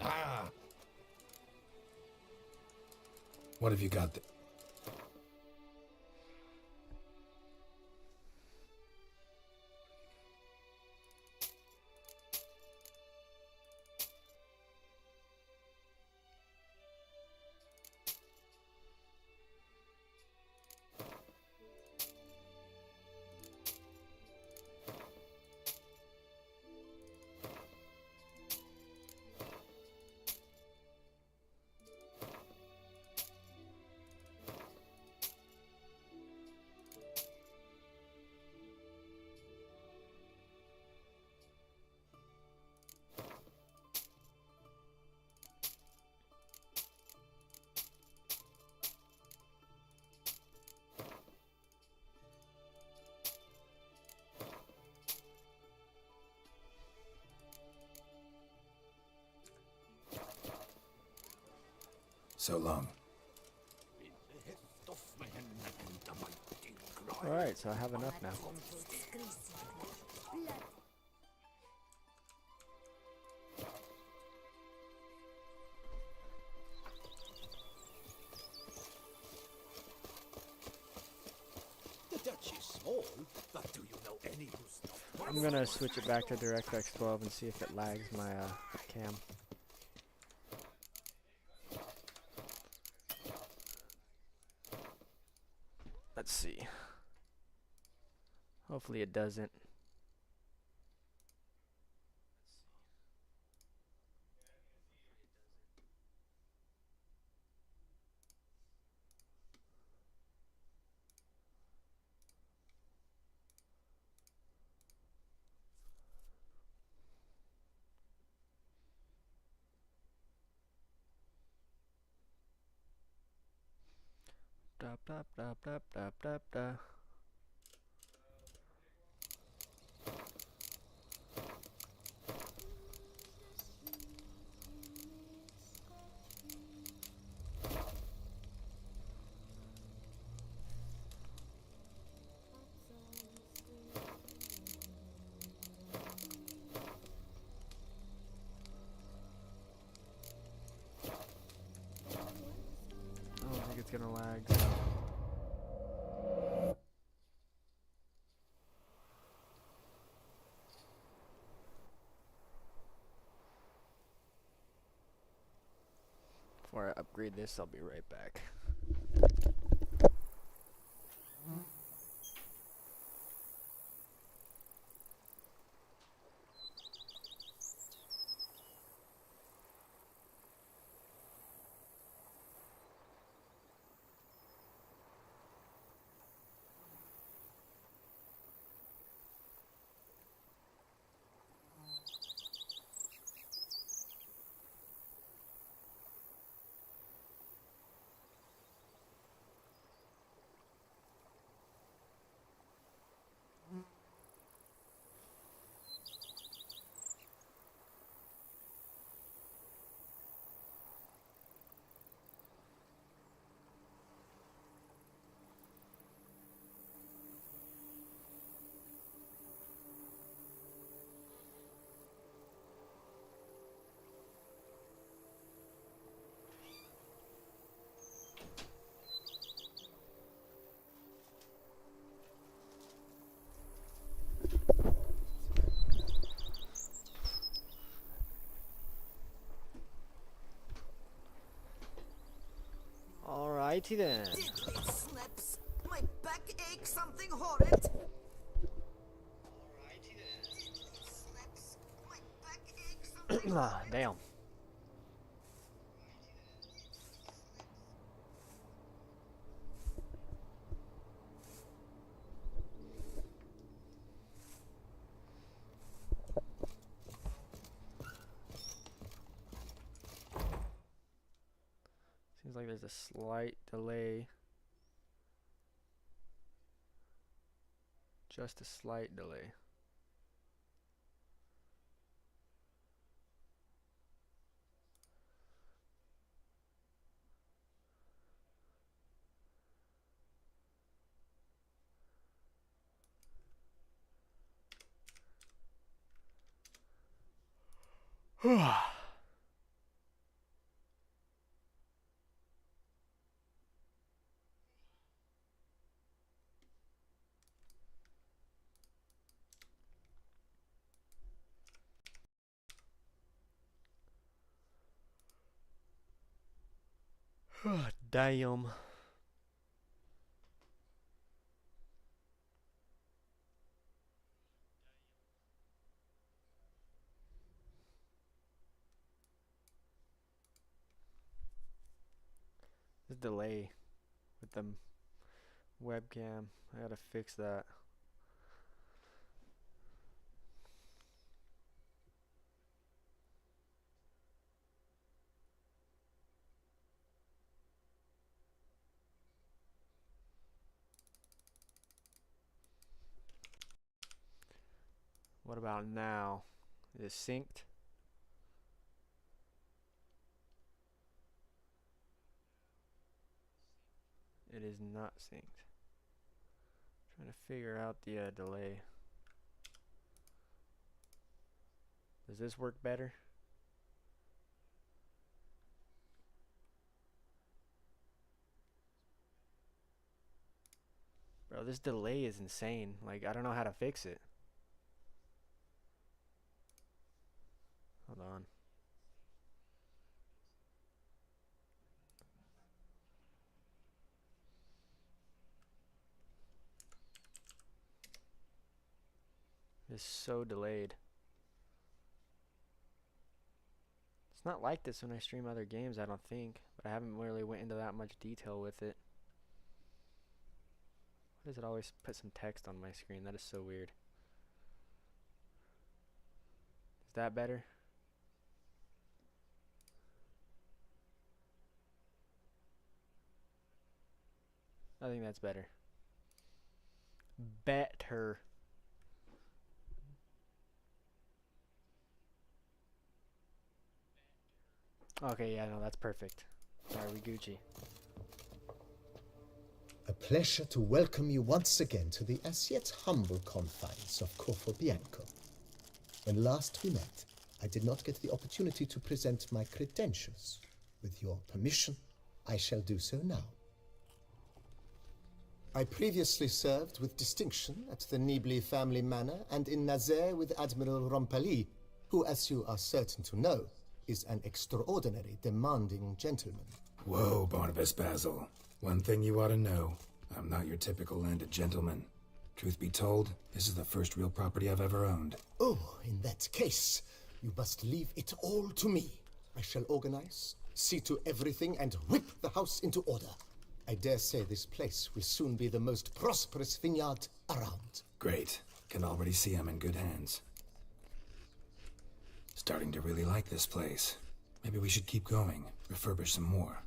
Speaker 2: Ah! What have you got there? So long.
Speaker 1: Alright, so I have enough now.
Speaker 5: The Dutch is small, but do you know any who's
Speaker 1: I'm gonna switch it back to DirectX 12 and see if it lags my cam. Let's see. Hopefully it doesn't. Da da da da da da da. I don't think it's gonna lag. So. Before I upgrade this, I'll be right back. Alrighty then.
Speaker 11: Diddly snaps. My back aches something horrid.
Speaker 1: Alrighty then. Damn. Seems like there's a slight delay. Just a slight delay. Damn. The delay with the webcam. I gotta fix that. What about now? Is it synced? It is not synced. Trying to figure out the delay. Does this work better? Bro, this delay is insane. Like, I don't know how to fix it. Hold on. It's so delayed. It's not like this when I stream other games, I don't think. But I haven't really went into that much detail with it. Why does it always put some text on my screen? That is so weird. Is that better? I think that's better. Better. Okay, yeah, no, that's perfect. Sorry, we Gucci.
Speaker 19: A pleasure to welcome you once again to the as yet humble confines of Corpo Bianco. When last we met, I did not get the opportunity to present my credentials. With your permission, I shall do so now. I previously served with distinction at the Nibli family manor and in Nazaire with Admiral Rompali, who, as you are certain to know, is an extraordinary demanding gentleman.
Speaker 2: Whoa, Barnabas Basil. One thing you ought to know. I'm not your typical landed gentleman. Truth be told, this is the first real property I've ever owned.
Speaker 19: Oh, in that case, you must leave it all to me. I shall organize, see to everything, and whip the house into order. I dare say this place will soon be the most prosperous vineyard around.
Speaker 2: Great. Can already see I'm in good hands. Starting to really like this place. Maybe we should keep going, refurbish some more.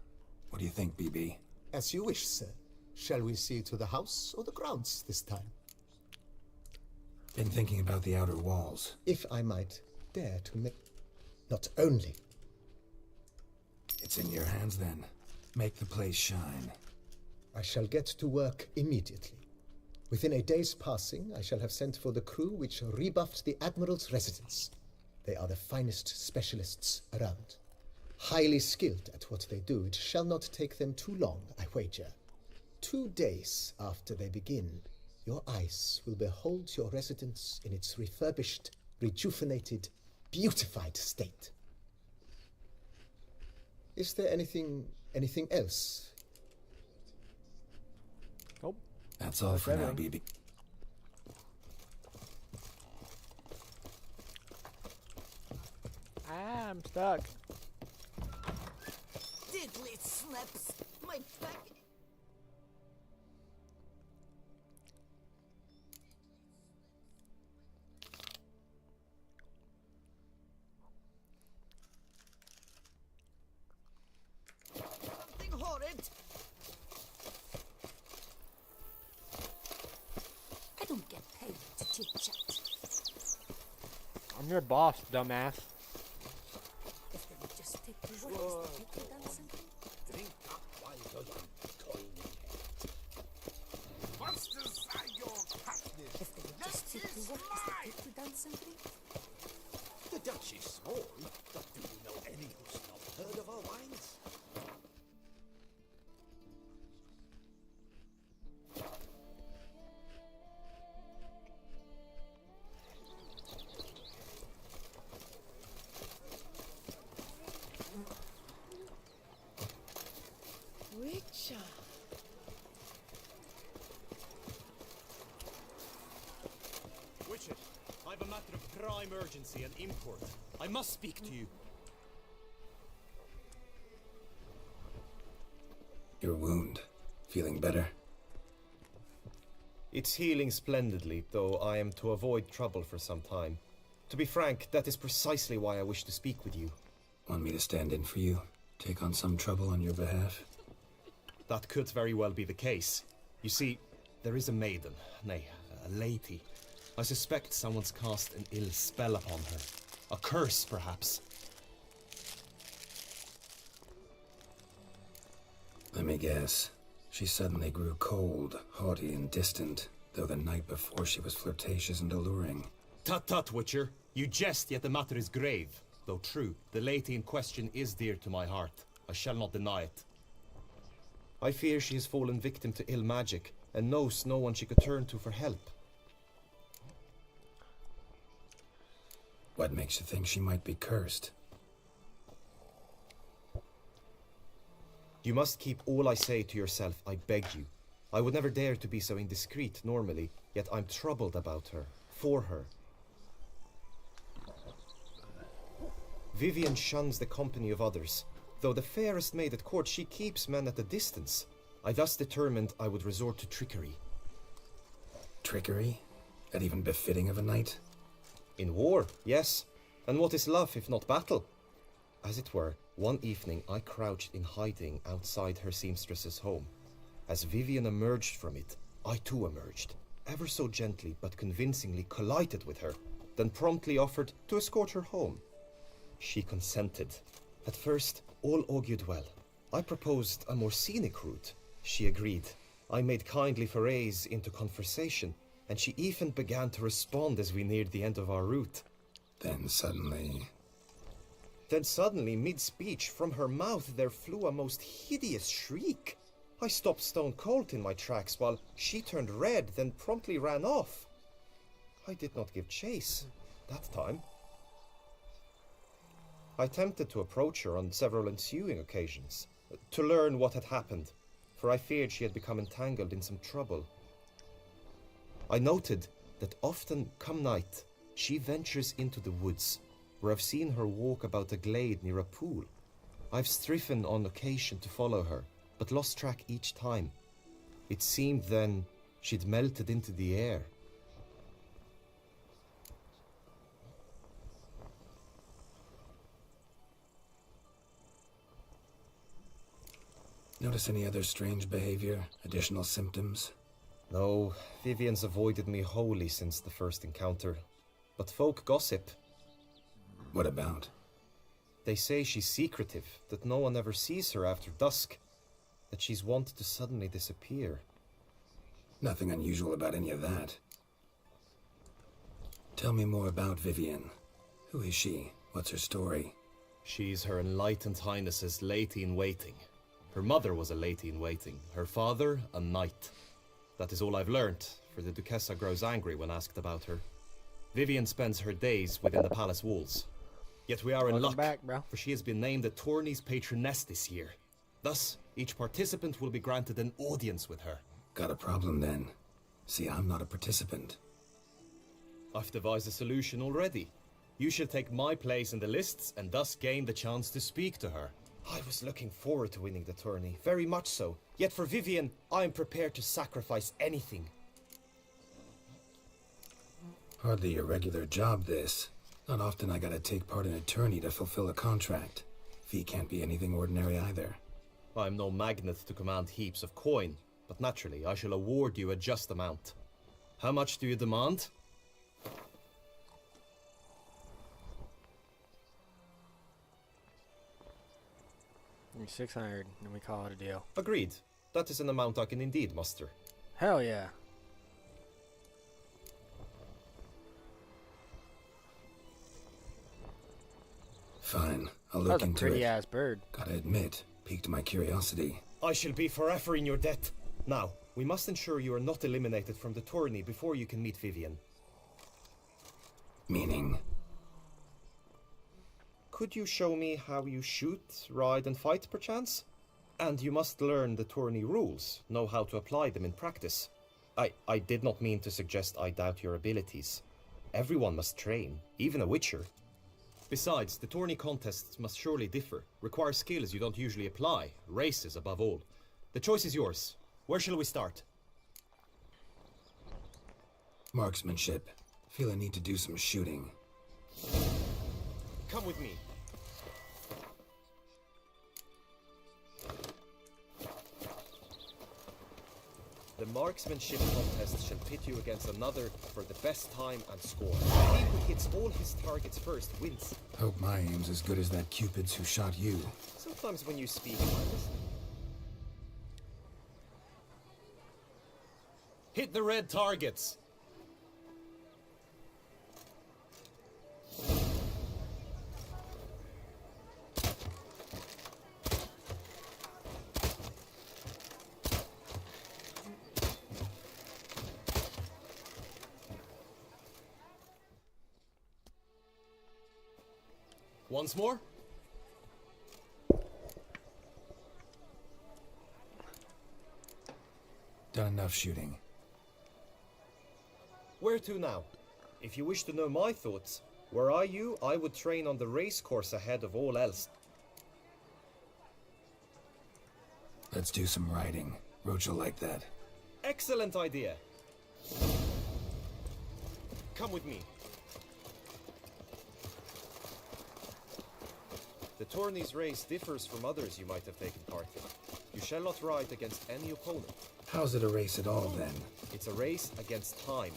Speaker 2: What do you think, BB?
Speaker 19: As you wish, sir. Shall we see to the house or the grounds this time?
Speaker 2: Been thinking about the outer walls.
Speaker 19: If I might dare to make... Not only.
Speaker 2: It's in your hands then. Make the place shine.
Speaker 19: I shall get to work immediately. Within a day's passing, I shall have sent for the crew which rebuffed the Admiral's residence. They are the finest specialists around. Highly skilled at what they do, it shall not take them too long, I wager. 2 days after they begin, your eyes will behold your residence in its refurbished, rejuvenated, beautified state. Is there anything else?
Speaker 1: Nope.
Speaker 2: That's all for now, BB.
Speaker 1: Ah, I'm stuck.
Speaker 18: Diddly slaps. My back. Something horrid.
Speaker 11: I don't get paid to chit-chat.
Speaker 1: I'm your boss, dumbass.
Speaker 11: If they would just take the work, is the done something?
Speaker 3: Drink up while you're young, tiny head.
Speaker 12: What's inside your catnip?
Speaker 11: If they would just take the work, is the done something?
Speaker 3: The Dutch is small, but do you know any who's not heard of our wines?
Speaker 18: Witcher.
Speaker 20: Witcher, I have a matter of prime urgency and import. I must speak to you.
Speaker 2: Your wound. Feeling better?
Speaker 20: It's healing splendidly, though I am to avoid trouble for some time. To be frank, that is precisely why I wish to speak with you.
Speaker 2: Want me to stand in for you? Take on some trouble on your behalf?
Speaker 20: That could very well be the case. You see, there is a maiden, nay, a lady. I suspect someone's cast an ill spell upon her. A curse, perhaps.
Speaker 2: Let me guess. She suddenly grew cold, haughty, and distant, though the night before she was flirtatious and alluring.
Speaker 20: Tut tut, Witcher. You jest, yet the matter is grave. Though true, the lady in question is dear to my heart. I shall not deny it. I fear she has fallen victim to ill magic, and knows no one she could turn to for help.
Speaker 2: What makes you think she might be cursed?
Speaker 20: You must keep all I say to yourself, I beg you. I would never dare to be so indiscreet normally, yet I'm troubled about her, for her. Vivian shuns the company of others. Though the fairest maid at court, she keeps men at a distance. I thus determined I would resort to trickery.
Speaker 2: Trickery? That even befitting of a knight?
Speaker 20: In war, yes. And what is love if not battle? As it were, one evening I crouched in hiding outside her seamstress's home. As Vivian emerged from it, I too emerged, ever so gently but convincingly collided with her, then promptly offered to escort her home. She consented. At first, all augured well. I proposed a more scenic route. She agreed. I made kindly forays into conversation, and she even began to respond as we neared the end of our route.
Speaker 2: Then suddenly,
Speaker 20: mid-speech, from her mouth there flew a most hideous shriek. I stopped stone cold in my tracks, while she turned red, then promptly ran off. I did not give chase, that time. I attempted to approach her on several ensuing occasions, to learn what had happened, for I feared she had become entangled in some trouble. I noted that often, come night, she ventures into the woods, where I've seen her walk about a glade near a pool. I've striven on occasion to follow her, but lost track each time. It seemed then she'd melted into the air.
Speaker 2: notice any other strange behavior, additional symptoms?
Speaker 20: No, Vivian's avoided me wholly since the first encounter. But folk gossip.
Speaker 2: What about?
Speaker 20: They say she's secretive, that no one ever sees her after dusk, that she's wont to suddenly disappear.
Speaker 2: Nothing unusual about any of that. Tell me more about Vivian. Who is she? What's her story?
Speaker 20: She's Her Enlightened Highness's lady-in-waiting. Her mother was a lady-in-waiting, her father a knight. That is all I've learnt, for the Duchessa grows angry when asked about her. Vivian spends her days within the palace walls. Yet we are in luck, for she has been named the tourney's patroness this year. Thus, each participant will be granted an audience with her.
Speaker 2: Got a problem then. See, I'm not a participant.
Speaker 20: I've devised a solution already. You shall take my place in the lists and thus gain the chance to speak to her. I was looking forward to winning the tourney, very much so. Yet for Vivian, I am prepared to sacrifice anything.
Speaker 2: Hardly your regular job, this. Not often I gotta take part in a tourney to fulfill a contract. Fee can't be anything ordinary either.
Speaker 20: I'm no magnet to command heaps of coin, but naturally I shall award you a just amount. How much do you demand?
Speaker 1: Give me 600, and we call it a deal.
Speaker 20: Agreed. That is an amount I can indeed muster.
Speaker 1: Hell yeah.
Speaker 2: Fine, I'll look into it.
Speaker 1: That's a pretty ass bird.
Speaker 2: Gotta admit, piqued my curiosity.
Speaker 20: I shall be forever in your debt. Now, we must ensure you are not eliminated from the tourney before you can meet Vivian.
Speaker 2: Meaning?
Speaker 20: Could you show me how you shoot, ride and fight, perchance? And you must learn the tourney rules, know how to apply them in practice. I did not mean to suggest I doubt your abilities. Everyone must train, even a witcher. Besides, the tourney contests must surely differ, require skills you don't usually apply, races above all. The choice is yours. Where shall we start?
Speaker 2: Marksmanship. Feel I need to do some shooting.
Speaker 20: Come with me. The marksmanship contest shall pit you against another for the best time and score. He who hits all his targets first wins.
Speaker 2: Hope my aim's as good as that Cupid's who shot you.
Speaker 20: Sometimes when you speak, I listen. Hit the red targets! Once more?
Speaker 2: Done enough shooting.
Speaker 20: Where to now? If you wish to know my thoughts, were I you, I would train on the race course ahead of all else.
Speaker 2: Let's do some riding. Roach will like that.
Speaker 20: Excellent idea. Come with me. The tourney's race differs from others you might have taken part in. You shall not ride against any opponent.
Speaker 2: How's it a race at all, then?
Speaker 20: It's a race against time.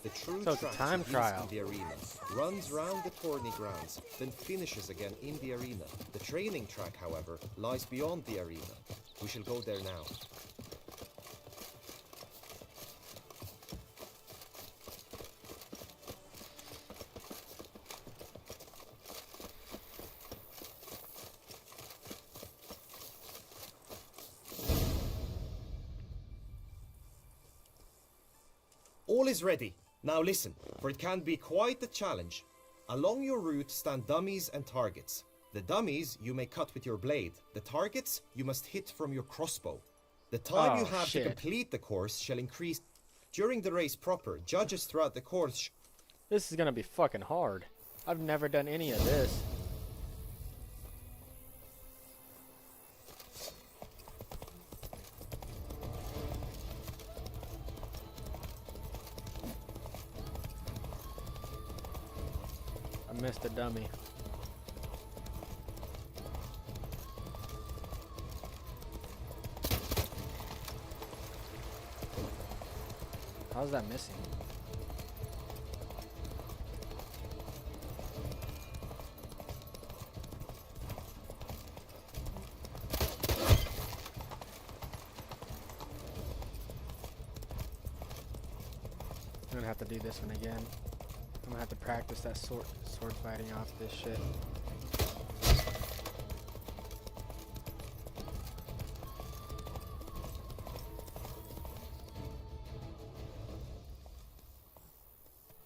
Speaker 20: The true
Speaker 1: So it's a
Speaker 20: track
Speaker 1: time
Speaker 20: begins
Speaker 1: trial.
Speaker 20: in the arena, runs round the tourney grounds, then finishes again in the arena. The training track, however, lies beyond the arena. We shall go there now. All is ready. Now listen, for it can be quite a challenge. Along your route stand dummies and targets. The dummies you may cut with your blade. The targets you must hit from your crossbow. The time you have to complete the course shall increase. During the race proper, judges throughout the course...
Speaker 1: This is gonna be fucking hard. I've never done any of this. I missed a dummy. How's that missing? I'm gonna have to do this one again. I'm gonna have to practice that sword fighting off this shit.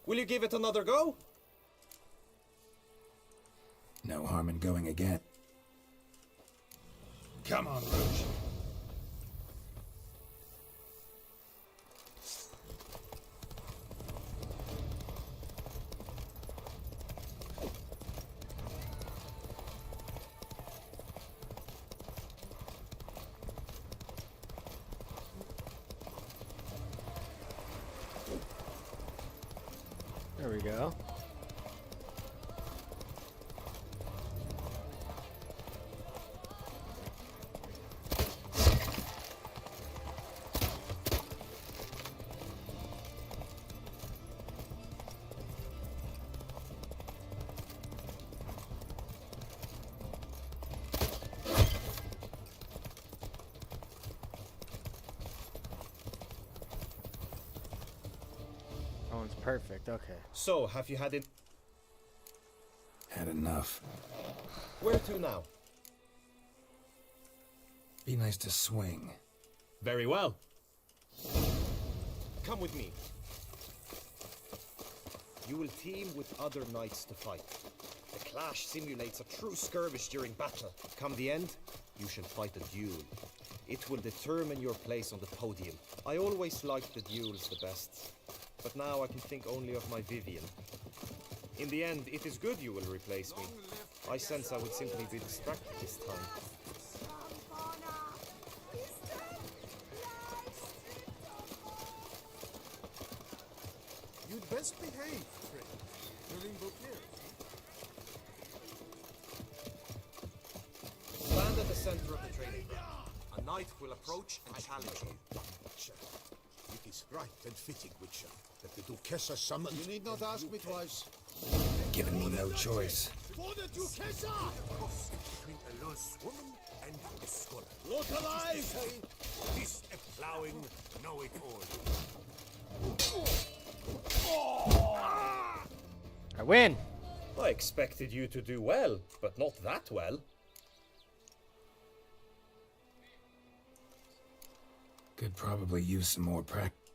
Speaker 20: Will you give it another go?
Speaker 2: No harm in going again. Come on, Roach.
Speaker 1: we go. That one's perfect. Okay.
Speaker 20: So, have you had it?
Speaker 2: Had enough.
Speaker 20: Where to now?
Speaker 2: Be nice to swing.
Speaker 20: Very well. Come with me. You will team with other knights to fight. The clash simulates a true skirmish during battle. Come the end, you shall fight a duel. It will determine your place on the podium. I always liked the duels the best, but now I can think only of my Vivian. In the end, it is good you will replace me. I sense I will simply be distracted this time.
Speaker 10: You'd best behave, Trey. You're in Beauclair.
Speaker 20: Stand at the center of the training ground. A knight will approach and challenge you.
Speaker 12: It is right and fitting, Witcher, that the Duchessa summoned... You need not ask me twice.
Speaker 2: Giving me no choice.
Speaker 12: For the Duchessa!
Speaker 16: Cross between a lost woman and a scholar.
Speaker 12: Look alive!
Speaker 16: This a plowing, know it all.
Speaker 1: I win!
Speaker 20: I expected you to do well, but not that well.
Speaker 2: Could probably use some more practice.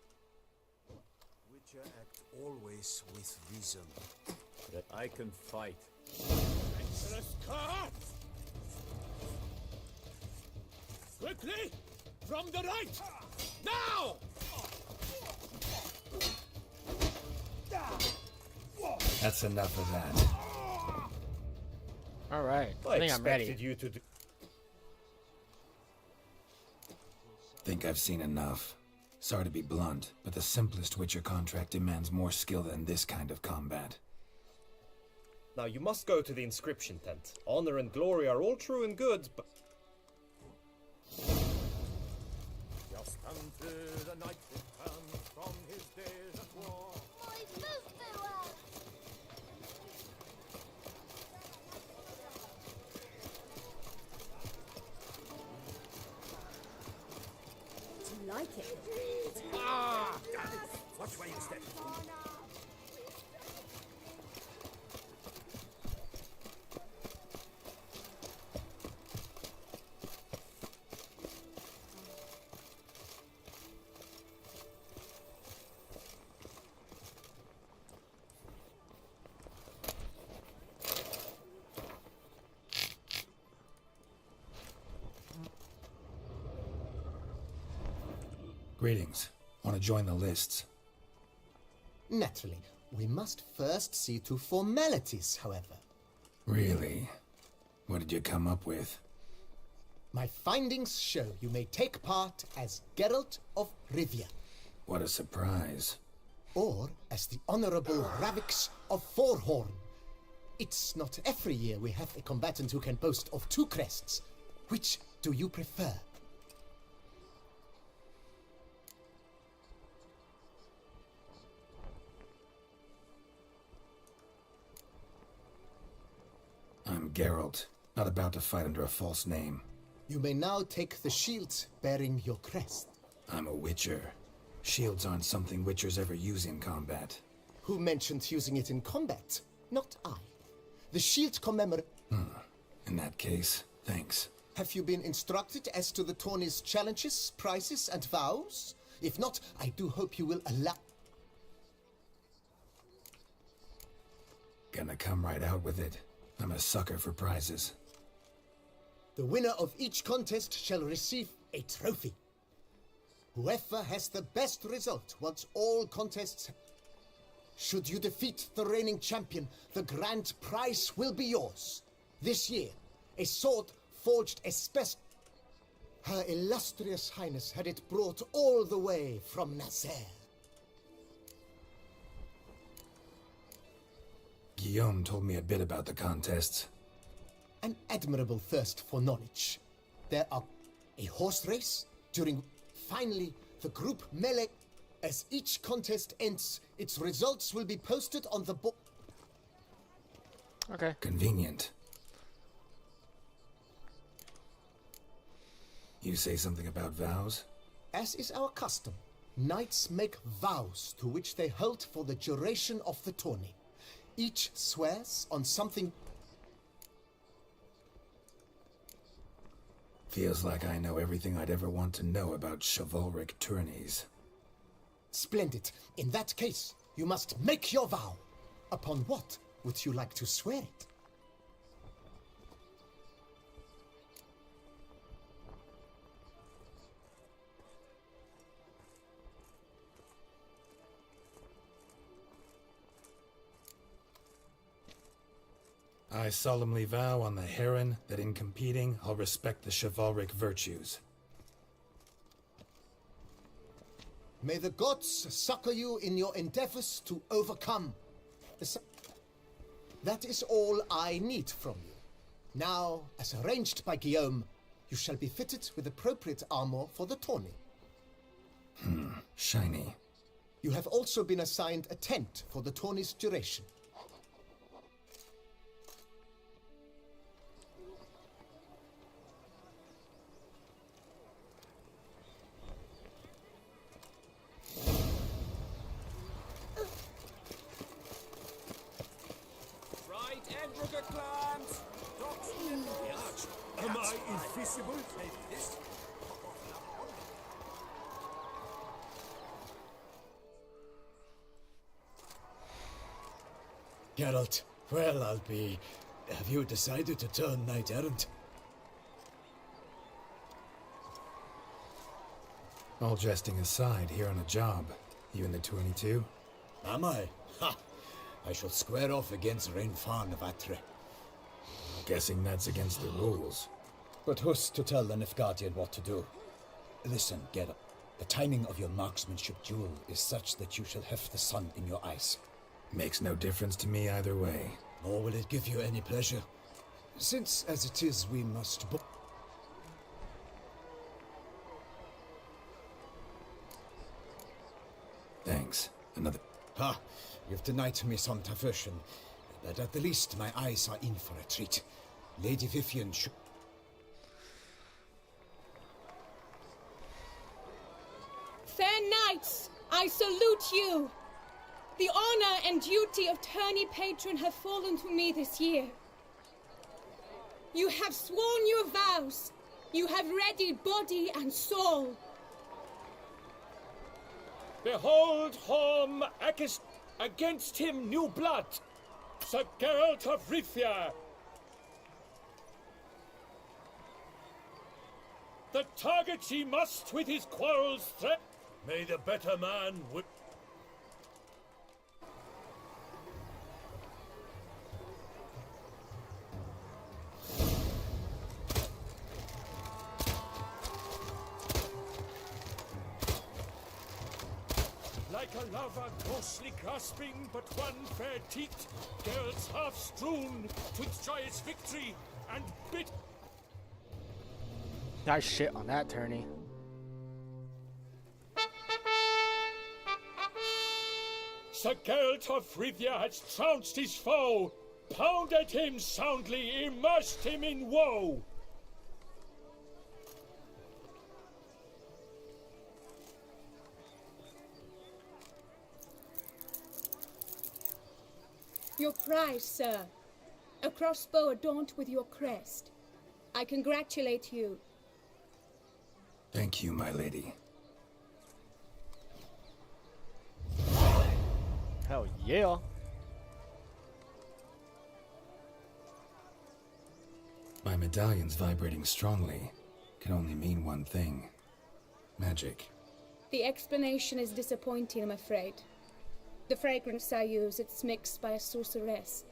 Speaker 10: Witcher act always with reason.
Speaker 16: That I can fight.
Speaker 12: Treacherous cart! Quickly! From the right! Now!
Speaker 2: That's enough of that.
Speaker 1: Alright,
Speaker 20: I
Speaker 1: think I'm ready.
Speaker 20: expected you to do...
Speaker 2: Think I've seen enough. Sorry to be blunt, but the simplest Witcher contract demands more skill than this kind of combat.
Speaker 20: Now you must go to the inscription tent. Honor and glory are all true and good, but...
Speaker 16: Just unto the knight returned from his days at war.
Speaker 13: Do you like it?
Speaker 16: Ah! Damn it! Watch where you step.
Speaker 2: Greetings. Want to join the lists?
Speaker 19: Naturally. We must first see to formalities, however.
Speaker 2: Really? What did you come up with?
Speaker 19: My findings show you may take part as Geralt of Rivia.
Speaker 2: What a surprise.
Speaker 19: Or as the Honorable Ravix of Forhorn. It's not every year we have a combatant who can boast of 2 crests. Which do you prefer?
Speaker 2: I'm Geralt, not about to fight under a false name.
Speaker 19: You may now take the shield bearing your crest.
Speaker 2: I'm a Witcher. Shields aren't something Witchers ever use in combat.
Speaker 19: Who mentioned using it in combat? Not I. The shield commemorates...
Speaker 2: In that case, thanks.
Speaker 19: Have you been instructed as to the tourney's challenges, prizes, and vows? If not, I do hope you will allow...
Speaker 2: Gonna come right out with it. I'm a sucker for prizes.
Speaker 19: The winner of each contest shall receive a trophy. Whoever has the best result once all contests... Should you defeat the reigning champion, the grand prize will be yours. This year, a sword forged especially... Her illustrious highness had it brought all the way from Nazaire.
Speaker 17: Guillaume told me a bit about the contests.
Speaker 19: An admirable thirst for knowledge. There are a horse race, during finally the group melee. As each contest ends, its results will be posted on the book.
Speaker 1: Okay.
Speaker 17: Convenient. You say something about vows?
Speaker 19: As is our custom, knights make vows to which they hold for the duration of the tourney. Each swears on something.
Speaker 17: Feels like I know everything I'd ever want to know about chivalric tourneys.
Speaker 19: Splendid. In that case, you must make your vow. Upon what would you like to swear it?
Speaker 17: I solemnly vow on the heron that in competing, I'll respect the chivalric virtues.
Speaker 19: May the gods succor you in your endeavors to overcome. That is all I need from you. Now, as arranged by Guillaume, you shall be fitted with appropriate armor for the tourney.
Speaker 17: Shiny.
Speaker 19: You have also been assigned a tent for the tourney's duration.
Speaker 7: Am I invisible?
Speaker 14: Geralt, well, I'll be... Have you decided to turn knight-errant?
Speaker 17: All jesting aside, here on a job. You in the 22?
Speaker 14: Am I? Ha! I shall square off against Rainfan of Atre.
Speaker 17: Guessing that's against the rules.
Speaker 3: But who's to tell the Nilfgaardian what to do? Listen, Geralt. The timing of your marksmanship duel is such that you shall have the sun in your eyes.
Speaker 17: Makes no difference to me either way.
Speaker 14: Nor will it give you any pleasure, since, as it is, we must book.
Speaker 17: Thanks. Another...
Speaker 14: Ha! You've denied me some diversion, but at the least my eyes are in for a treat. Lady Vivian should...
Speaker 21: Fair knights, I salute you! The honor and duty of tourney patron have fallen to me this year. You have sworn your vows. You have readied body and soul.
Speaker 7: Behold, Horm, against him new blood, Sir Geralt of Rivia. The target he must with his quarrels threat. May the better man whip. Like a lover closely grasping but one fair teat, girls half strewn twixt joyous victory and bit.
Speaker 1: Nice shit on that tourney.
Speaker 7: Sir Geralt of Rivia has trounced his foe, pounded him soundly, immersed him in woe.
Speaker 21: Your prize, sir. A crossbow adorned with your crest. I congratulate you.
Speaker 17: Thank you, my lady.
Speaker 1: Hell yeah.
Speaker 17: My medallion's vibrating strongly. Can only mean one thing. Magic.
Speaker 21: The explanation is disappointing, I'm afraid. The fragrance I use, it's mixed by a sorceress.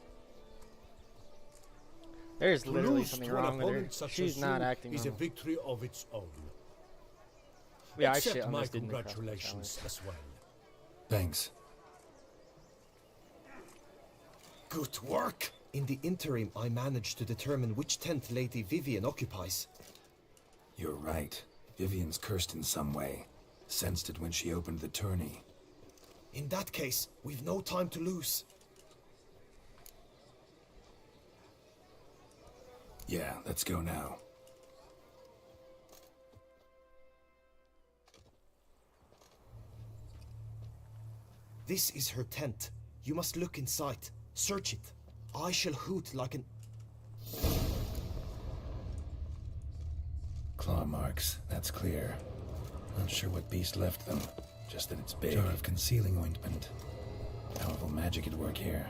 Speaker 1: There's
Speaker 7: To
Speaker 1: literally
Speaker 7: lose
Speaker 1: something
Speaker 7: to an
Speaker 1: wrong with her.
Speaker 7: opponent such
Speaker 1: She's
Speaker 7: as
Speaker 1: not
Speaker 7: you
Speaker 1: acting
Speaker 7: is a
Speaker 1: normal.
Speaker 7: victory of its own.
Speaker 1: Yeah, I
Speaker 7: Accept
Speaker 1: shit on
Speaker 7: my
Speaker 1: this dude in the crossbow
Speaker 7: congratulations
Speaker 1: challenge.
Speaker 7: as well.
Speaker 17: Thanks.
Speaker 14: Good work.
Speaker 20: In the interim, I managed to determine which tent Lady Vivian occupies.
Speaker 17: You're right. Vivian's cursed in some way. Sensed it when she opened the tourney.
Speaker 20: In that case, we've no time to lose.
Speaker 17: Yeah, let's go now.
Speaker 20: This is her tent. You must look inside. Search it. I shall hoot like an...
Speaker 17: Claw marks, that's clear. Not sure what beast left them. Just that it's big. Jar of concealing ointment. Powerful magic at work here.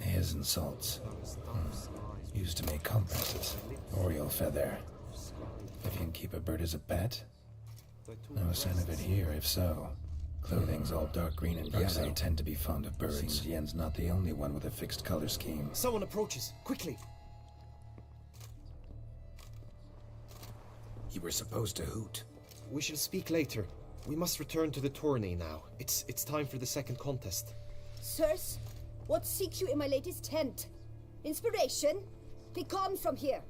Speaker 17: Hairs and salts. Used to make compresses. Oriole feather. Vivian keep a bird as a pet? No sign of it here, if so. Clothing's all dark green and yellow. Tend to be fond of birds. Seems Yen's not the only one with a fixed color scheme.
Speaker 20: Someone approaches. Quickly!
Speaker 17: You were supposed to hoot.
Speaker 20: We shall speak later. We must return to the tourney now. It's time for the second contest.
Speaker 13: Sirs, what seek you in my lady's tent? Inspiration? Be gone from here.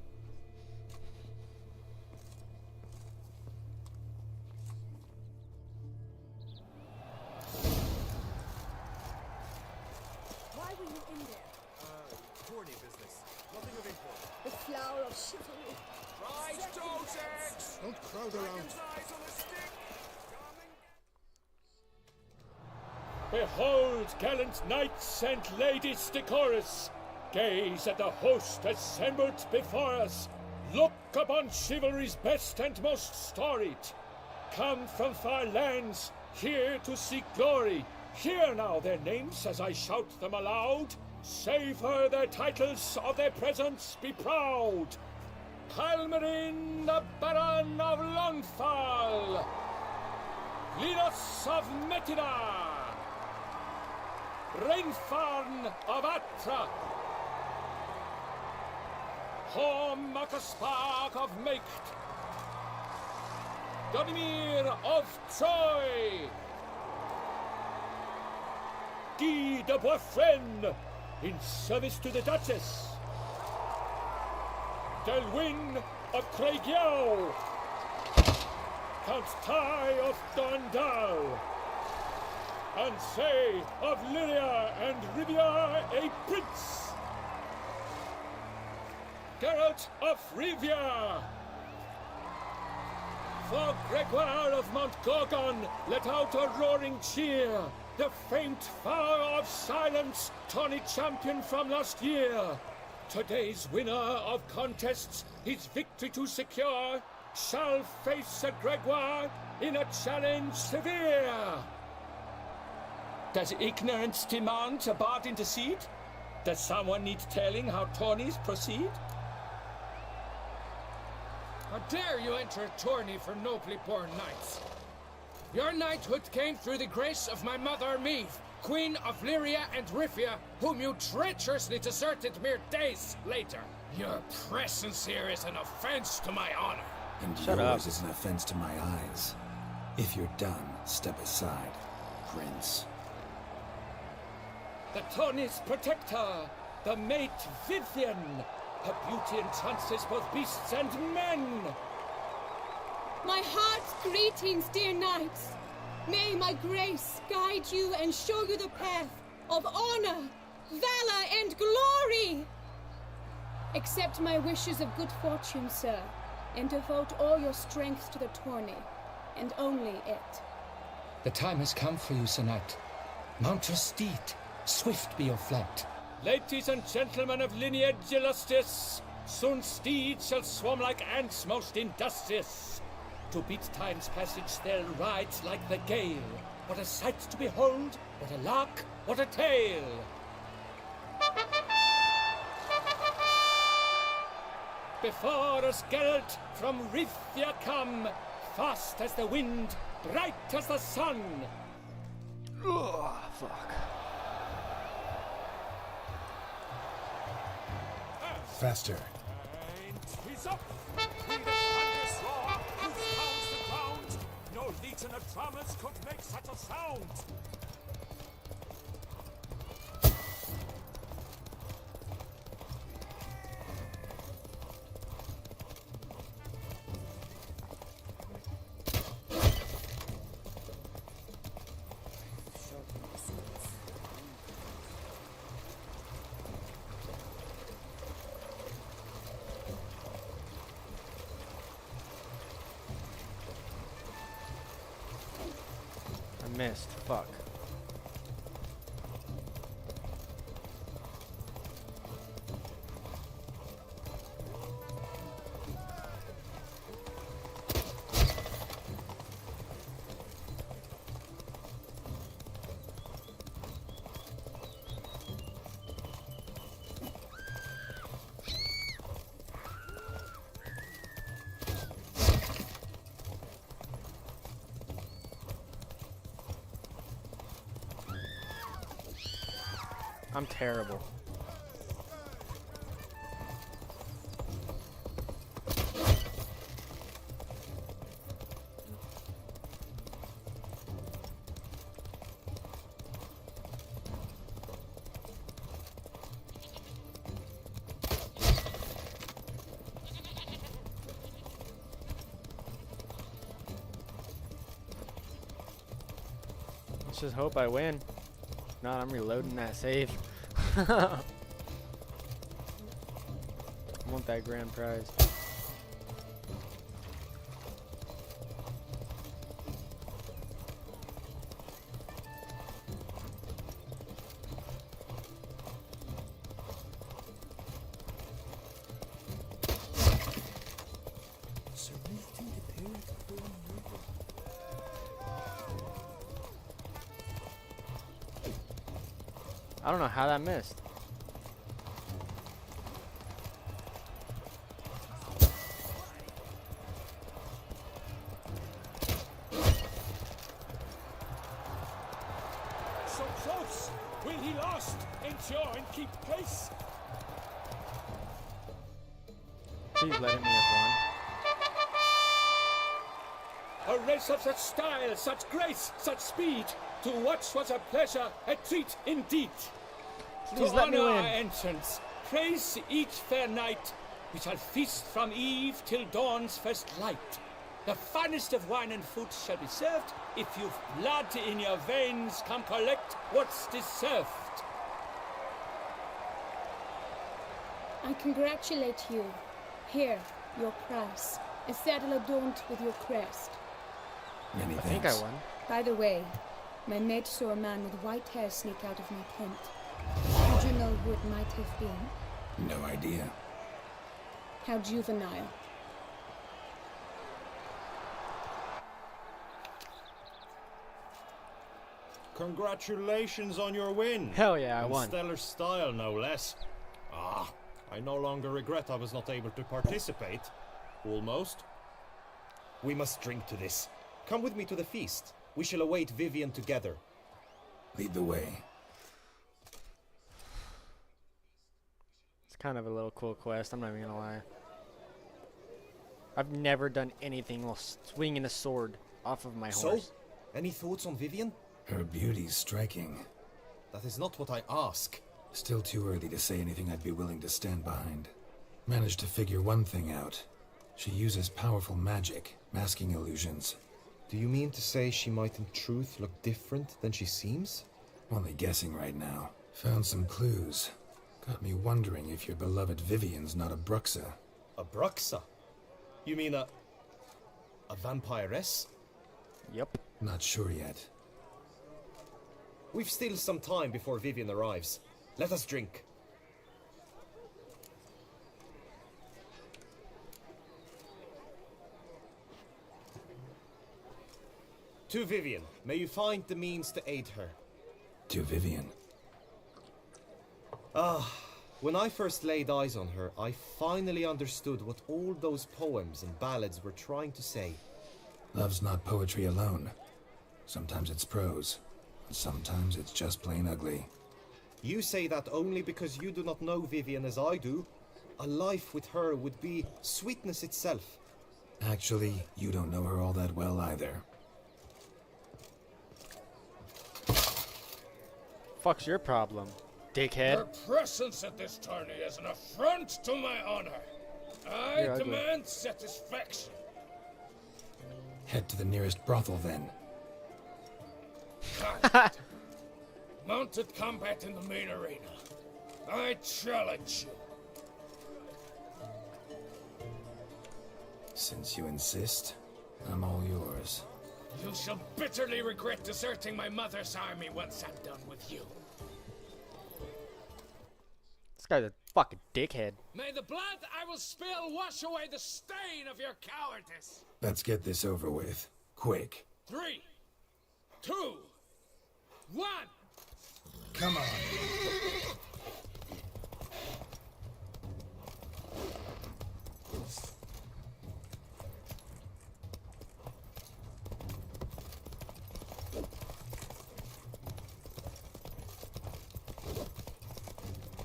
Speaker 13: Why were you in there?
Speaker 16: Tourney business. Nothing of import.
Speaker 13: The flower of chivalry.
Speaker 16: Right, those eggs!
Speaker 12: Don't crowd around.
Speaker 16: Eyes on the stick!
Speaker 7: Behold, gallant knights and ladies decorous, gaze at the host assembled before us. Look upon chivalry's best and most storied. Come from far lands, here to seek glory. Hear now their names as I shout them aloud. Savor their titles, of their presence be proud. Palmerin, the Baron of Longfall. Linus of Metida. Rainfarn of Atra, Horm Makaspark of Meikt, Donimir of Troy, Guy de Boisfren, in service to the Duchess, Delwyn of Craigiau, Count Tai of Dondal, and say of Lyria and Rivia a prince. Geralt of Rivia. For Gregoire of Mount Gorgon, let out a roaring cheer. The faint fire of silence, tourney champion from last year. Today's winner of contests, his victory to secure, shall face Sir Gregoire in a challenge severe. Does ignorance demand a bard intercede? Does someone need telling how tourneys proceed?
Speaker 4: How dare you enter a tourney for nobly born knights? Your knighthood came through the grace of my mother Meve, Queen of Lyria and Rivia, whom you treacherously deserted mere days later. Your presence here is an offense to my honor.
Speaker 17: And
Speaker 1: Shut
Speaker 17: yours
Speaker 1: up.
Speaker 17: is an offense to my eyes. If you're done, step aside, Prince.
Speaker 7: The tourney's protector, the mate Vivian. Her beauty entrances both beasts and men.
Speaker 21: My heart's greetings, dear knights. May my grace guide you and show you the path of honor, valor, and glory. Accept my wishes of good fortune, sir, and devote all your strength to the tourney, and only it.
Speaker 4: The time has come for you, Sir Knight. Mount your steed. Swift be your flight.
Speaker 7: Ladies and gentlemen of lineage illustrious, soon steeds shall swarm like ants most industrious. To beat time's passage they'll ride like the gale. What a sight to behold, what a lark, what a tale! Before us Geralt from Rivia come, fast as the wind, bright as the sun.
Speaker 1: Ugh, fuck.
Speaker 17: Faster.
Speaker 16: And he's up! We the thunderous roar, who pounds the ground. No legion of drummers could make such a sound.
Speaker 1: I missed. Fuck. I'm terrible. Let's just hope I win. If not, I'm reloading that save. I want that grand prize. I don't know how that missed.
Speaker 16: So close! Will he last? Endure and keep pace?
Speaker 1: Please let him have one.
Speaker 16: A race of such style, such grace, such speed. To watch was a pleasure, a treat indeed.
Speaker 1: Please
Speaker 16: to
Speaker 1: let me
Speaker 16: honor
Speaker 1: win.
Speaker 16: our entrance, praise each fair night. We shall feast from eve till dawn's first light. The finest of wine and food shall be served. If you've blood in your veins, come collect what's deserved.
Speaker 21: I congratulate you. Here, your prize. A saddle adorned with your crest.
Speaker 17: Many
Speaker 1: I
Speaker 17: thanks.
Speaker 1: think I won.
Speaker 21: By the way, my mate saw a man with white hair sneak out of my tent. Did you know who it might have been?
Speaker 17: No idea.
Speaker 21: How juvenile.
Speaker 20: Congratulations on your win.
Speaker 1: Hell yeah, I
Speaker 20: In
Speaker 1: won.
Speaker 20: stellar style, no less. Ah, I no longer regret I was not able to participate. Almost. We must drink to this. Come with me to the feast. We shall await Vivian together.
Speaker 17: Lead the way.
Speaker 1: It's kind of a little cool quest, I'm not even gonna lie. I've never done anything while swinging a sword off of my horse.
Speaker 20: So, any thoughts on Vivian?
Speaker 17: Her beauty's striking.
Speaker 20: That is not what I ask.
Speaker 17: Still too early to say anything I'd be willing to stand behind. Managed to figure one thing out. She uses powerful magic, masking illusions.
Speaker 20: Do you mean to say she might in truth look different than she seems?
Speaker 17: Only guessing right now. Found some clues. Got me wondering if your beloved Vivian's not a Bruxa.
Speaker 20: A Bruxa? You mean a vampiress?
Speaker 1: Yep.
Speaker 17: Not sure yet.
Speaker 20: We've still some time before Vivian arrives. Let us drink. To Vivian, may you find the means to aid her.
Speaker 17: To Vivian.
Speaker 20: Ah, when I first laid eyes on her, I finally understood what all those poems and ballads were trying to say.
Speaker 17: Love's not poetry alone. Sometimes it's prose. Sometimes it's just plain ugly.
Speaker 20: You say that only because you do not know Vivian as I do. A life with her would be sweetness itself.
Speaker 17: Actually, you don't know her all that well either.
Speaker 1: Fuck's your problem, dickhead?
Speaker 4: Your presence at this tourney is an affront to my honor. I
Speaker 1: You're ugly.
Speaker 4: demand satisfaction.
Speaker 17: Head to the nearest brothel then.
Speaker 4: Mounted combat in the main arena. I challenge you.
Speaker 17: Since you insist, I'm all yours.
Speaker 4: You shall bitterly regret deserting my mother's army once I'm done with you.
Speaker 1: This guy's a fucking dickhead.
Speaker 4: May the blood I will spill wash away the stain of your cowardice.
Speaker 17: Let's get this over with. Quick.
Speaker 4: 3, 2, 1.
Speaker 17: Come on.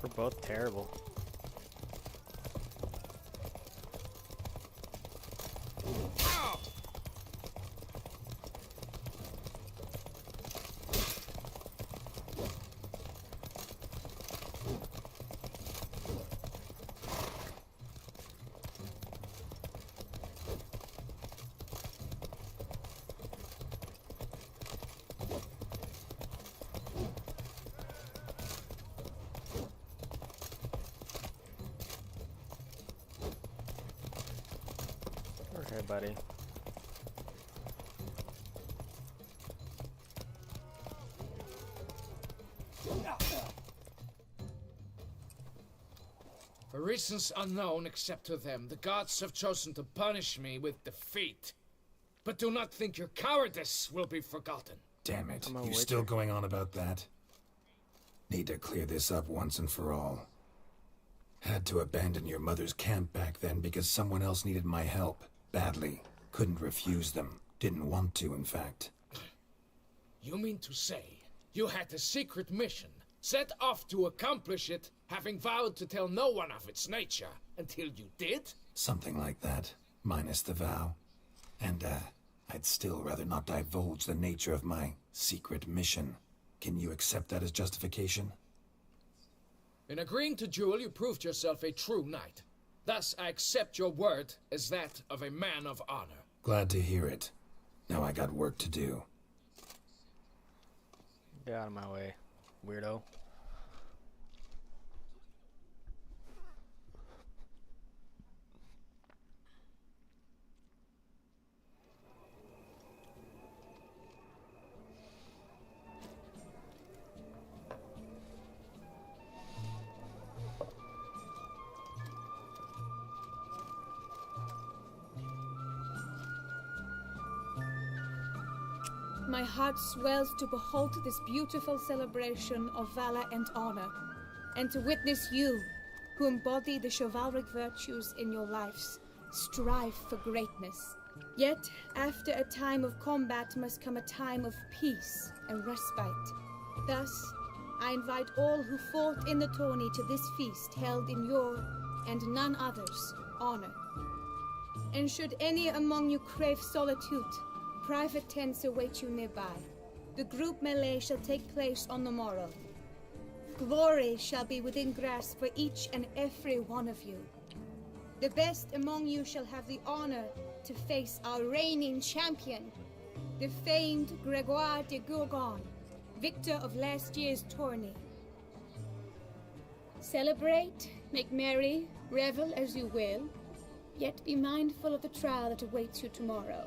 Speaker 1: We're both terrible.
Speaker 4: Ow!
Speaker 1: Okay, buddy.
Speaker 4: For reasons unknown except to them, the gods have chosen to punish me with defeat. But do not think your cowardice will be forgotten.
Speaker 17: Damn it. You still going on about that? Need to clear this up once and for all. Had to abandon your mother's camp back then because someone else needed my help. Badly. Couldn't refuse them. Didn't want to, in fact.
Speaker 4: You mean to say you had a secret mission, set off to accomplish it, having vowed to tell no one of its nature, until you did?
Speaker 17: Something like that. Minus the vow. And, I'd still rather not divulge the nature of my secret mission. Can you accept that as justification?
Speaker 4: In agreeing to duel, you proved yourself a true knight. Thus, I accept your word as that of a man of honor.
Speaker 17: Glad to hear it. Now I got work to do.
Speaker 1: Get out of my way, weirdo.
Speaker 21: My heart swells to behold this beautiful celebration of valor and honor, and to witness you, who embody the chivalric virtues in your lives, strive for greatness. Yet, after a time of combat must come a time of peace and respite. Thus, I invite all who fought in the tourney to this feast held in your, and none other's, honor. And should any among you crave solitude, private tents await you nearby. The group melee shall take place on the morrow. Glory shall be within grasp for each and every one of you. The best among you shall have the honor to face our reigning champion, the famed Gregoire de Gourgon, victor of last year's tourney. Celebrate, make merry, revel as you will, yet be mindful of the trial that awaits you tomorrow.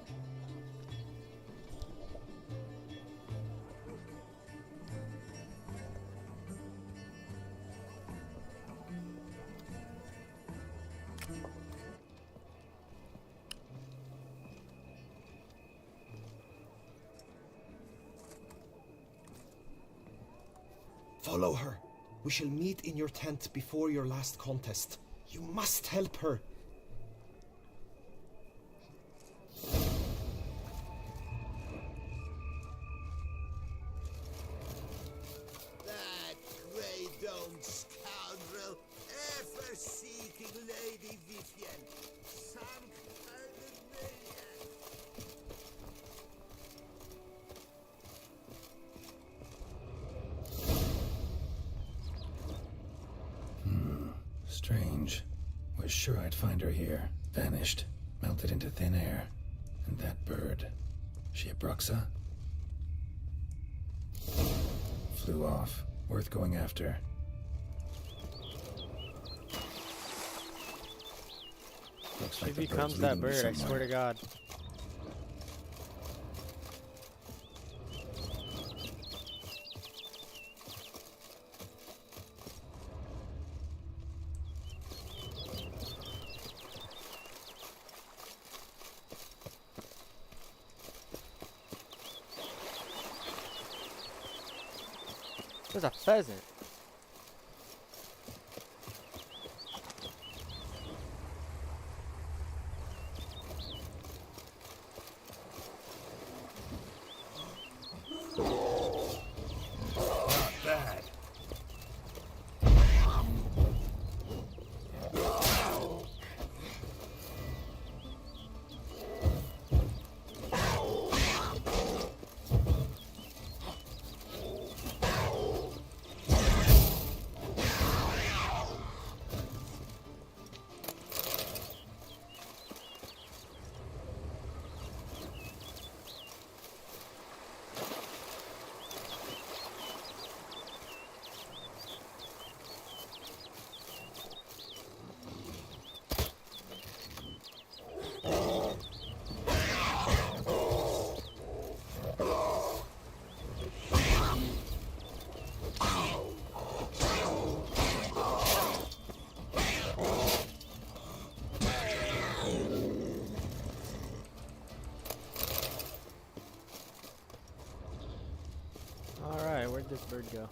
Speaker 20: Follow her. We shall meet in your tent before your last contest. You must help her.
Speaker 12: That grey-domed scoundrel, ever-seeking Lady Vivienne. Some kind of maniac.
Speaker 17: Strange. Was sure I'd find her here. Vanished. Melted into thin air. And that bird. She a Bruxa? Flew off. Worth going after. Looks
Speaker 1: She
Speaker 17: like the bird's
Speaker 1: becomes that
Speaker 17: leading me
Speaker 1: bird, I swear
Speaker 17: somewhere.
Speaker 1: to God. There's a pheasant.
Speaker 17: Not bad.
Speaker 1: Alright, where'd this bird go?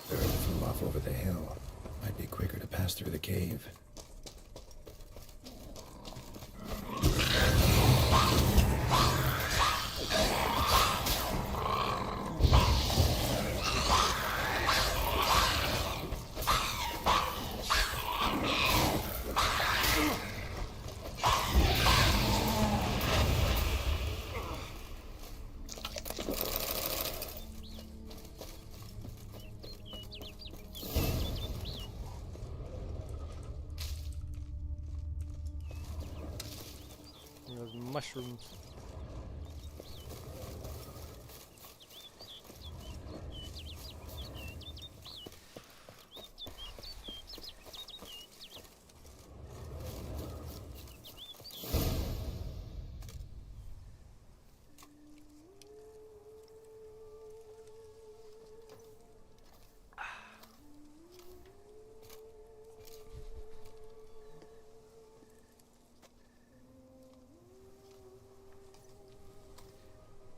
Speaker 17: Bird flew off over the hill. Might be quicker to pass through the cave.
Speaker 1: Those mushrooms.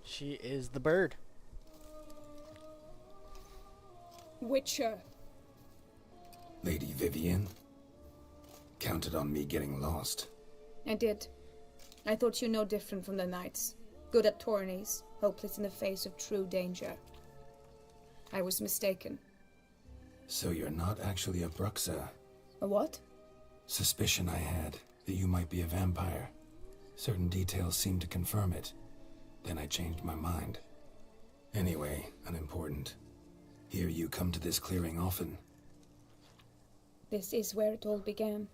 Speaker 1: She is the bird.
Speaker 21: Witcher.
Speaker 17: Lady Vivian? Counted on me getting lost.
Speaker 21: I did. I thought you no different from the knights. Good at tourneys, hopeless in the face of true danger. I was mistaken.
Speaker 17: So you're not actually a Bruxa.
Speaker 21: A what?
Speaker 17: Suspicion I had that you might be a vampire. Certain details seemed to confirm it. Then I changed my mind. Anyway, unimportant. Here you come to this clearing often.
Speaker 21: This is where it all began.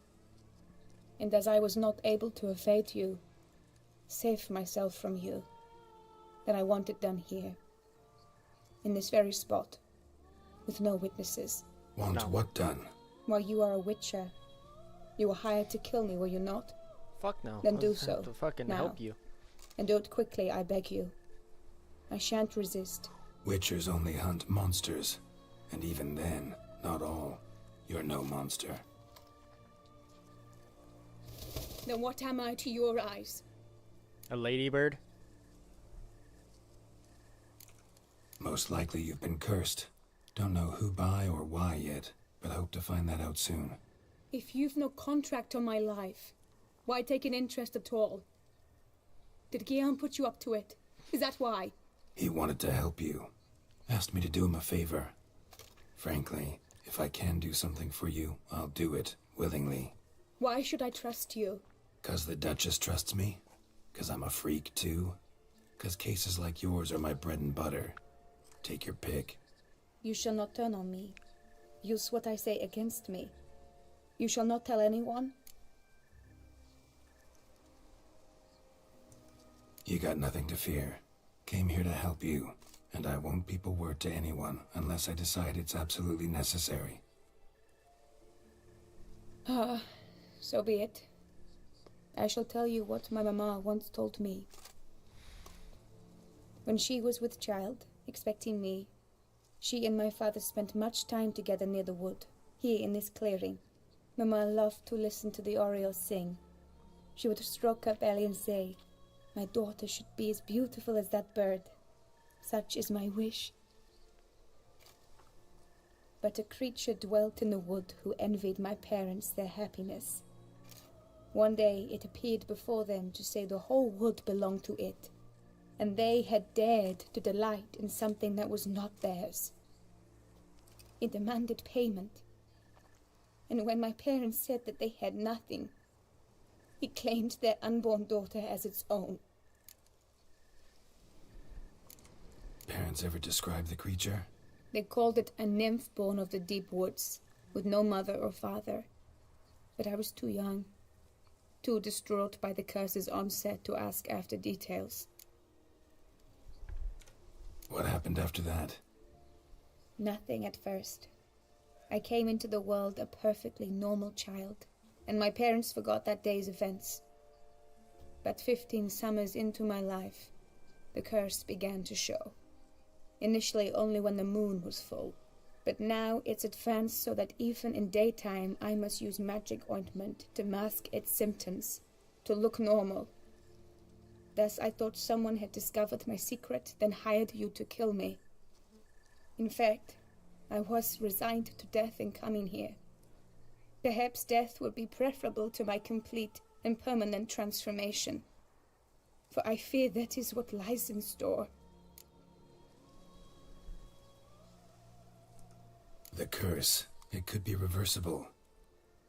Speaker 21: And as I was not able to evade you, save myself from you, then I want it done here. In this very spot. With no witnesses.
Speaker 17: Want what done?
Speaker 21: Well, you are a witcher. You were hired to kill me, were you not?
Speaker 1: Fuck no.
Speaker 8: Then
Speaker 1: I
Speaker 8: do
Speaker 1: was
Speaker 8: so.
Speaker 1: to fucking
Speaker 8: now.
Speaker 1: help you.
Speaker 8: And do it quickly, I beg you. I shan't resist.
Speaker 17: Witchers only hunt monsters. And even then, not all. You're no monster.
Speaker 8: Then what am I to your eyes?
Speaker 1: A ladybird?
Speaker 17: Most likely you've been cursed. Don't know who by or why yet, but hope to find that out soon.
Speaker 8: If you've no contract on my life, why take an interest at all? Did Guillaume put you up to it? Is that why?
Speaker 17: He wanted to help you. Asked me to do him a favor. Frankly, if I can do something for you, I'll do it, willingly.
Speaker 8: Why should I trust you?
Speaker 17: 'Cause the Duchess trusts me? 'Cause I'm a freak, too? 'Cause cases like yours are my bread and butter. Take your pick.
Speaker 8: You shall not turn on me. Use what I say against me. You shall not tell anyone?
Speaker 17: You got nothing to fear. Came here to help you, and I won't peep a word to anyone unless I decide it's absolutely necessary.
Speaker 8: So be it. I shall tell you what my mamma once told me. When she was with child, expecting me, she and my father spent much time together near the wood, here in this clearing. Mamma loved to listen to the orioles sing. She would stroke her belly and say, "My daughter should be as beautiful as that bird. Such is my wish." But a creature dwelt in the wood who envied my parents their happiness. One day it appeared before them to say the whole wood belonged to it, and they had dared to delight in something that was not theirs. It demanded payment, and when my parents said that they had nothing, it claimed their unborn daughter as its own.
Speaker 17: Parents ever describe the creature?
Speaker 8: They called it a nymph born of the deep woods, with no mother or father. But I was too young, too distraught by the curse's onset to ask after details.
Speaker 17: What happened after that?
Speaker 8: Nothing at first. I came into the world a perfectly normal child, and my parents forgot that day's events. But 15 summers into my life, the curse began to show. Initially only when the moon was full, but now it's advanced so that even in daytime I must use magic ointment to mask its symptoms, to look normal. Thus I thought someone had discovered my secret, then hired you to kill me. In fact, I was resigned to death in coming here. Perhaps death would be preferable to my complete and permanent transformation, for I fear that is what lies in store.
Speaker 17: The curse. It could be reversible.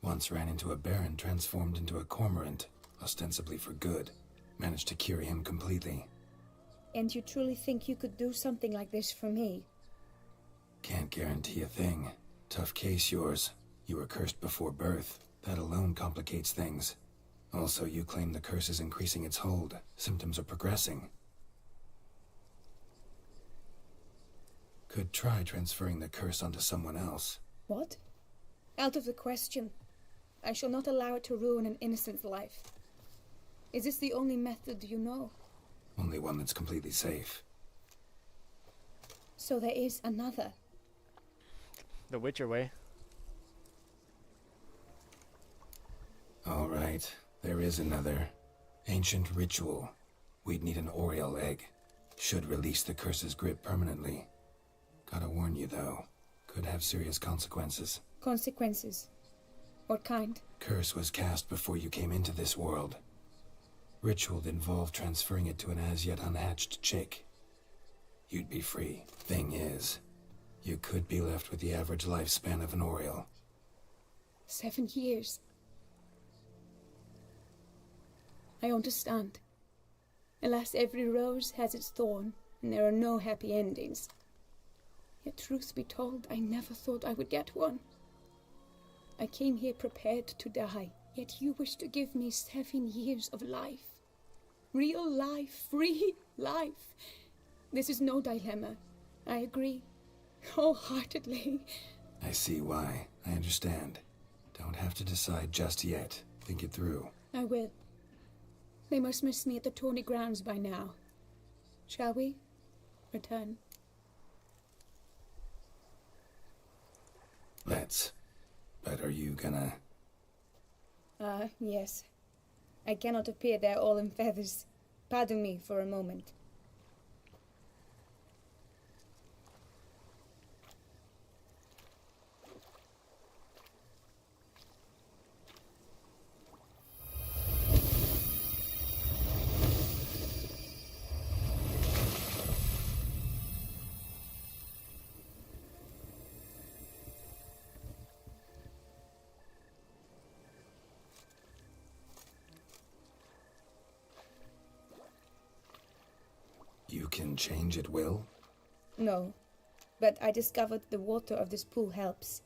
Speaker 17: Once ran into a baron transformed into a cormorant, ostensibly for good. Managed to cure him completely.
Speaker 8: And you truly think you could do something like this for me?
Speaker 17: Can't guarantee a thing. Tough case, yours. You were cursed before birth. That alone complicates things. Also, you claim the curse is increasing its hold. Symptoms are progressing. Could try transferring the curse onto someone else.
Speaker 8: What? Out of the question. I shall not allow it to ruin an innocent life. Is this the only method you know?
Speaker 17: Only one that's completely safe.
Speaker 8: So there is another.
Speaker 1: The Witcher way.
Speaker 17: All right, there is another. Ancient ritual. We'd need an Oriole egg. Should release the curse's grip permanently. Gotta warn you, though. Could have serious consequences.
Speaker 8: Consequences? What kind?
Speaker 17: Curse was cast before you came into this world. Ritual involved transferring it to an as-yet unhatched chick. You'd be free. Thing is, you could be left with the average lifespan of an Oriole.
Speaker 8: 7 years. I understand. Alas, every rose has its thorn, and there are no happy endings. Yet, truth be told, I never thought I would get one. I came here prepared to die, yet you wish to give me 7 years of life. Real life, free life. This is no dilemma. I agree, wholeheartedly.
Speaker 17: I see why. I understand. Don't have to decide just yet. Think it through.
Speaker 8: I will. They must miss me at the tourney grounds by now. Shall we return?
Speaker 2: Let's. But are you gonna...
Speaker 8: Yes. I cannot appear there all in feathers. Pardon me for a moment.
Speaker 2: You can change at will?
Speaker 8: No, but I discovered the water of this pool helps.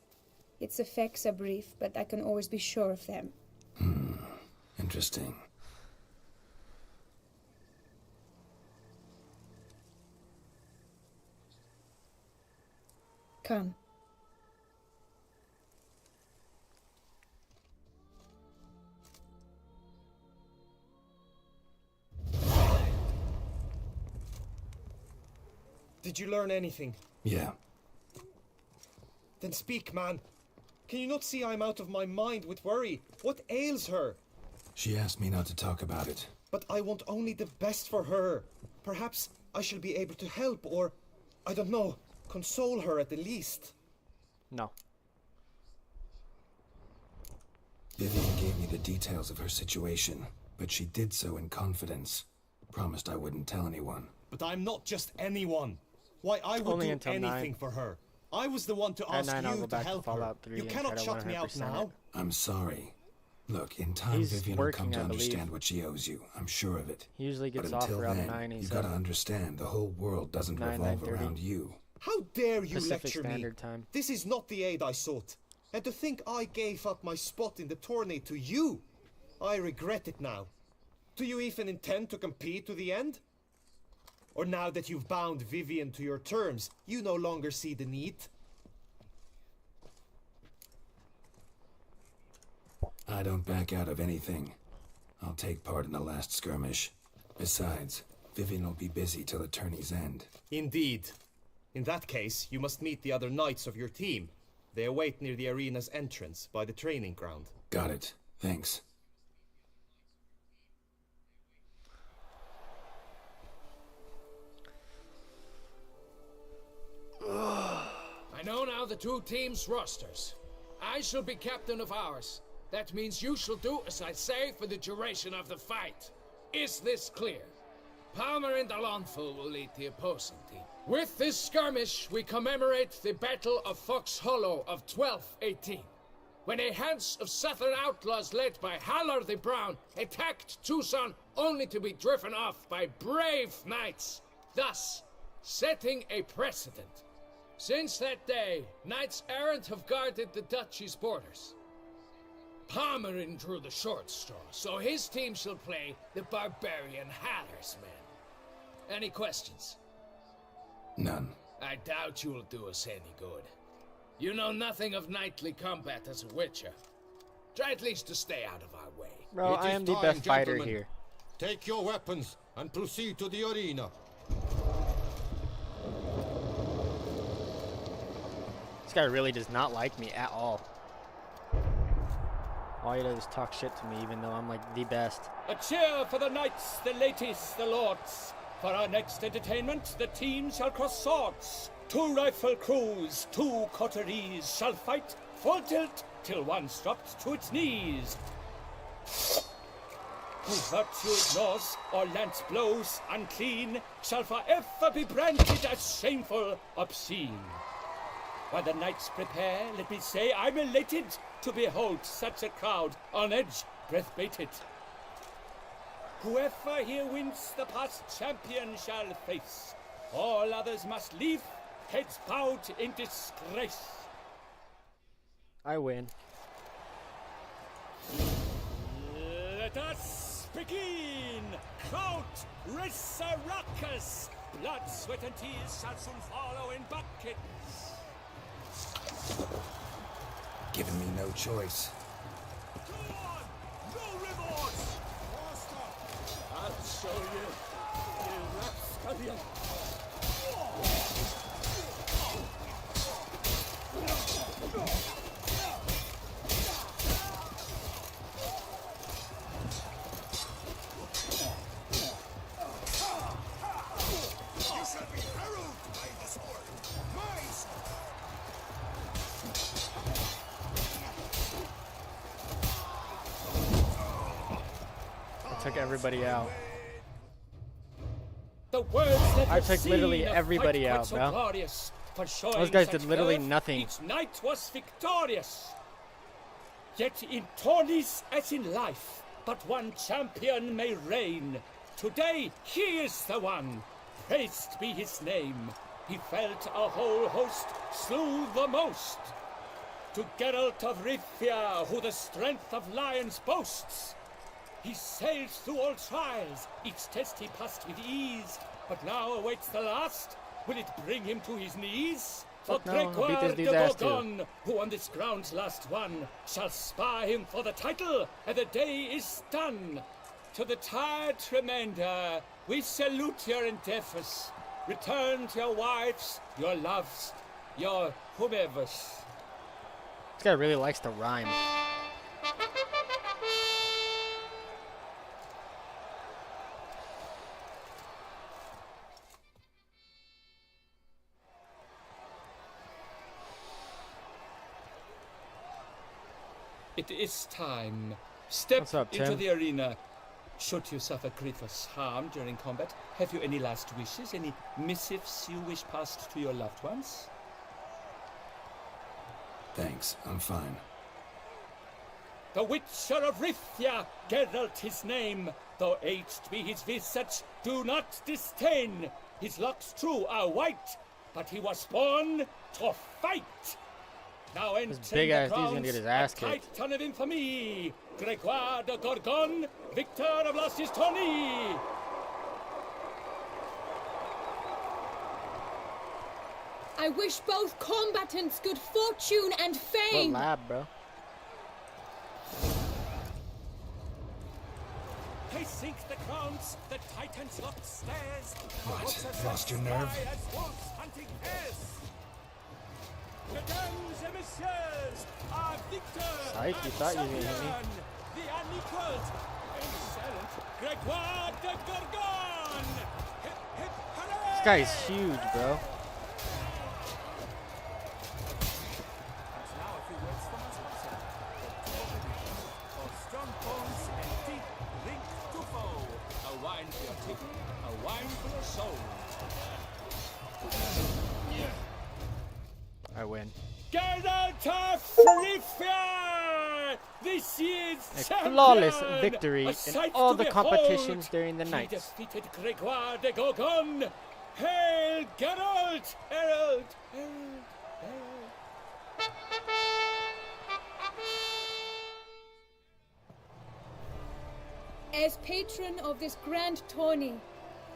Speaker 8: Its effects are brief, but I can always be sure of them.
Speaker 2: Interesting.
Speaker 8: Come.
Speaker 20: Did you learn anything?
Speaker 2: Yeah.
Speaker 20: Then speak, man. Can you not see I'm out of my mind with worry? What ails her?
Speaker 2: She asked me not to talk about it.
Speaker 20: But I want only the best for her. Perhaps I shall be able to help or, I don't know, console her at the least.
Speaker 1: No.
Speaker 2: Vivian gave me the details of her situation, but she did so in confidence. Promised I wouldn't tell anyone.
Speaker 20: But I'm not just anyone. Why, I would
Speaker 1: Only
Speaker 20: do
Speaker 1: until
Speaker 20: anything
Speaker 1: 9.
Speaker 20: for her. I was the one to
Speaker 1: At
Speaker 20: ask
Speaker 1: 9 I'll
Speaker 20: you
Speaker 1: go
Speaker 20: to
Speaker 1: back to
Speaker 20: help her.
Speaker 1: Fallout 3
Speaker 20: You
Speaker 1: and
Speaker 20: cannot
Speaker 1: try to
Speaker 20: shut me out
Speaker 1: 100%
Speaker 20: now.
Speaker 1: it.
Speaker 2: I'm sorry. Look, in time
Speaker 1: He's
Speaker 2: Vivian will come
Speaker 1: working,
Speaker 2: to
Speaker 1: I believe.
Speaker 2: understand what she owes you. I'm sure of it.
Speaker 1: He usually gets
Speaker 2: but
Speaker 1: off
Speaker 2: until
Speaker 1: around
Speaker 2: then,
Speaker 1: 9,
Speaker 2: you gotta understand the whole world doesn't
Speaker 1: 9,
Speaker 2: revolve
Speaker 1: 9:30.
Speaker 2: around you.
Speaker 20: How dare you
Speaker 1: Pacific
Speaker 20: lecture me?
Speaker 1: Standard Time.
Speaker 20: This is not the aid I sought. And to think I gave up my spot in the tourney to you. I regret it now. Do you even intend to compete to the end? Or now that you've bound Vivian to your terms, you no longer see the need?
Speaker 2: I don't back out of anything. I'll take part in the last skirmish. Besides, Vivian will be busy till the tourney's end.
Speaker 20: Indeed. In that case, you must meet the other knights of your team. They await near the arena's entrance, by the training ground.
Speaker 2: Got it. Thanks.
Speaker 4: I know now the two teams' rosters. I shall be captain of ours. That means you shall do as I say for the duration of the fight. Is this clear? Palmer and Alonfo will lead the opposing team. With this skirmish, we commemorate the Battle of Fox Hollow of 1218, when a Hans of Southern outlaws led by Halar the Brown attacked Tucson only to be driven off by brave knights, thus setting a precedent. Since that day, knights errant have guarded the duchy's borders. Palmerin drew the short straw, so his team shall play the barbarian Haller's men. Any questions?
Speaker 2: None.
Speaker 4: I doubt you'll do us any good. You know nothing of knightly combat as a witcher. Try at least to stay out of our way.
Speaker 1: Bro, I am the best fighter here.
Speaker 15: Take your weapons and proceed to the arena.
Speaker 1: This guy really does not like me at all. All he does is talk shit to me, even though I'm like the best.
Speaker 16: A cheer for the knights, the ladies, the lords. For our next entertainment, the teams shall cross swords. 2 rifle crews, 2 coteries shall fight full tilt till one's dropped to its knees. Who virtue ignores or lance blows unclean shall forever be branded as shameful, obscene. While the knights prepare, let me say I'm elated to behold such a crowd on edge, breath baited. Whoever here wins the past champion shall face. All others must leave, heads bowed in disgrace.
Speaker 1: I win.
Speaker 16: Let us begin! Kraut, Risaracus! Blood, sweat, and tears shall soon follow in buckets.
Speaker 2: Giving me no choice.
Speaker 16: Go on! No remorse! Faster!
Speaker 7: show you, you rapscallion.
Speaker 5: You shall be harrowed by the sword. My sword.
Speaker 1: I took everybody out.
Speaker 16: The words that
Speaker 1: I took literally everybody out,
Speaker 16: so
Speaker 1: bro.
Speaker 16: Glorious, for showing
Speaker 1: Those guys
Speaker 16: such
Speaker 1: did literally
Speaker 16: verve,
Speaker 1: nothing.
Speaker 16: Each knight was victorious. Yet in tourneys as in life, but one champion may reign. Today he is the one. Praised be his name. He felt a whole host, slew the most. To Geralt of Rivia, who the strength of lions boasts. He sailed through all trials, each test he passed with ease, but now awaits the last. Will it bring him to his knees? For
Speaker 1: Fuck no, I'll beat this
Speaker 16: Gregoire de
Speaker 1: dude's ass too.
Speaker 16: Gorgon, who on this ground's last won, shall spar him for the title, and the day is done. To the tired remainder, we salute your endeavors. Return to your wives, your loves, your whomevers.
Speaker 1: This guy really likes to rhyme.
Speaker 16: It is time. Step
Speaker 1: What's up,
Speaker 16: into
Speaker 1: Tim?
Speaker 16: the arena. Should you suffer grievous harm during combat, have you any last wishes, any missives you wish passed to your loved ones?
Speaker 2: Thanks, I'm fine.
Speaker 16: The Witcher of Rivia, Geralt his name, though aged be his visage, do not disdain. His locks true are white, but he was born to fight. Now entering
Speaker 1: big
Speaker 16: the
Speaker 1: ass dude's
Speaker 16: grounds,
Speaker 1: gonna get his ass
Speaker 16: a
Speaker 1: kicked.
Speaker 16: titan of infamy, Gregoire de Gorgon, victor of last his tourney.
Speaker 21: I wish both combatants good fortune and
Speaker 1: What
Speaker 21: fame.
Speaker 1: lab, bro?
Speaker 16: They sink the crowns, the titans locked stairs.
Speaker 2: What? Lost your nerve?
Speaker 16: As wolves hunting hares. Mesdames et messieurs, our victor,
Speaker 1: Psych, you thought you were gonna hit me.
Speaker 16: champion, the unequaled, excellent Gregoire de Gorgon. Hip, hip, hooray!
Speaker 1: This guy's huge, bro.
Speaker 9: And now a few words from our sponsor. For strong bones and deep drink to foe.
Speaker 16: A wine for your tip, a wine for your soul.
Speaker 1: I win.
Speaker 16: Geralt of Rivia! This is
Speaker 1: A
Speaker 16: champion!
Speaker 1: flawless victory
Speaker 16: A
Speaker 1: in
Speaker 16: sight
Speaker 1: all
Speaker 16: to
Speaker 1: the
Speaker 16: behold.
Speaker 1: competitions during the
Speaker 16: He
Speaker 1: night.
Speaker 16: defeated Gregoire de Gorgon. Hail Geralt! Herald! Herald! Herald!
Speaker 21: As patron of this grand tourney,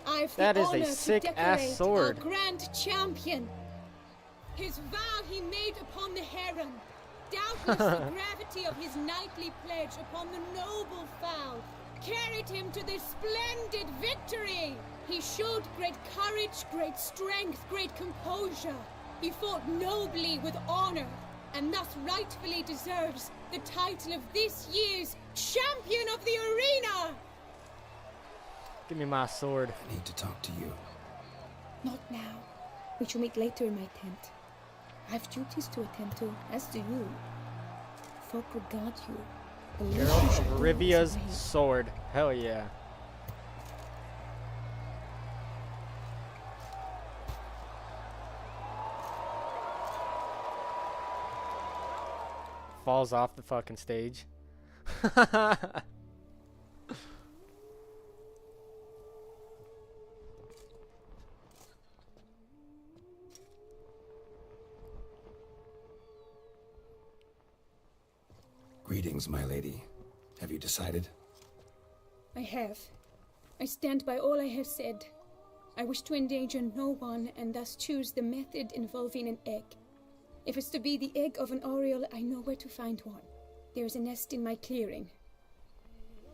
Speaker 21: I've
Speaker 1: That
Speaker 21: the
Speaker 1: is a
Speaker 21: honor to
Speaker 1: sick-ass
Speaker 21: decorate
Speaker 1: sword.
Speaker 21: our grand champion. His vow he made upon the heron, doubtless the gravity of his knightly pledge upon the noble fowl, carried him to this splendid victory. He showed great courage, great strength, great composure. He fought nobly with honor, and thus rightfully deserves the title of this year's Champion of the Arena!
Speaker 1: Give me my sword.
Speaker 2: I need to talk to you.
Speaker 8: Not now. We shall meet later in my tent. I have duties to attend to, as do you. Folk regard you. The least you
Speaker 1: Geralt
Speaker 8: should
Speaker 1: of
Speaker 8: do is
Speaker 1: Rivia's
Speaker 8: obey.
Speaker 1: sword. Hell yeah. Falls off the fucking stage.
Speaker 2: Greetings, my lady. Have you decided?
Speaker 8: I have. I stand by all I have said. I wish to endanger no one and thus choose the method involving an egg. If it's to be the egg of an oriole, I know where to find one. There is a nest in my clearing.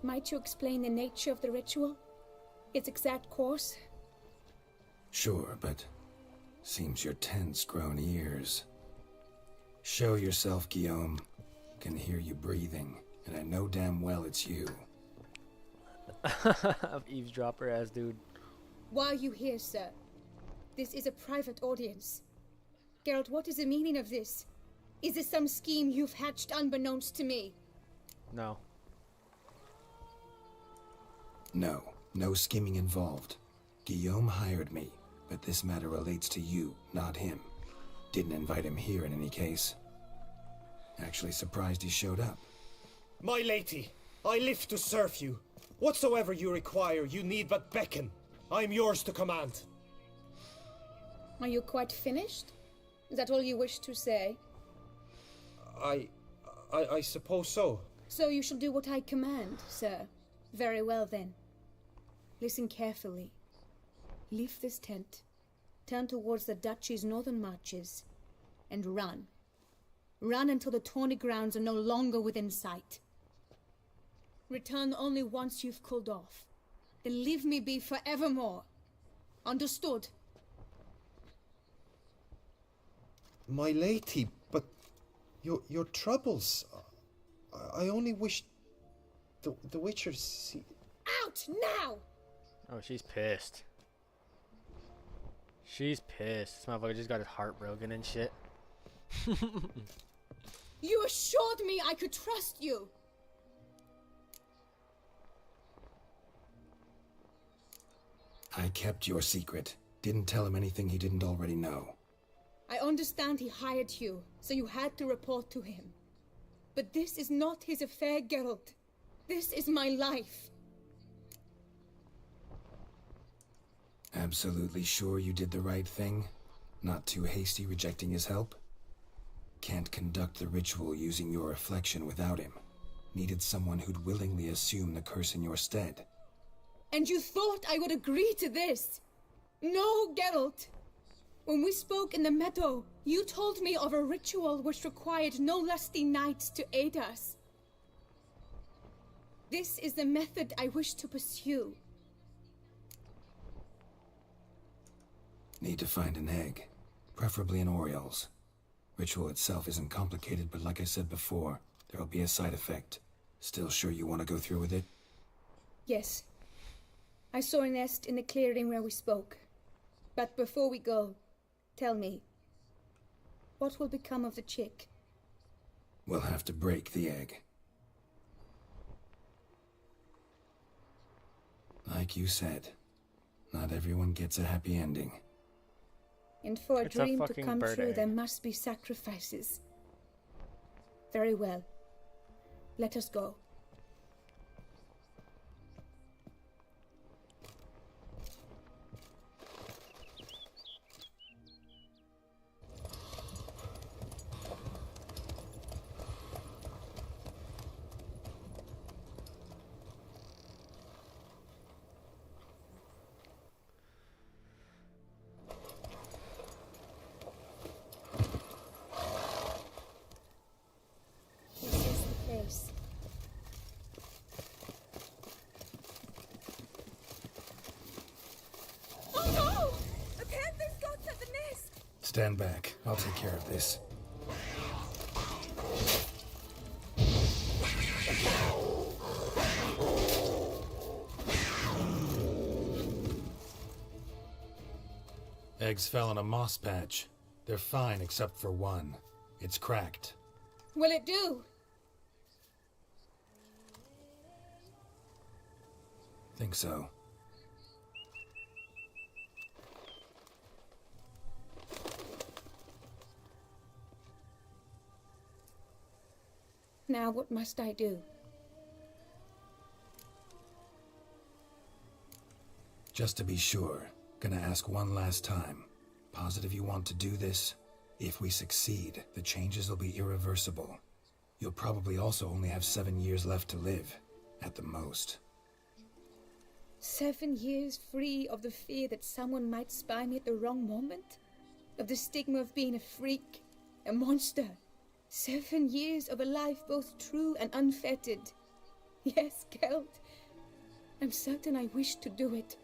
Speaker 8: Might you explain the nature of the ritual? its exact course?
Speaker 17: Sure, but seems your tense grown ears. Show yourself, Guillaume. Can hear you breathing, and I know damn well it's you.
Speaker 1: Eavesdropper ass dude.
Speaker 8: Why are you here, sir? This is a private audience. Geralt, what is the meaning of this? Is this some scheme you've hatched unbeknownst to me?
Speaker 1: No.
Speaker 17: No, no scheming involved. Guillaume hired me, but this matter relates to you, not him. Didn't invite him here in any case. Actually surprised he showed up.
Speaker 20: My lady, I live to serve you. Whatsoever you require, you need but beckon. I am yours to command.
Speaker 8: Are you quite finished? Is that all you wish to say?
Speaker 20: I suppose so.
Speaker 8: So you shall do what I command, sir. Very well then. Listen carefully. Leave this tent, turn towards the duchy's northern marches, and run. Run until the tawny grounds are no longer within sight. Return only once you've cooled off. Then leave me be forevermore. Understood?
Speaker 20: My lady, but your troubles. I only wish the Witcher see.
Speaker 8: Out now!
Speaker 1: Oh, she's pissed. She's pissed. This motherfucker just got his heart broken and shit.
Speaker 8: You assured me I could trust you.
Speaker 17: I kept your secret. Didn't tell him anything he didn't already know.
Speaker 8: I understand he hired you, so you had to report to him. But this is not his affair, Geralt. This is my life.
Speaker 17: Absolutely sure you did the right thing? Not too hasty rejecting his help? Can't conduct the ritual using your reflection without him. Needed someone who'd willingly assume the curse in your stead.
Speaker 8: And you thought I would agree to this? No, Geralt. When we spoke in the meadow, you told me of a ritual which required no lusty knights to aid us. This is the method I wish to pursue.
Speaker 17: Need to find an egg, preferably an Oriole's. Ritual itself isn't complicated, but like I said before, there'll be a side effect. Still sure you want to go through with it?
Speaker 8: Yes. I saw a nest in the clearing where we spoke. But before we go, tell me, what will become of the chick?
Speaker 17: We'll have to break the egg. Like you said, not everyone gets a happy ending.
Speaker 8: And for a
Speaker 1: It's a
Speaker 8: dream to
Speaker 1: fucking
Speaker 8: come
Speaker 1: bird
Speaker 8: true,
Speaker 1: egg.
Speaker 8: there must be sacrifices. Very well. Let us go. This is the place. Oh no! A panther's got at the nest!
Speaker 17: Stand back. I'll take care of this. Eggs fell in a moss patch. They're fine except for one. It's cracked.
Speaker 8: Will it do?
Speaker 17: Think so.
Speaker 8: Now what must I do?
Speaker 17: Just to be sure, gonna ask one last time. Positive you want to do this? If we succeed, the changes will be irreversible. You'll probably also only have 7 years left to live, at the most.
Speaker 8: 7 years free of the fear that someone might spy me at the wrong moment? Of the stigma of being a freak, a monster? 7 years of a life both true and unfettered. Yes, Geralt. I'm certain I wish to do it.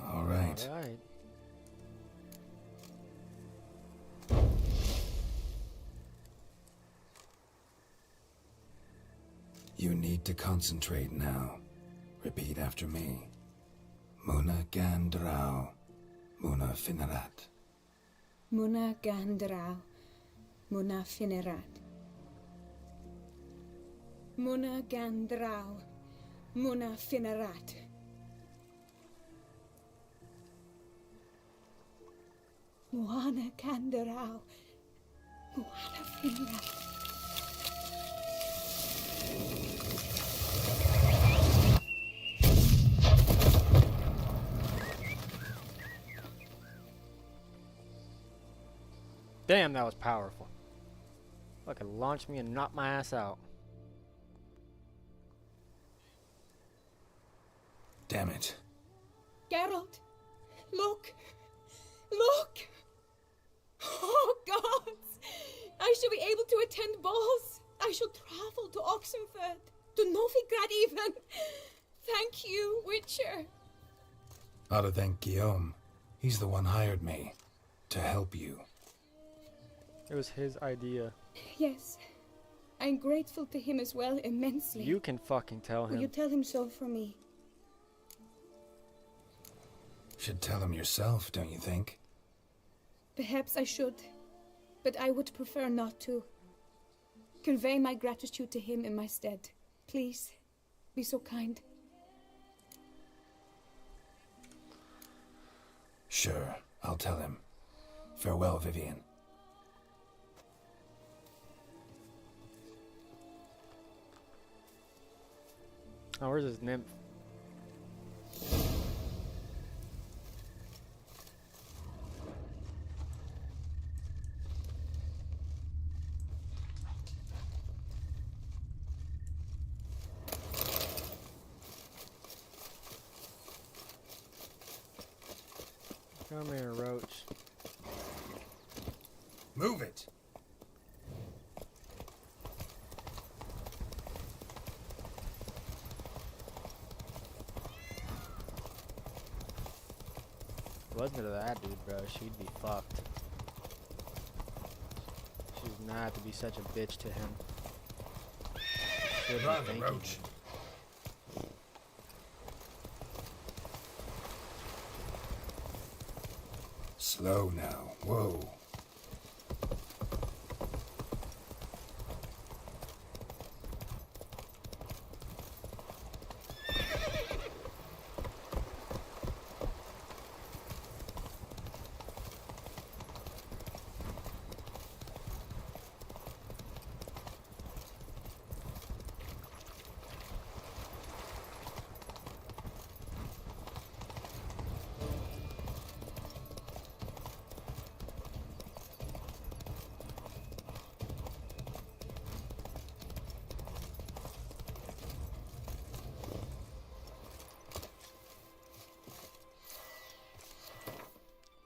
Speaker 17: All right.
Speaker 1: All right.
Speaker 17: You need to concentrate now. Repeat after me. Muna Gandrau, Muna Finerat.
Speaker 8: Muna Gandrau, Muna Finerat. Muna Gandrau, Muna Finerat. Muana Gandrau, Muana Finerat.
Speaker 1: Damn, that was powerful. Fucking launched me and knocked my ass out.
Speaker 17: Damn it.
Speaker 21: Geralt, look! Look! Oh, gods! I shall be able to attend balls. I shall travel to Oxenfurt, to Novigrad even. Thank you, Witcher.
Speaker 17: Ought to thank Guillaume. He's the one hired me. To help you.
Speaker 1: It was his idea.
Speaker 8: Yes. I'm grateful to him as well, immensely.
Speaker 1: You can fucking tell him.
Speaker 8: Will you tell him so for me?
Speaker 17: Should tell him yourself, don't you think?
Speaker 8: Perhaps I should, but I would prefer not to. Convey my gratitude to him in my stead. Please, be so kind.
Speaker 17: Sure, I'll tell him. Farewell, Vivian.
Speaker 1: Oh, where's his nymph? Come here, Roach.
Speaker 17: Move it!
Speaker 1: Wasn't it that dude, bro? She'd be fucked. She's not to be such a bitch to him. Should be thanking
Speaker 17: Roach.
Speaker 1: him.
Speaker 17: Slow now. Whoa.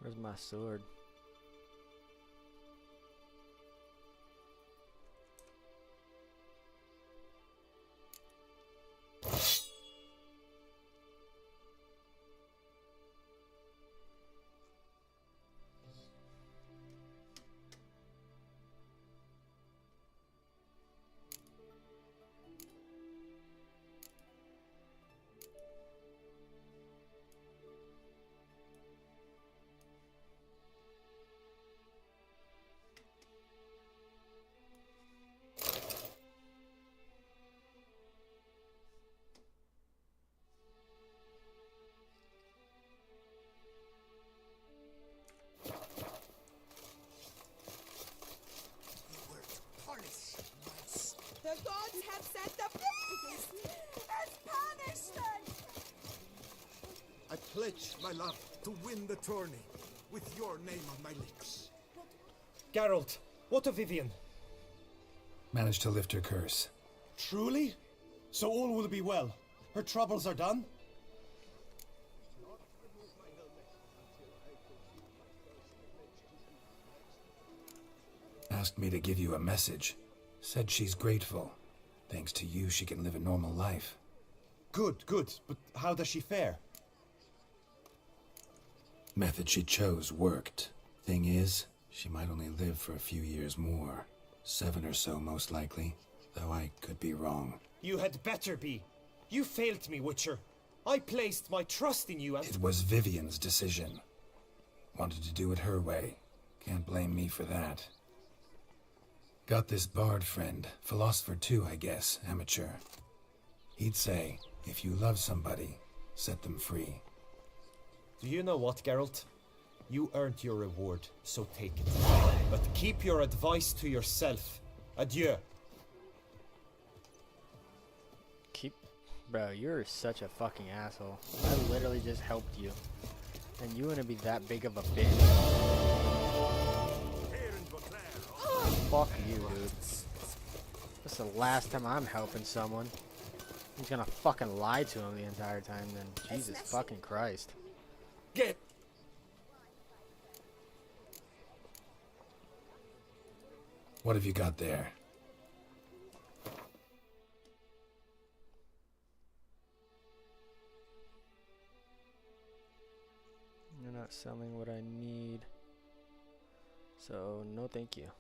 Speaker 1: Where's my sword?
Speaker 18: The gods have sent the beast and punished us!
Speaker 10: I pledge my love to win the tourney with your name on my lips.
Speaker 20: Geralt, what of Vivian?
Speaker 17: Managed to lift her curse.
Speaker 14: Truly? So all will be well. Her troubles are done?
Speaker 17: Asked me to give you a message. Said she's grateful. Thanks to you, she can live a normal life.
Speaker 14: Good, good. But how does she fare?
Speaker 17: Method she chose worked. Thing is, she might only live for a few years more. 7 or so, most likely. Though I could be wrong.
Speaker 20: You had better be. You failed me, Witcher. I placed my trust in you and...
Speaker 17: It was Vivian's decision. Wanted to do it her way. Can't blame me for that. Got this bard friend. Philosopher too, I guess. Amateur. He'd say, if you love somebody, set them free.
Speaker 20: Do you know what, Geralt? You earned your reward, so take it. But keep your advice to yourself. Adieu.
Speaker 1: Bro, you're such a fucking asshole. I literally just helped you. And you wanna be that big of a bitch. Fuck you, dude. This is the last time I'm helping someone. He's gonna fucking lie to him the entire time then. Jesus fucking Christ.
Speaker 20: Get.
Speaker 17: What have you got there?
Speaker 1: You're not selling what I need. So, no thank you.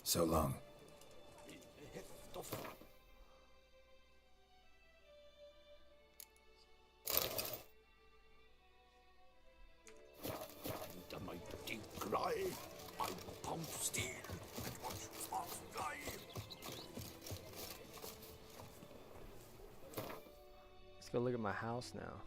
Speaker 17: So long.
Speaker 10: The mighty cry, I will pound steel and watch sparks fly.
Speaker 1: Let's go look at my house now.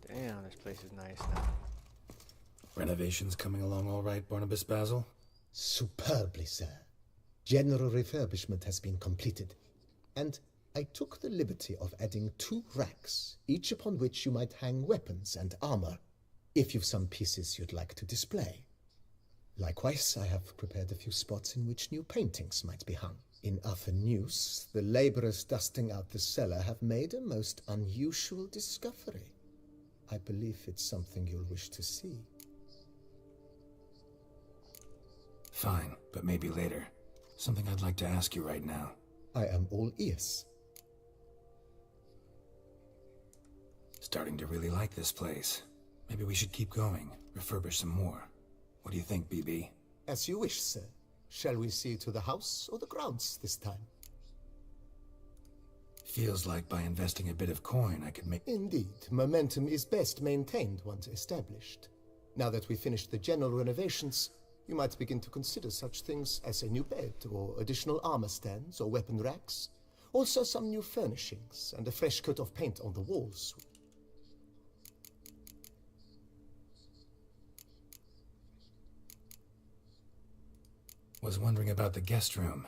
Speaker 1: Damn, this place is nice now.
Speaker 17: Renovations coming along all right, Barnabas Basil?
Speaker 19: Superbly, sir. General refurbishment has been completed, and I took the liberty of adding 2 racks, each upon which you might hang weapons and armor, if you've some pieces you'd like to display. Likewise, I have prepared a few spots in which new paintings might be hung. In other news, the laborers dusting out the cellar have made a most unusual discovery. I believe it's something you'll wish to see.
Speaker 17: Fine, but maybe later. Something I'd like to ask you right now.
Speaker 19: I am all ears.
Speaker 17: Starting to really like this place. Maybe we should keep going, refurbish some more. What do you think, BB?
Speaker 19: As you wish, sir. Shall we see to the house or the grounds this time?
Speaker 17: Feels like by investing a bit of coin I could make...
Speaker 19: Indeed, momentum is best maintained once established. Now that we've finished the general renovations, you might begin to consider such things as a new bed, or additional armor stands, or weapon racks. Also some new furnishings, and a fresh coat of paint on the walls.
Speaker 17: Was wondering about the guest room.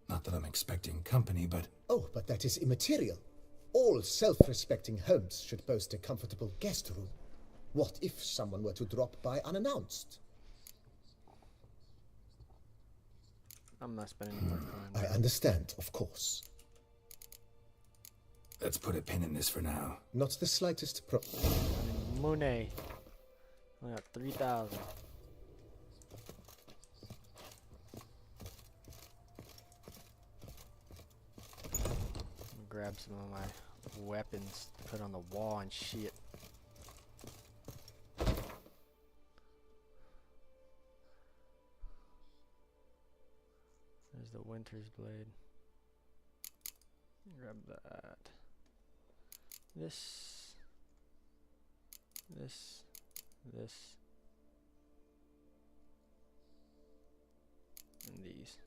Speaker 17: Not that I'm expecting company, but...
Speaker 19: Oh, but that is immaterial. All self-respecting homes should boast a comfortable guest room. What if someone were to drop by unannounced?
Speaker 1: I'm not spending more time.
Speaker 19: I understand, of course.
Speaker 17: Let's put a pin in this for now.
Speaker 19: Not the slightest
Speaker 1: Monet. I got 3,000. Grab some of my weapons to put on the wall and shit. There's the Winter's Blade. Grab that. This. And these.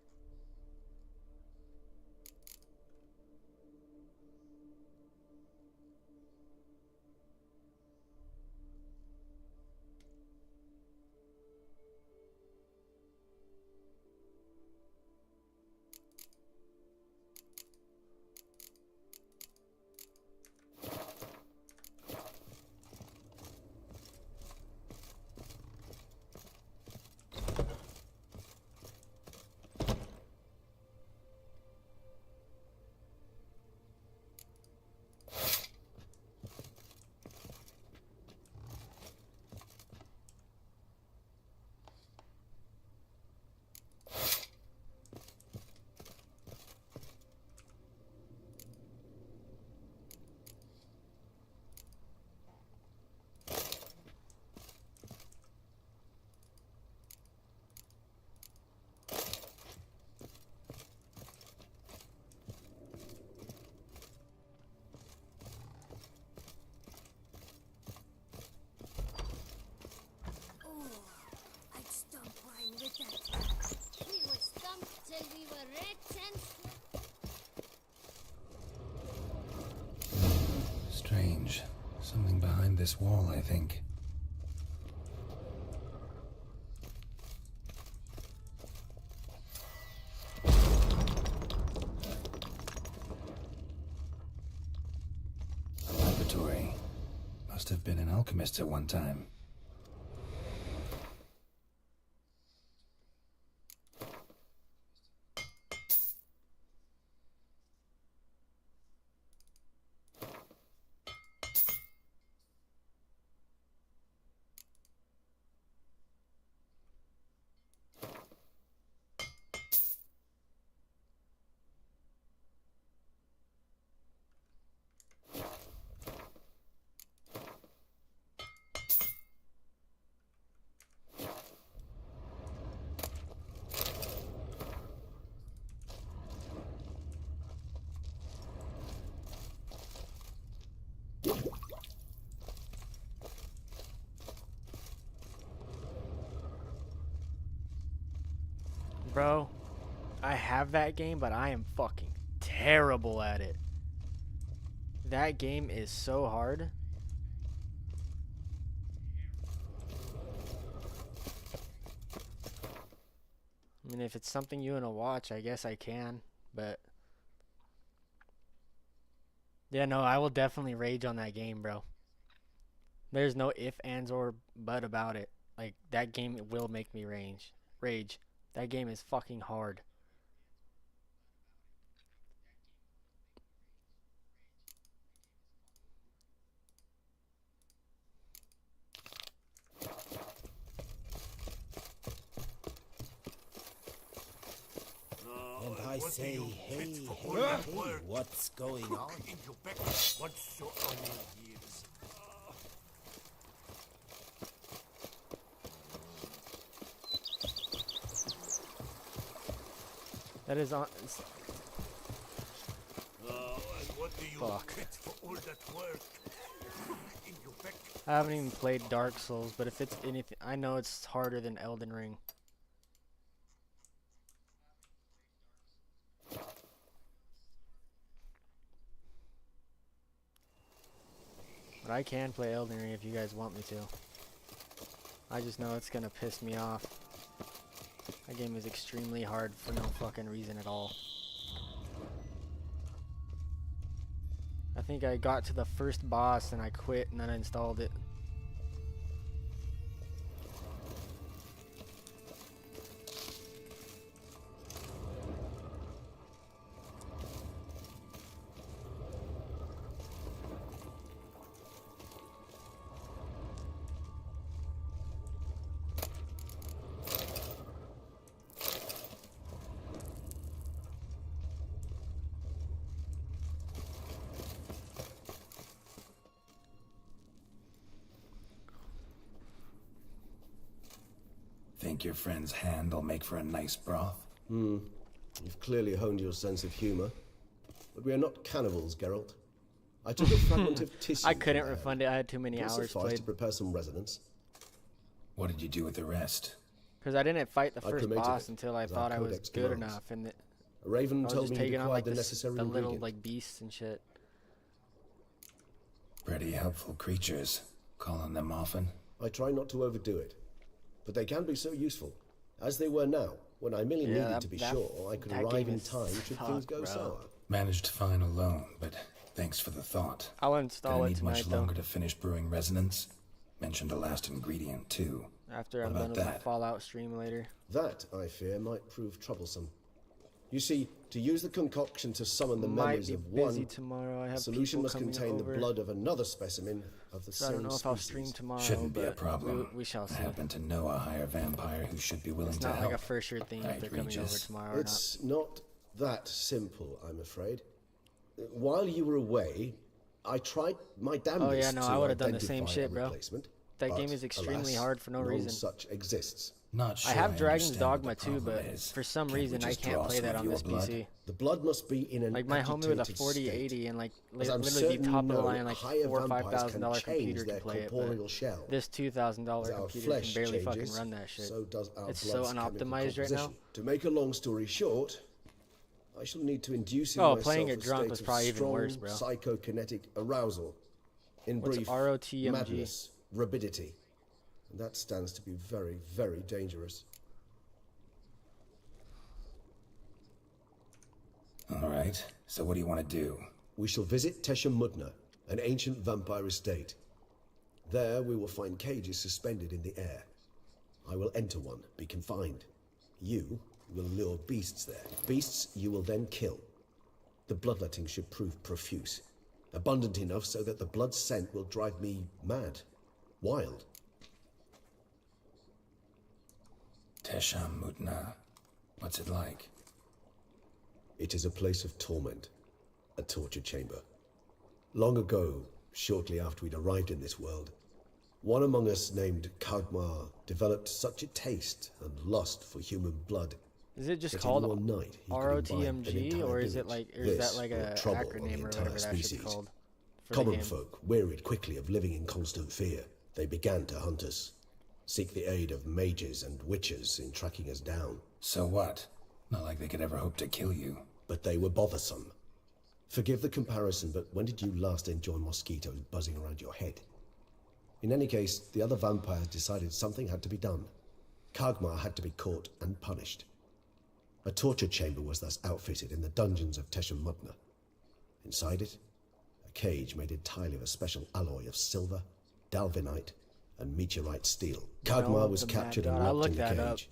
Speaker 2: this wall, I think. A laboratory. Must have been an alchemist at one time.
Speaker 1: Bro, I have that game, but I am fucking terrible at it. That game is so hard. I mean, if it's something you want to watch, I guess I can, but... Yeah, no, I will definitely rage on that game, bro. There's no if, ands, or but about it. Like, that game will make me rage. That game is fucking hard.
Speaker 6: And I say, hey, what's going on?
Speaker 9: What's your onion years?
Speaker 1: That is on.
Speaker 9: And what do you
Speaker 1: Fuck.
Speaker 9: get for all that work? In your back.
Speaker 1: I haven't even played Dark Souls, but if it's anything, I know it's harder than Elden Ring. But I can play Elden Ring if you guys want me to. I just know it's gonna piss me off. That game is extremely hard for no fucking reason at all. I think I got to the first boss and I quit and then I installed it.
Speaker 2: Think your friend's hand will make for a nice broth?
Speaker 22: You've clearly honed your sense of humor. But we are not cannibals, Geralt. I took a fragment of tissue.
Speaker 1: I couldn't refund it. I had too many
Speaker 22: Will
Speaker 1: hours
Speaker 22: suffice
Speaker 1: played.
Speaker 22: to prepare some resonance.
Speaker 2: What did you do with the rest?
Speaker 1: Because I didn't fight the
Speaker 22: I
Speaker 1: first
Speaker 22: cremated
Speaker 1: boss
Speaker 22: it,
Speaker 1: until I
Speaker 22: as our
Speaker 1: thought I was
Speaker 22: codex
Speaker 1: good
Speaker 22: demands.
Speaker 1: enough, and
Speaker 22: A raven
Speaker 1: I was
Speaker 22: told
Speaker 1: just
Speaker 22: me you
Speaker 1: taking on
Speaker 22: acquired
Speaker 1: like
Speaker 22: the
Speaker 1: the
Speaker 22: necessary
Speaker 1: little
Speaker 22: ingredient.
Speaker 1: like beasts and shit.
Speaker 2: Pretty helpful creatures. Call on them often?
Speaker 22: I try not to overdo it. But they can be so useful. As they were now, when I merely needed to be sure I could
Speaker 1: that
Speaker 22: arrive
Speaker 1: game
Speaker 22: in
Speaker 1: is
Speaker 22: time should things go
Speaker 1: bro.
Speaker 22: sour.
Speaker 2: Managed fine alone, but thanks for the thought.
Speaker 1: I'll install
Speaker 2: Gonna
Speaker 1: it
Speaker 2: need
Speaker 1: tonight
Speaker 2: much
Speaker 1: though.
Speaker 2: longer to finish brewing resonance. Mentioned a last ingredient too.
Speaker 1: After
Speaker 2: What
Speaker 1: I'm done
Speaker 2: about
Speaker 1: with my
Speaker 2: that?
Speaker 1: Fallout stream later.
Speaker 22: That, I fear, might prove troublesome. You see, to use the concoction to summon the
Speaker 1: Might
Speaker 22: memories
Speaker 1: be
Speaker 22: of
Speaker 1: busy
Speaker 22: one,
Speaker 1: tomorrow. I
Speaker 22: the
Speaker 1: have
Speaker 22: solution
Speaker 1: people
Speaker 22: must
Speaker 1: coming
Speaker 22: contain
Speaker 1: over.
Speaker 22: the blood of another specimen of the
Speaker 1: So I
Speaker 22: same
Speaker 1: don't know if I'll stream
Speaker 22: species.
Speaker 1: tomorrow.
Speaker 2: Shouldn't be a
Speaker 1: but
Speaker 2: problem.
Speaker 1: We shall see.
Speaker 2: I happen to know a higher vampire who should be willing
Speaker 1: It's
Speaker 2: to
Speaker 1: not
Speaker 2: help.
Speaker 1: like a for sure thing if they're coming over
Speaker 2: Regis.
Speaker 1: tomorrow or
Speaker 22: It's not that simple, I'm afraid. While you were away, I tried my damnedest
Speaker 1: Oh yeah, no,
Speaker 22: to
Speaker 1: I would have done the same
Speaker 22: identify
Speaker 1: shit,
Speaker 22: a
Speaker 1: bro.
Speaker 22: replacement,
Speaker 1: That
Speaker 22: but
Speaker 1: game is extremely
Speaker 22: alas,
Speaker 1: hard for no reason.
Speaker 22: such exists.
Speaker 2: Not sure
Speaker 1: I have
Speaker 2: I
Speaker 1: Dragon's
Speaker 2: understand what
Speaker 1: Dogma
Speaker 2: the
Speaker 1: too,
Speaker 2: problem
Speaker 1: but
Speaker 2: is.
Speaker 1: for some
Speaker 2: Can't we
Speaker 1: reason I
Speaker 2: just
Speaker 1: can't
Speaker 2: draw
Speaker 1: play
Speaker 2: some
Speaker 1: that
Speaker 2: of
Speaker 1: on
Speaker 2: your
Speaker 1: this
Speaker 2: blood?
Speaker 1: PC.
Speaker 22: The blood must be in an
Speaker 1: Like my homie with a
Speaker 22: agitated
Speaker 1: 4080
Speaker 22: state,
Speaker 1: and like
Speaker 22: as I'm
Speaker 1: literally
Speaker 22: certain
Speaker 1: top of
Speaker 22: you
Speaker 1: the
Speaker 22: know,
Speaker 1: line like
Speaker 22: higher
Speaker 1: $4,000 or
Speaker 22: vampires
Speaker 1: $5,000
Speaker 22: can
Speaker 1: computer
Speaker 22: change
Speaker 1: can
Speaker 22: their
Speaker 1: play it,
Speaker 22: corporeal
Speaker 1: but
Speaker 22: shell.
Speaker 1: this $2,000
Speaker 22: As our
Speaker 1: computer
Speaker 22: flesh
Speaker 1: can barely fucking
Speaker 22: changes,
Speaker 1: run that shit.
Speaker 22: so does our
Speaker 1: It's so
Speaker 22: blood's chemical
Speaker 1: unoptimized right now.
Speaker 22: composition. To make a long story short, I shall need to induce in
Speaker 1: Oh,
Speaker 22: myself
Speaker 1: playing
Speaker 22: a
Speaker 1: it drunk
Speaker 22: state
Speaker 1: was
Speaker 22: of
Speaker 1: probably even
Speaker 22: strong
Speaker 1: worse, bro.
Speaker 22: psychokinetic arousal In
Speaker 1: What's
Speaker 22: brief,
Speaker 1: ROTMG?
Speaker 22: madness, rabidity. And that stands to be very, very dangerous.
Speaker 2: All right, so what do you want to do?
Speaker 22: We shall visit Tesha Mudna, an ancient vampire estate. There we will find cages suspended in the air. I will enter one, be confined. You will lure beasts there. Beasts you will then kill. The bloodletting should prove profuse. Abundant enough so that the blood scent will drive me mad. Wild.
Speaker 2: Tesha Mudna. What's it like?
Speaker 22: It is a place of torment. A torture chamber. Long ago, shortly after we'd arrived in this world, one among us named Kagmar developed such a taste and lust for human blood.
Speaker 1: Is it just
Speaker 22: that
Speaker 1: called
Speaker 22: in one night he could
Speaker 1: ROTMG,
Speaker 22: imbibe an entire
Speaker 1: or is it
Speaker 22: village.
Speaker 1: like, or is
Speaker 22: This
Speaker 1: that like
Speaker 22: brought
Speaker 1: a
Speaker 22: trouble on
Speaker 1: acronym
Speaker 22: the
Speaker 1: or
Speaker 22: entire
Speaker 1: whatever that shit's
Speaker 22: species.
Speaker 1: called? For the
Speaker 22: Common
Speaker 1: game?
Speaker 22: folk, wearied quickly of living in constant fear, they began to hunt us, seek the aid of mages and witches in tracking us down.
Speaker 2: So what? Not like they could ever hope to kill you.
Speaker 22: But they were bothersome. Forgive the comparison, but when did you last enjoy mosquitoes buzzing around your head? In any case, the other vampires decided something had to be done. Kagmar had to be caught and punished. A torture chamber was thus outfitted in the dungeons of Tesha Mudna. Inside it, a cage made entirely of a special alloy of silver, dalvinite, and meteorite steel. Kagmar was captured and locked in the cage.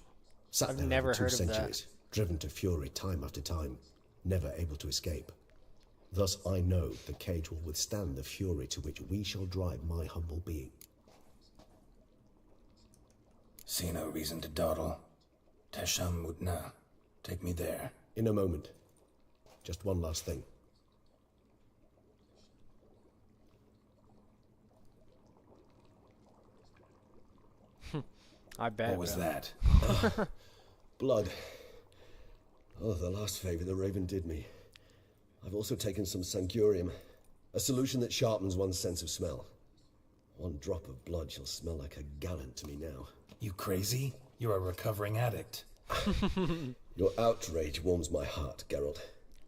Speaker 22: Sat
Speaker 1: I've
Speaker 22: there
Speaker 1: never
Speaker 22: for 2
Speaker 1: heard of that.
Speaker 22: centuries, driven to fury time after time, never able to escape. Thus I know the cage will withstand the fury to which we shall drive my humble being.
Speaker 2: See no reason to dawdle. Tesha Mudna. Take me there.
Speaker 22: In a moment. Just one last thing.
Speaker 1: I bet.
Speaker 2: What was that?
Speaker 22: Blood. Oh, the last favor the Raven did me. I've also taken some Sancurium, a solution that sharpens one's sense of smell. One drop of blood shall smell like a gallon to me now.
Speaker 2: You crazy? You're a recovering addict.
Speaker 22: Your outrage warms my heart, Geralt.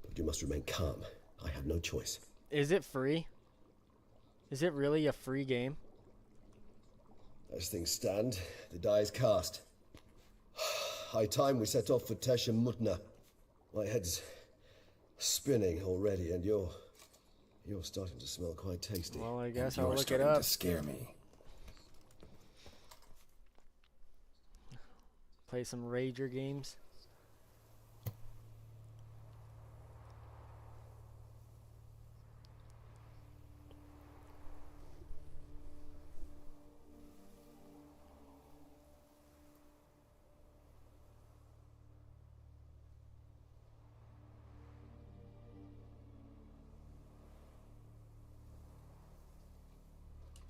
Speaker 22: But you must remain calm. I have no choice.
Speaker 1: Is it free? Is it really a free game?
Speaker 22: As things stand, the die is cast. High time we set off for Tesha Mudna. My head's spinning already, and you're starting to smell quite tasty.
Speaker 1: Well, I guess
Speaker 2: And
Speaker 1: I'll
Speaker 2: you're
Speaker 1: look it
Speaker 2: starting
Speaker 1: up.
Speaker 2: to scare me.
Speaker 1: Play some Rager games.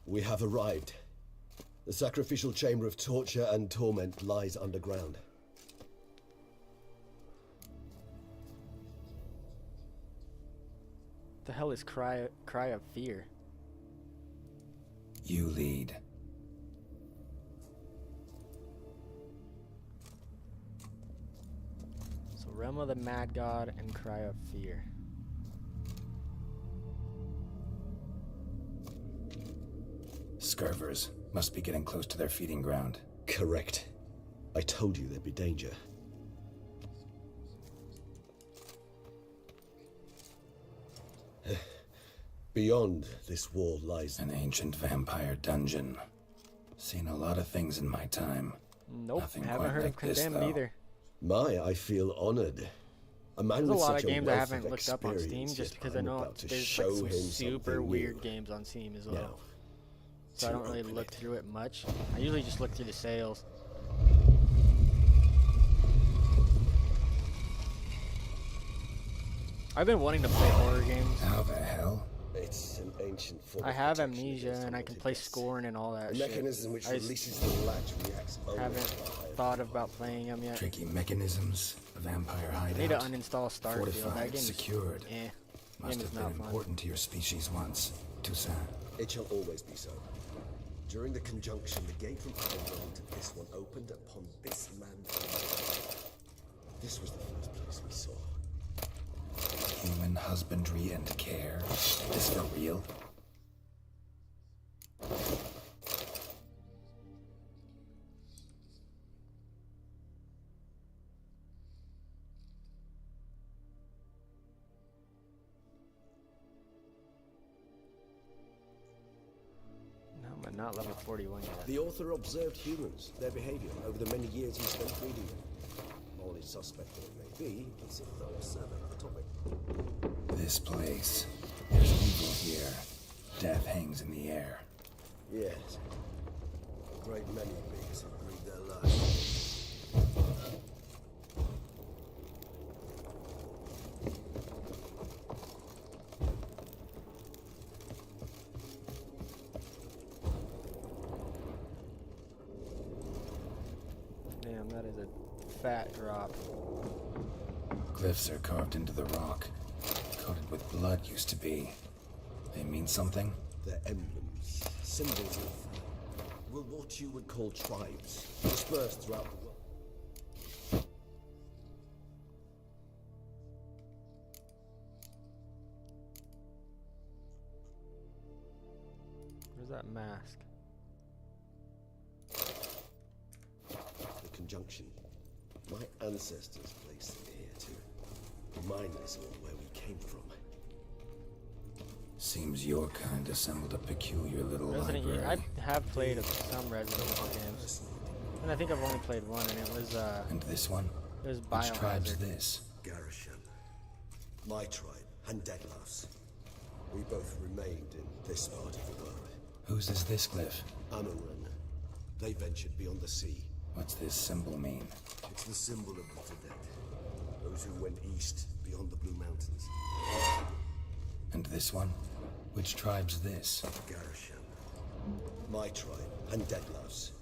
Speaker 22: We have arrived. The sacrificial chamber of torture and torment lies underground.
Speaker 1: The hell is cry of fear?
Speaker 2: You lead.
Speaker 1: So Realm of the Mad God and Cry of Fear.
Speaker 2: Scurvers must be getting close to their feeding ground.
Speaker 22: Correct. I told you there'd be danger. Beyond this wall lies
Speaker 2: an ancient vampire dungeon. Seen a lot of things in my time.
Speaker 1: Nope,
Speaker 2: Nothing
Speaker 1: haven't
Speaker 2: quite
Speaker 1: heard
Speaker 2: like
Speaker 1: of
Speaker 2: this,
Speaker 1: Condemned
Speaker 2: though.
Speaker 1: either.
Speaker 22: I feel honored. A man
Speaker 1: There's a
Speaker 22: with
Speaker 1: lot
Speaker 22: such
Speaker 1: of games I
Speaker 22: wealth
Speaker 1: haven't
Speaker 22: of
Speaker 1: looked up on Steam
Speaker 22: experience,
Speaker 1: just
Speaker 22: yet
Speaker 1: because I
Speaker 22: I'm
Speaker 1: know
Speaker 22: about to
Speaker 1: there's like
Speaker 22: show
Speaker 1: some
Speaker 22: him
Speaker 1: super
Speaker 22: something
Speaker 1: weird
Speaker 22: new.
Speaker 1: games on Steam as well.
Speaker 22: Now,
Speaker 1: So I
Speaker 22: to
Speaker 1: don't really
Speaker 22: open
Speaker 1: look through it much. I usually just look through the sales. I've been wanting to play horror games.
Speaker 2: How the hell?
Speaker 22: It's an ancient form
Speaker 1: I
Speaker 22: of
Speaker 1: have
Speaker 22: protection
Speaker 1: amnesia
Speaker 22: against
Speaker 1: and I can play Scorn and all that
Speaker 22: a
Speaker 1: shit.
Speaker 22: mechanism which
Speaker 1: I just
Speaker 22: releases the latch reacts only
Speaker 1: haven't
Speaker 22: to a higher
Speaker 1: thought about playing them yet.
Speaker 2: Tricky mechanisms, a vampire hideout.
Speaker 1: I need to uninstall Starfield. That
Speaker 2: Fortified,
Speaker 1: game is
Speaker 2: secured. Must
Speaker 1: game is
Speaker 2: have
Speaker 1: not
Speaker 2: been
Speaker 1: fun.
Speaker 2: important to your species once. Toussaint.
Speaker 22: It shall always be so. During the conjunction, the gate from our world to this one opened upon this land. This was the first place we saw.
Speaker 2: Human husbandry and care. Is this for real?
Speaker 1: not level 41 yet.
Speaker 22: The author observed humans, their behavior, over the many years he spent reading them. Morally suspect that it may be, it's a thorough survey of the topic.
Speaker 17: This place. There's evil here. Death hangs in the air.
Speaker 22: Yes. A great many beings have breathed their lives.
Speaker 1: Damn, that is a fat drop.
Speaker 17: Glyphs are carved into the rock. Coated with blood used to be. They mean something?
Speaker 22: They're emblems, symbols of well, what you would call tribes, dispersed throughout the world.
Speaker 1: Where's that mask?
Speaker 22: The conjunction. My ancestors placed it here to remind us all where we came from.
Speaker 17: Seems your kind assembled a peculiar little
Speaker 1: Resident
Speaker 17: library.
Speaker 1: Evil. I have played some Resident Evil games, and I think I've only played one, and it was
Speaker 17: And this one?
Speaker 1: it was
Speaker 17: Which tribe's
Speaker 1: Biohazard.
Speaker 17: this?
Speaker 22: Garisham. My tribe, and Deadlouse. We both remained in this part of the world.
Speaker 17: Whose is this glyph?
Speaker 22: Amaran. They ventured beyond the sea.
Speaker 17: What's this symbol mean?
Speaker 22: It's the symbol of the Tibet. Those who went east beyond the Blue Mountains.
Speaker 17: And this one? Which tribe's this?
Speaker 22: Garisham. My tribe, and Deadlouse.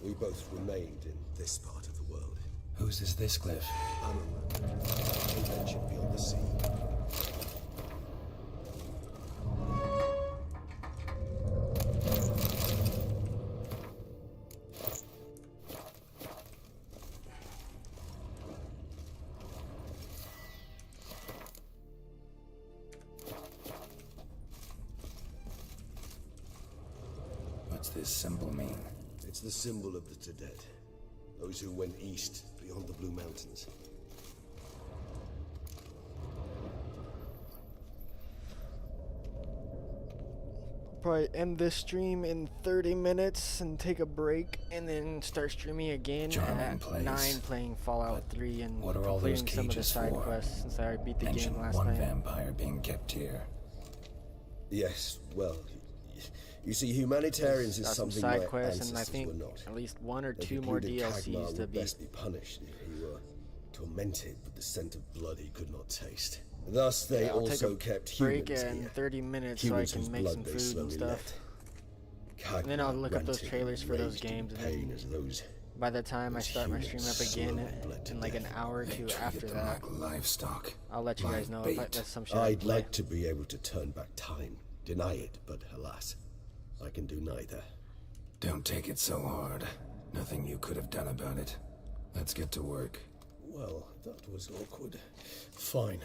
Speaker 22: We both remained in this part of the world.
Speaker 17: Whose is this glyph?
Speaker 22: Amaran. They ventured beyond the sea.
Speaker 17: What's this symbol mean?
Speaker 22: It's the symbol of the Tibet. Those who went east beyond the Blue Mountains.
Speaker 1: Probably end this stream in 30 minutes and take a break, and then start streaming again at 9, playing Fallout 3 and
Speaker 17: What are all those
Speaker 1: completing some of the
Speaker 17: cages
Speaker 1: side
Speaker 17: for?
Speaker 1: quests since I already beat the
Speaker 17: Mentioned
Speaker 1: game last
Speaker 17: one
Speaker 1: night.
Speaker 17: vampire being kept here.
Speaker 22: Yes, well, you see, humanitarians is
Speaker 1: Got some
Speaker 22: something
Speaker 1: side
Speaker 22: my
Speaker 1: quests, and I
Speaker 22: ancestors
Speaker 1: think
Speaker 22: were not.
Speaker 1: at least 1 or
Speaker 22: They
Speaker 1: 2 more
Speaker 22: concluded
Speaker 1: DLCs
Speaker 22: Kagmar
Speaker 1: to
Speaker 22: would
Speaker 1: beat.
Speaker 22: best be punished if he were tormented with the scent of blood he could not taste. Thus, they
Speaker 1: Yeah, I'll take
Speaker 22: also
Speaker 1: a
Speaker 22: kept
Speaker 1: break
Speaker 22: humans
Speaker 1: in
Speaker 22: here.
Speaker 1: 30 minutes
Speaker 22: Humans
Speaker 1: so I
Speaker 22: whose
Speaker 1: can make
Speaker 22: blood
Speaker 1: some
Speaker 22: they
Speaker 1: food and
Speaker 22: slowly
Speaker 1: stuff.
Speaker 22: let.
Speaker 1: And then I'll look up those
Speaker 22: Kagmar
Speaker 1: trailers for those
Speaker 22: raged in
Speaker 1: games, and
Speaker 22: pain
Speaker 1: then
Speaker 22: as those
Speaker 1: by the time I start my stream
Speaker 22: humans
Speaker 1: up again
Speaker 22: slowly bled to
Speaker 1: in like an
Speaker 22: death.
Speaker 1: hour or
Speaker 22: They
Speaker 1: two
Speaker 22: treated
Speaker 1: after
Speaker 22: them
Speaker 1: that,
Speaker 22: like
Speaker 17: livestock.
Speaker 1: I'll let you guys know if that's some shit I
Speaker 22: I'd
Speaker 1: play.
Speaker 22: like to be able to turn back time, deny it, but alas, I can do neither.
Speaker 17: Don't take it so hard. Nothing you could have done about it. Let's get to work.
Speaker 22: Well, that was awkward. Fine.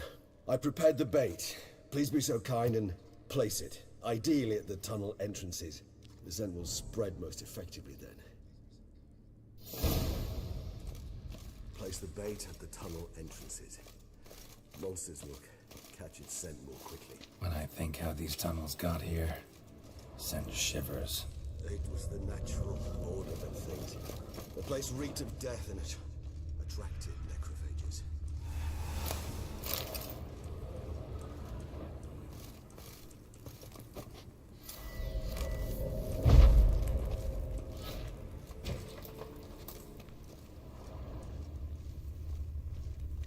Speaker 22: I prepared the bait. Please be so kind and place it, ideally at the tunnel entrances. The scent will spread most effectively then. Place the bait at the tunnel entrances. Monsters will catch its scent more quickly.
Speaker 17: When I think how these tunnels got here, sends shivers.
Speaker 22: It was the natural order of things. The place reeked of death and it attracted necrophages.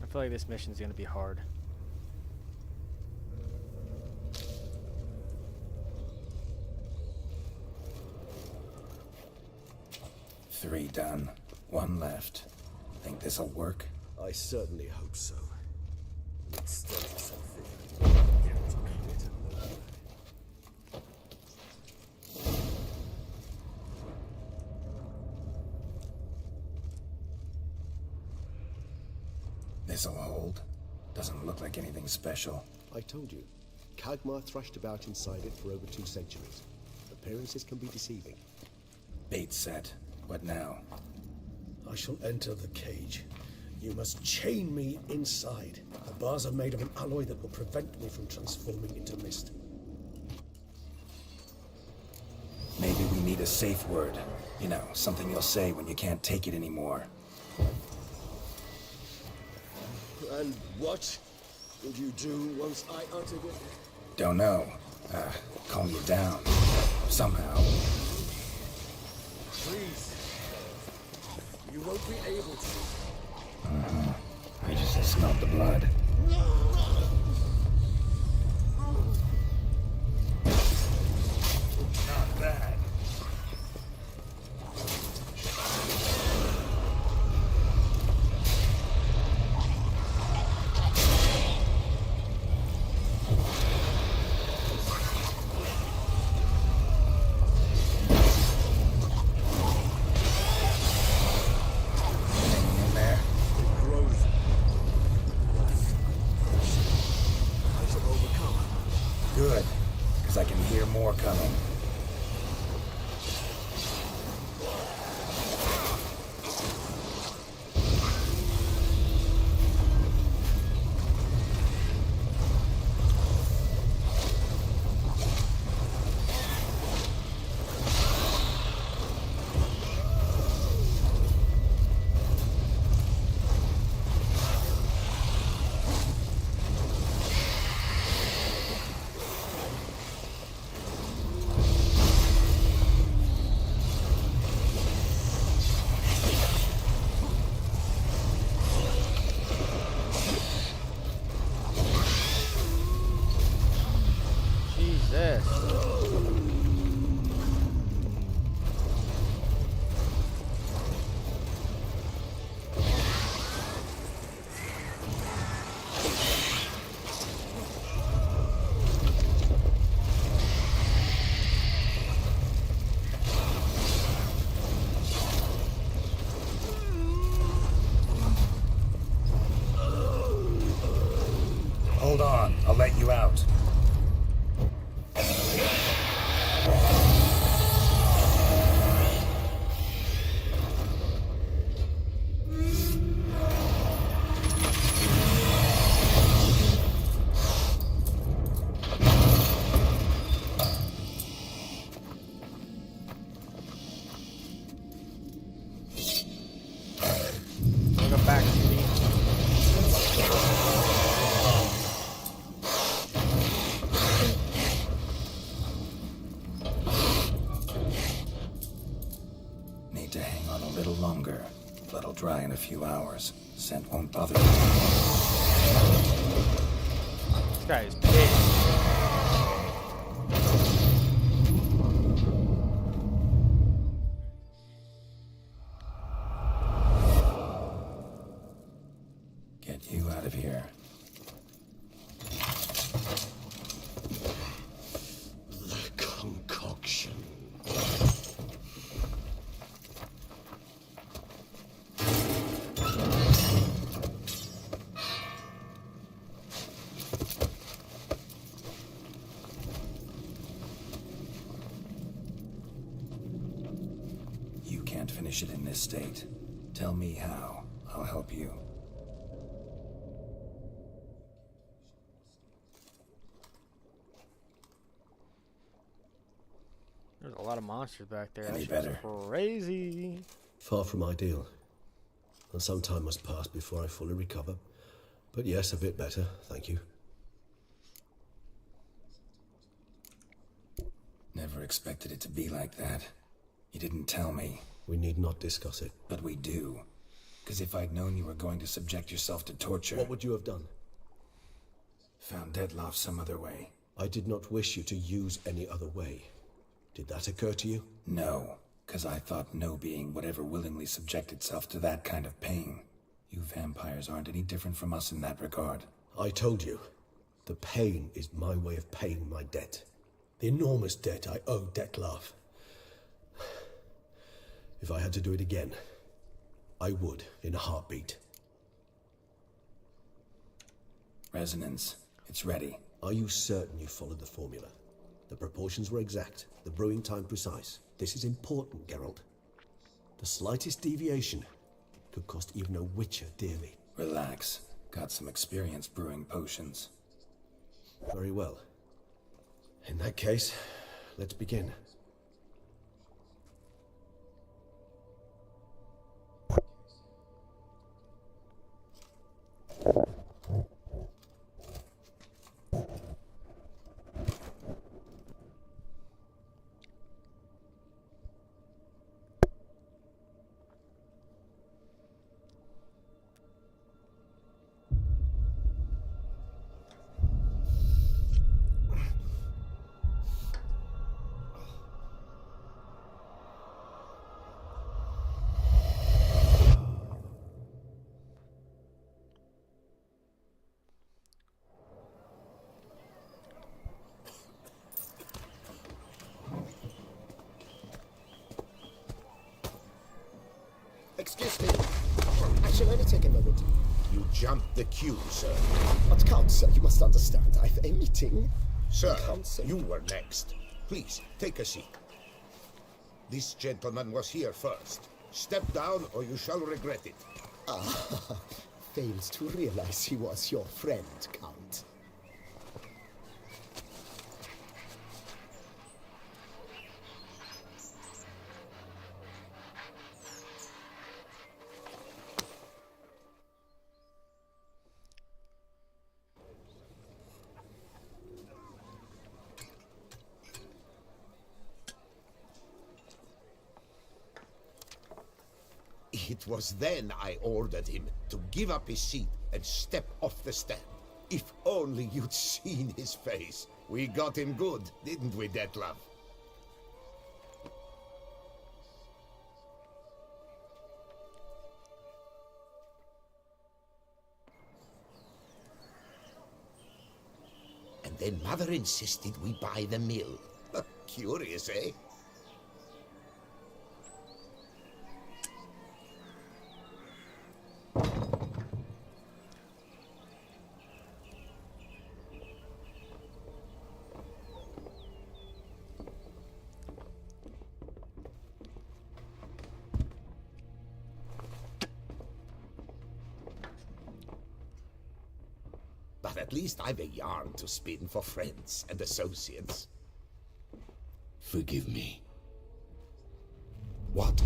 Speaker 1: I feel like this mission's gonna be hard.
Speaker 17: Three done. One left. Think this'll work?
Speaker 22: I certainly hope so. Its status of figure.
Speaker 17: This'll hold. Doesn't look like anything special.
Speaker 22: I told you. Kagmar thrashed about inside it for over 2 centuries. Appearances can be deceiving.
Speaker 17: Bait set. What now?
Speaker 22: I shall enter the cage. You must chain me inside. The bars are made of an alloy that will prevent me from transforming into mist.
Speaker 17: Maybe we need need a safe word. You know, something you'll say when you can't take it anymore.
Speaker 22: And what would you do once I uttered it?
Speaker 17: Don't know. Calm you down. Somehow.
Speaker 10: Please. You won't be able to.
Speaker 17: I just smelled the blood. Not bad. Good, because I can hear more coming. Hold on, I'll let you out.
Speaker 1: Welcome back, Judy.
Speaker 17: Need to hang on a little longer. Blood'll dry in a few hours. Scent won't bother you.
Speaker 1: This guy is pissed.
Speaker 17: Get you out of here.
Speaker 22: The concoction.
Speaker 17: You can't finish it in this state. Tell me how. I'll help you.
Speaker 1: There's a lot of monsters back there.
Speaker 17: Any
Speaker 1: That's
Speaker 17: better?
Speaker 1: crazy.
Speaker 22: Far from ideal. And some time must pass before I fully recover. But yes, a bit better, thank you.
Speaker 17: Never expected it to be like that. You didn't tell me.
Speaker 22: We need not discuss it.
Speaker 17: But we do. Because if I'd known you were going to subject yourself to torture...
Speaker 22: What would you have done?
Speaker 17: Found Deadloff some other way.
Speaker 22: I did not wish you to use any other way. Did that occur to you?
Speaker 17: No, because I thought no being would ever willingly subject itself to that kind of pain. You vampires aren't any different from us in that regard.
Speaker 22: I told you, the pain is my way of paying my debt. The enormous debt I owe Dettlaff. If I had to do it again, I would in a heartbeat.
Speaker 17: Resonance. It's ready.
Speaker 22: Are you certain you followed the formula? The proportions were exact, the brewing time precise. This is important, Geralt. The slightest deviation could cost even a witcher dearly.
Speaker 17: Relax. Got some experience brewing potions.
Speaker 22: Very well. In that case, let's begin. Excuse me. I shall only take a moment.
Speaker 10: You jumped the queue, sir.
Speaker 22: But Count, sir, you must understand. I've a meeting.
Speaker 10: Sir,
Speaker 22: Count, sir.
Speaker 10: you were next. Please, take a seat. This gentleman was here first. Step down or you shall regret it.
Speaker 22: Ah, fails to realize he was your friend, Count.
Speaker 10: It was then I ordered him to give up his seat and step off the stand. If only you'd seen his face. We got him good, didn't we, Detlef? And then Mother insisted we buy the mill. Curious, eh? But at least I've a yarn to spin for friends and associates.
Speaker 3: Forgive me.
Speaker 10: What?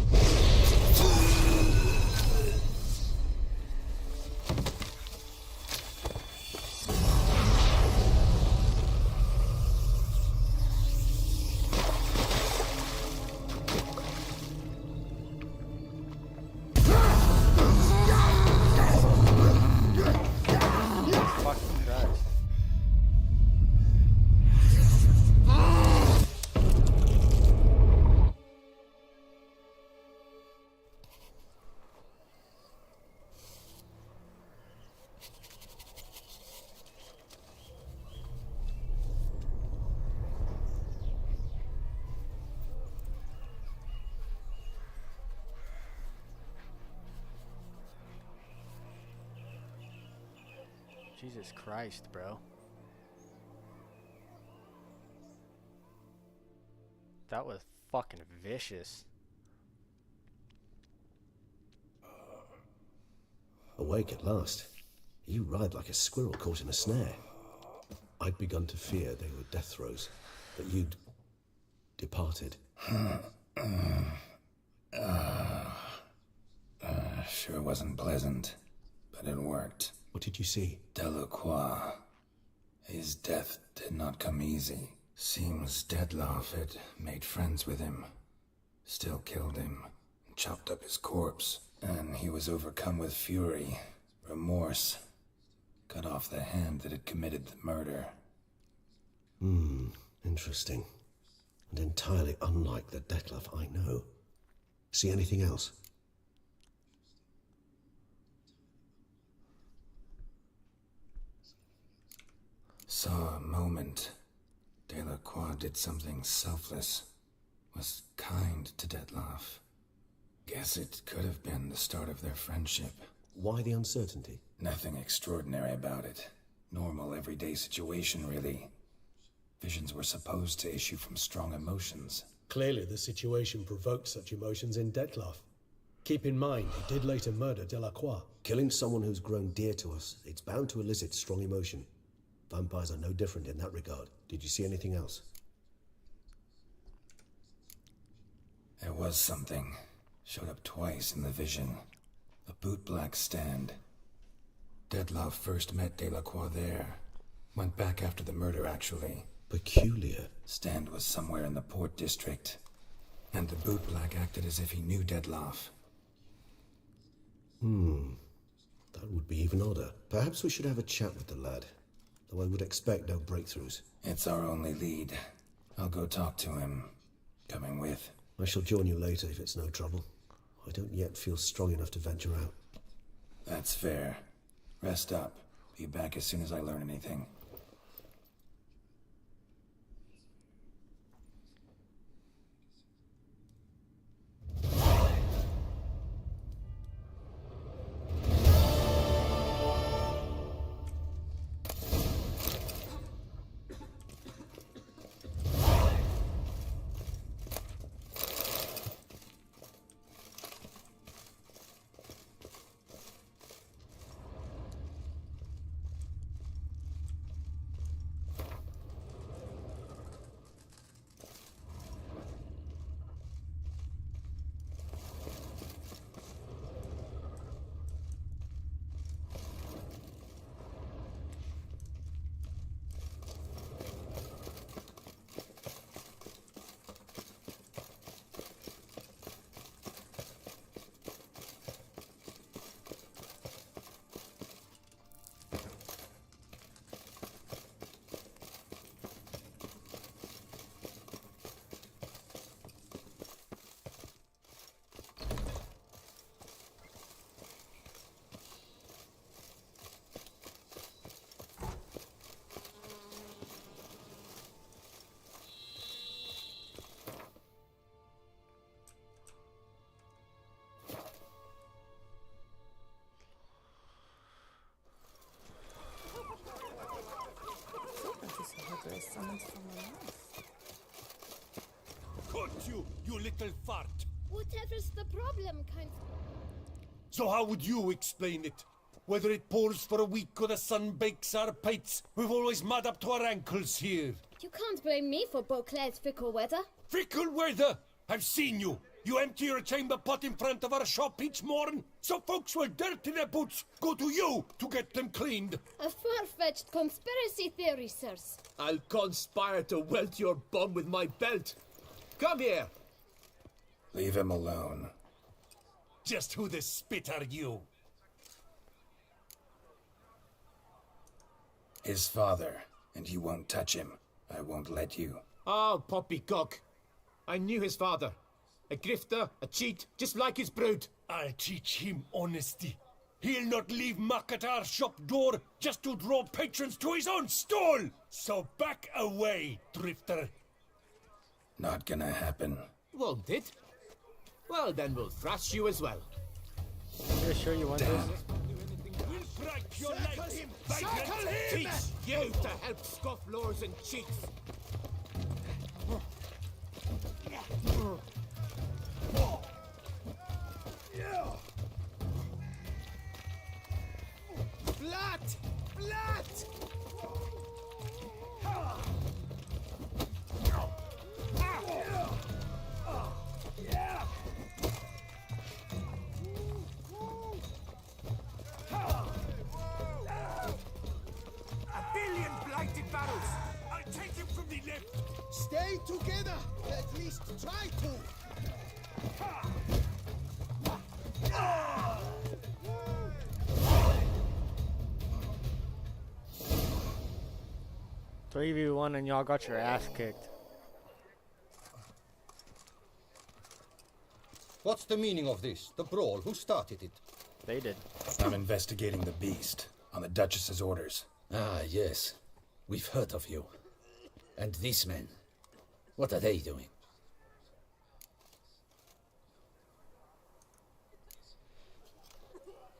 Speaker 1: Jesus Christ, bro. That was fucking vicious.
Speaker 22: Awake at last. You ride like a squirrel caught in a snare. I'd begun to fear they were death throes, that you'd departed.
Speaker 2: Sure wasn't pleasant, but it worked.
Speaker 22: What did you see?
Speaker 2: Delacroix. His death did not come easy. Seems Detlef had made friends with him. Still killed him. Chopped up his corpse. And he was overcome with fury. Remorse. Cut off the hand that had committed the murder.
Speaker 22: Interesting. And entirely unlike the Detlef I know. See anything else?
Speaker 2: Saw a moment. Delacroix did something selfless. Was kind to Detlef. Guess it could have been the start of their friendship.
Speaker 22: Why the uncertainty?
Speaker 2: Nothing extraordinary about it. Normal, everyday situation, really. Visions were supposed to issue from strong emotions.
Speaker 14: Clearly the situation provoked such emotions in Detlef. Keep in mind, he did later murder Delacroix.
Speaker 22: Killing someone who's grown dear to us, it's bound to elicit strong emotion. Vampires are no different in that regard. Did you see anything else?
Speaker 2: There was something. Showed up twice in the vision. A bootblack stand. Detlef first met Delacroix there. Went back after the murder, actually.
Speaker 22: Peculiar.
Speaker 2: Stand was somewhere in the Port District. And the bootblack acted as if he knew Detlef.
Speaker 22: That would be even odder. Perhaps we should have a chat with the lad. Though I would expect no breakthroughs.
Speaker 2: It's our only lead. I'll go talk to him. Coming with.
Speaker 22: I shall join you later if it's no trouble. I don't yet feel strong enough to venture out.
Speaker 2: That's fair. Rest up. Be back as soon as I learn anything.
Speaker 5: summons someone else.
Speaker 3: Could you little fart?
Speaker 21: Whatever's the problem, kind.
Speaker 3: So how would you explain it? Whether it pours for a week or the sun bakes our pates, we've always mud up to our ankles here.
Speaker 21: You can't blame me for Beauclair's fickle weather.
Speaker 3: Fickle weather! I've seen you. You empty your chamber pot in front of our shop each morn, so folks will dirty their boots go to you to get them cleaned.
Speaker 21: A far-fetched conspiracy theory, sirs.
Speaker 11: I'll conspire to welt your bum with my belt. Come here.
Speaker 17: Leave him alone.
Speaker 3: Just who the spit are you?
Speaker 17: His father, and you won't touch him. I won't let you.
Speaker 11: Oh, poppycock. I knew his father. A grifter, a cheat, just like his brood.
Speaker 3: I'll teach him honesty. He'll not leave muck at our shop door just to draw patrons to his own stall. So back away, drifter.
Speaker 17: Not gonna happen.
Speaker 11: Won't it? Well, then we'll thrash you as well.
Speaker 1: You're sure you want this?
Speaker 3: We'll break your legs, vagrant.
Speaker 11: Teach you to help scofflaws and cheats.
Speaker 5: Blood! Blood!
Speaker 3: A billion blighted barrels. I'll take him from the left.
Speaker 12: Stay together! At least try to!
Speaker 1: Three v one, and y'all got your ass kicked.
Speaker 15: What's the meaning of this? The brawl? Who started it?
Speaker 1: They did.
Speaker 17: I'm investigating the beast on the Duchess's orders.
Speaker 13: Ah, yes. We've heard of you. And these men, what are they doing?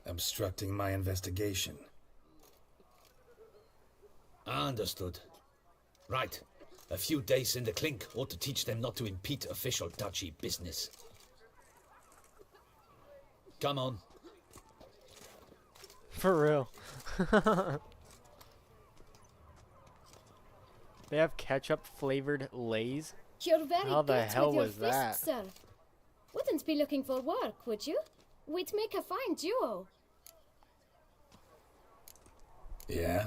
Speaker 17: Obstructing my investigation.
Speaker 13: Understood. Right. A few days in the clink ought to teach them not to impede official duchy business. Come on.
Speaker 1: For real. They have ketchup flavored Lay's.
Speaker 21: You're very
Speaker 1: How the
Speaker 21: good
Speaker 1: hell
Speaker 21: with your
Speaker 1: was that?
Speaker 21: fists, sir. Wouldn't be looking for work, would you? We'd make a fine duo.
Speaker 17: Yeah?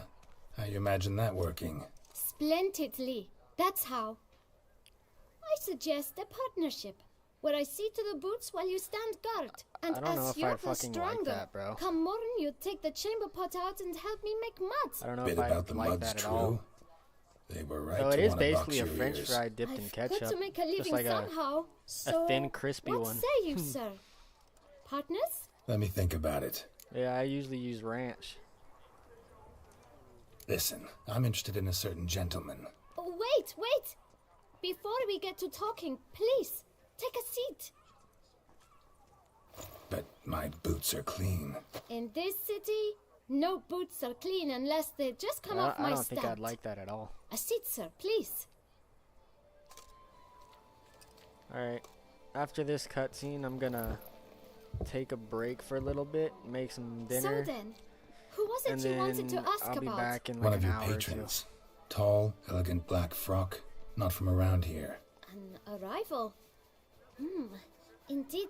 Speaker 17: How you imagine that working?
Speaker 21: Splendidly. That's how. I suggest a partnership, where I see to the boots while you stand guard. And
Speaker 1: I don't know
Speaker 21: as
Speaker 1: if
Speaker 21: you're
Speaker 1: I'd
Speaker 21: the
Speaker 1: fucking like
Speaker 21: stronger,
Speaker 1: that, bro.
Speaker 21: come morn, you take the chamber pot out and help me make mud.
Speaker 1: I don't know
Speaker 17: Bit
Speaker 1: if I
Speaker 17: about the
Speaker 1: like
Speaker 17: mud's
Speaker 1: that at
Speaker 17: true.
Speaker 1: all.
Speaker 17: They were right
Speaker 1: So
Speaker 17: to
Speaker 1: it is
Speaker 17: wanna
Speaker 1: basically a
Speaker 17: box your
Speaker 1: French
Speaker 17: ears.
Speaker 1: fry dipped in
Speaker 21: I've
Speaker 1: ketchup.
Speaker 21: got to make a living
Speaker 1: Just like
Speaker 21: somehow. So
Speaker 1: a thin, crispy
Speaker 21: what
Speaker 1: one.
Speaker 21: say you, sir? Partners?
Speaker 17: Let me think about it.
Speaker 1: Yeah, I usually use ranch.
Speaker 17: Listen, I'm interested in a certain gentleman.
Speaker 21: Oh, wait! Before we get to talking, please, take a seat.
Speaker 17: But my boots are clean.
Speaker 21: In this city, no boots are clean unless they just come off my
Speaker 1: I don't
Speaker 21: stand.
Speaker 1: think I'd like that at all.
Speaker 21: A seat, sir, please.
Speaker 1: Alright, after this cutscene, I'm gonna take a break for a little bit, make some dinner.
Speaker 21: So then, who was it
Speaker 1: and
Speaker 21: you wanted to
Speaker 1: then
Speaker 21: ask
Speaker 1: I'll be
Speaker 21: about?
Speaker 1: back in like
Speaker 17: One of
Speaker 1: an
Speaker 17: your
Speaker 1: hour or
Speaker 17: patrons. Tall, elegant black frock. Not from around here.
Speaker 21: An arrival. Indeed.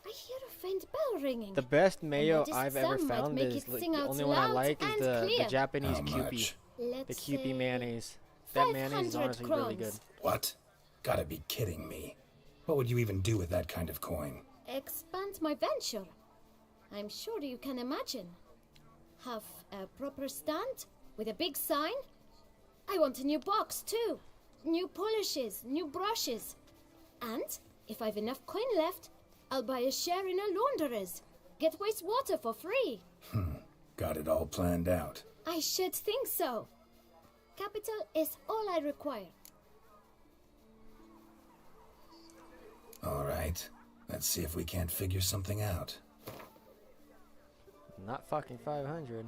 Speaker 21: I hear a faint bell ringing.
Speaker 1: The best mayo
Speaker 21: noticed
Speaker 1: I've ever
Speaker 21: some might
Speaker 1: found
Speaker 21: make
Speaker 1: is
Speaker 21: it
Speaker 1: like,
Speaker 21: sing
Speaker 1: the
Speaker 21: out
Speaker 1: only one I
Speaker 21: loud
Speaker 1: like is
Speaker 21: and
Speaker 1: the
Speaker 21: clear.
Speaker 1: Japanese
Speaker 17: How
Speaker 1: Kewpie.
Speaker 17: much?
Speaker 1: The
Speaker 21: Let's
Speaker 1: Kewpie
Speaker 21: say
Speaker 1: mayonnaise. That mayonnaise is
Speaker 21: 500
Speaker 1: honestly really good.
Speaker 21: crowns.
Speaker 17: What? Gotta be kidding me. What would you even do with that kind of coin?
Speaker 21: Expand my venture. I'm sure you can imagine. Have a proper stand with a big sign. I want a new box too. New polishes, new brushes. And if I've enough coin left, I'll buy a share in a launderer's. Get wastewater for free.
Speaker 17: Got it all planned out.
Speaker 21: I should think so. Capital is all I require.
Speaker 17: All right. Let's see if we can't figure something out.
Speaker 1: Not fucking 500.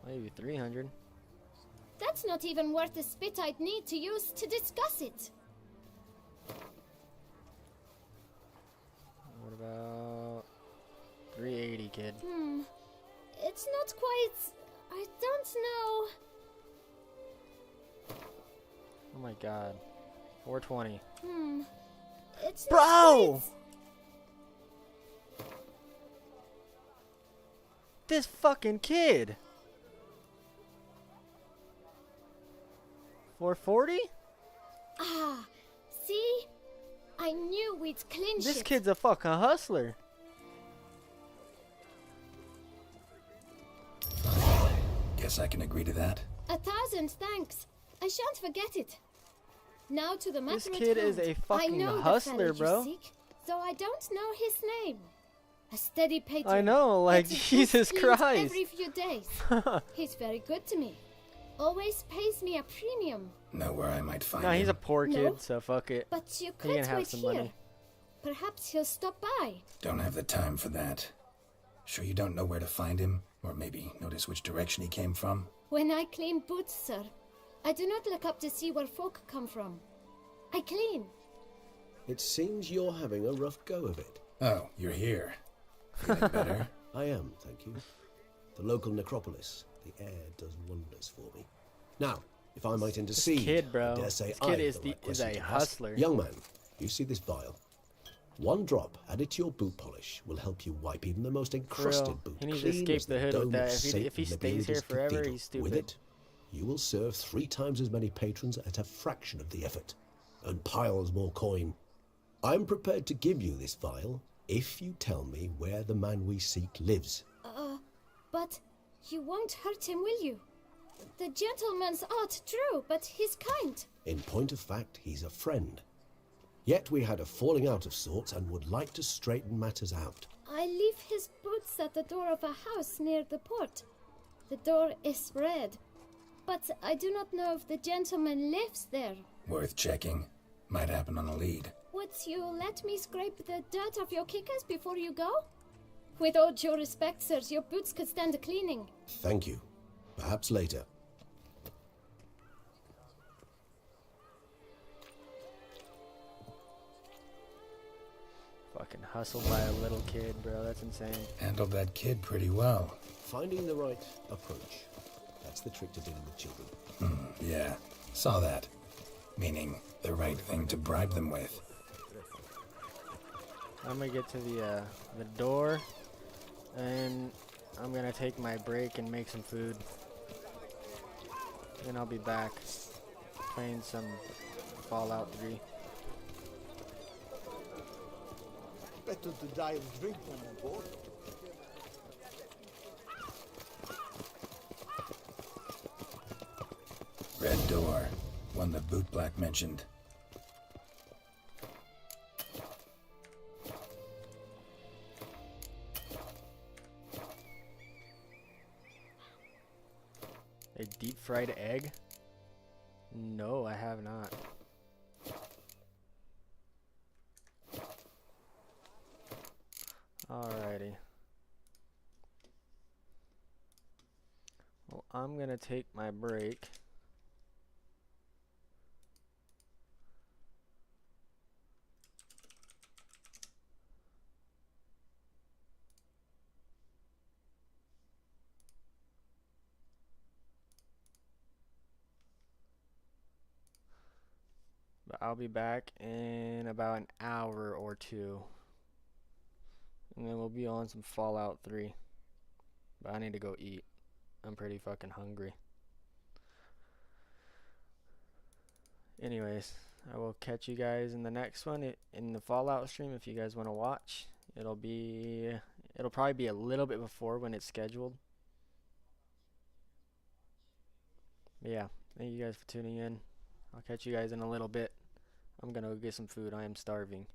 Speaker 1: Maybe 300.
Speaker 4: That's not even worth the spit I'd need to use to discuss it.
Speaker 1: What about 380, kid?
Speaker 4: It's not quite... I don't know.
Speaker 1: Oh my god. 420.
Speaker 4: It's
Speaker 1: Bro!
Speaker 4: not quite...
Speaker 1: This fucking kid! 440?
Speaker 4: Ah, see? I knew we'd clinch
Speaker 1: This
Speaker 4: it.
Speaker 1: kid's a fucking hustler.
Speaker 17: Guess I can agree to that.
Speaker 4: 1,000 thanks. I shan't forget it. Now to the matter
Speaker 1: This
Speaker 4: at
Speaker 1: kid is
Speaker 4: hand.
Speaker 1: a fucking
Speaker 4: I know
Speaker 1: hustler,
Speaker 4: the
Speaker 1: bro.
Speaker 4: fellow you seek, though I don't know his name. A steady patron.
Speaker 1: I know, like,
Speaker 4: Gets his
Speaker 1: Jesus
Speaker 4: boots cleaned
Speaker 1: Christ.
Speaker 4: Every few days. He's very good to me. Always pays me a premium.
Speaker 17: Know where I might find
Speaker 1: Nah,
Speaker 17: him?
Speaker 1: he's a poor kid,
Speaker 4: No,
Speaker 1: so fuck it.
Speaker 4: But you
Speaker 1: He
Speaker 4: could
Speaker 1: can have
Speaker 4: wait
Speaker 1: some
Speaker 4: here.
Speaker 1: money.
Speaker 4: Perhaps he'll stop by.
Speaker 17: Don't have the time for that. Sure you don't know where to find him? Or maybe notice which direction he came from?
Speaker 4: When I clean boots, sir, I do not look up to see where folk come from. I clean.
Speaker 22: It seems you're having a rough go of it.
Speaker 17: Oh, you're here. Feeling better?
Speaker 22: I am, thank you. The local necropolis. The air does wonders for me. Now, if I might intercede,
Speaker 1: kid, bro.
Speaker 22: I dare say
Speaker 1: This kid
Speaker 22: I
Speaker 1: is
Speaker 22: have the right
Speaker 1: is
Speaker 22: question
Speaker 1: a
Speaker 22: to ask.
Speaker 1: hustler.
Speaker 22: Young man, you see this vial? One drop added to your boot polish will help you wipe even the most encrusted boot
Speaker 1: he needs to
Speaker 22: clean
Speaker 1: escape
Speaker 22: as
Speaker 1: the
Speaker 22: the
Speaker 1: hood with
Speaker 22: dome
Speaker 1: that.
Speaker 22: of
Speaker 1: If he
Speaker 22: Saint
Speaker 1: stays here
Speaker 22: Lebelius
Speaker 1: forever,
Speaker 22: Cathedral.
Speaker 1: he's stupid.
Speaker 22: With it, you will serve 3 times as many patrons at a fraction of the effort, and piles more coin. I'm prepared to give you this vial if you tell me where the man we seek lives.
Speaker 4: But you won't hurt him, will you? The gentleman's art, true, but he's kind.
Speaker 22: In point of fact, he's a friend. Yet we had a falling out of sorts and would like to straighten matters out.
Speaker 4: I leave his boots at the door of a house near the port. The door is red, but I do not know if the gentleman lives there.
Speaker 17: Worth checking. Might happen on a lead.
Speaker 4: Would you let me scrape the dirt off your kickers before you go? With all due respect, sirs, your boots could stand a cleaning.
Speaker 22: Thank you. Perhaps later.
Speaker 1: Fucking hustled by a little kid, bro. That's insane.
Speaker 17: Handled that kid pretty well.
Speaker 22: Finding the right approach. That's the trick to dealing with children.
Speaker 17: Yeah, saw that. Meaning, the right thing to bribe them with.
Speaker 1: I'm gonna get to the door, and I'm gonna take my break and make some food. Then I'll be back playing some Fallout 3.
Speaker 12: Better to die of drink than on board.
Speaker 17: Red door. One the boot black mentioned.
Speaker 1: A deep fried egg? No, I have not. Alrighty. Well, I'm gonna take my break. But I'll be back in about an hour or 2. And then we'll be on some Fallout 3. But I need to go eat. I'm pretty fucking hungry. Anyways, I will catch you guys in the next one in the Fallout stream if you guys want to watch. It'll probably be a little bit before when it's scheduled. But yeah, thank you guys for tuning in. I'll catch you guys in a little bit. I'm gonna go get some food. I am starving.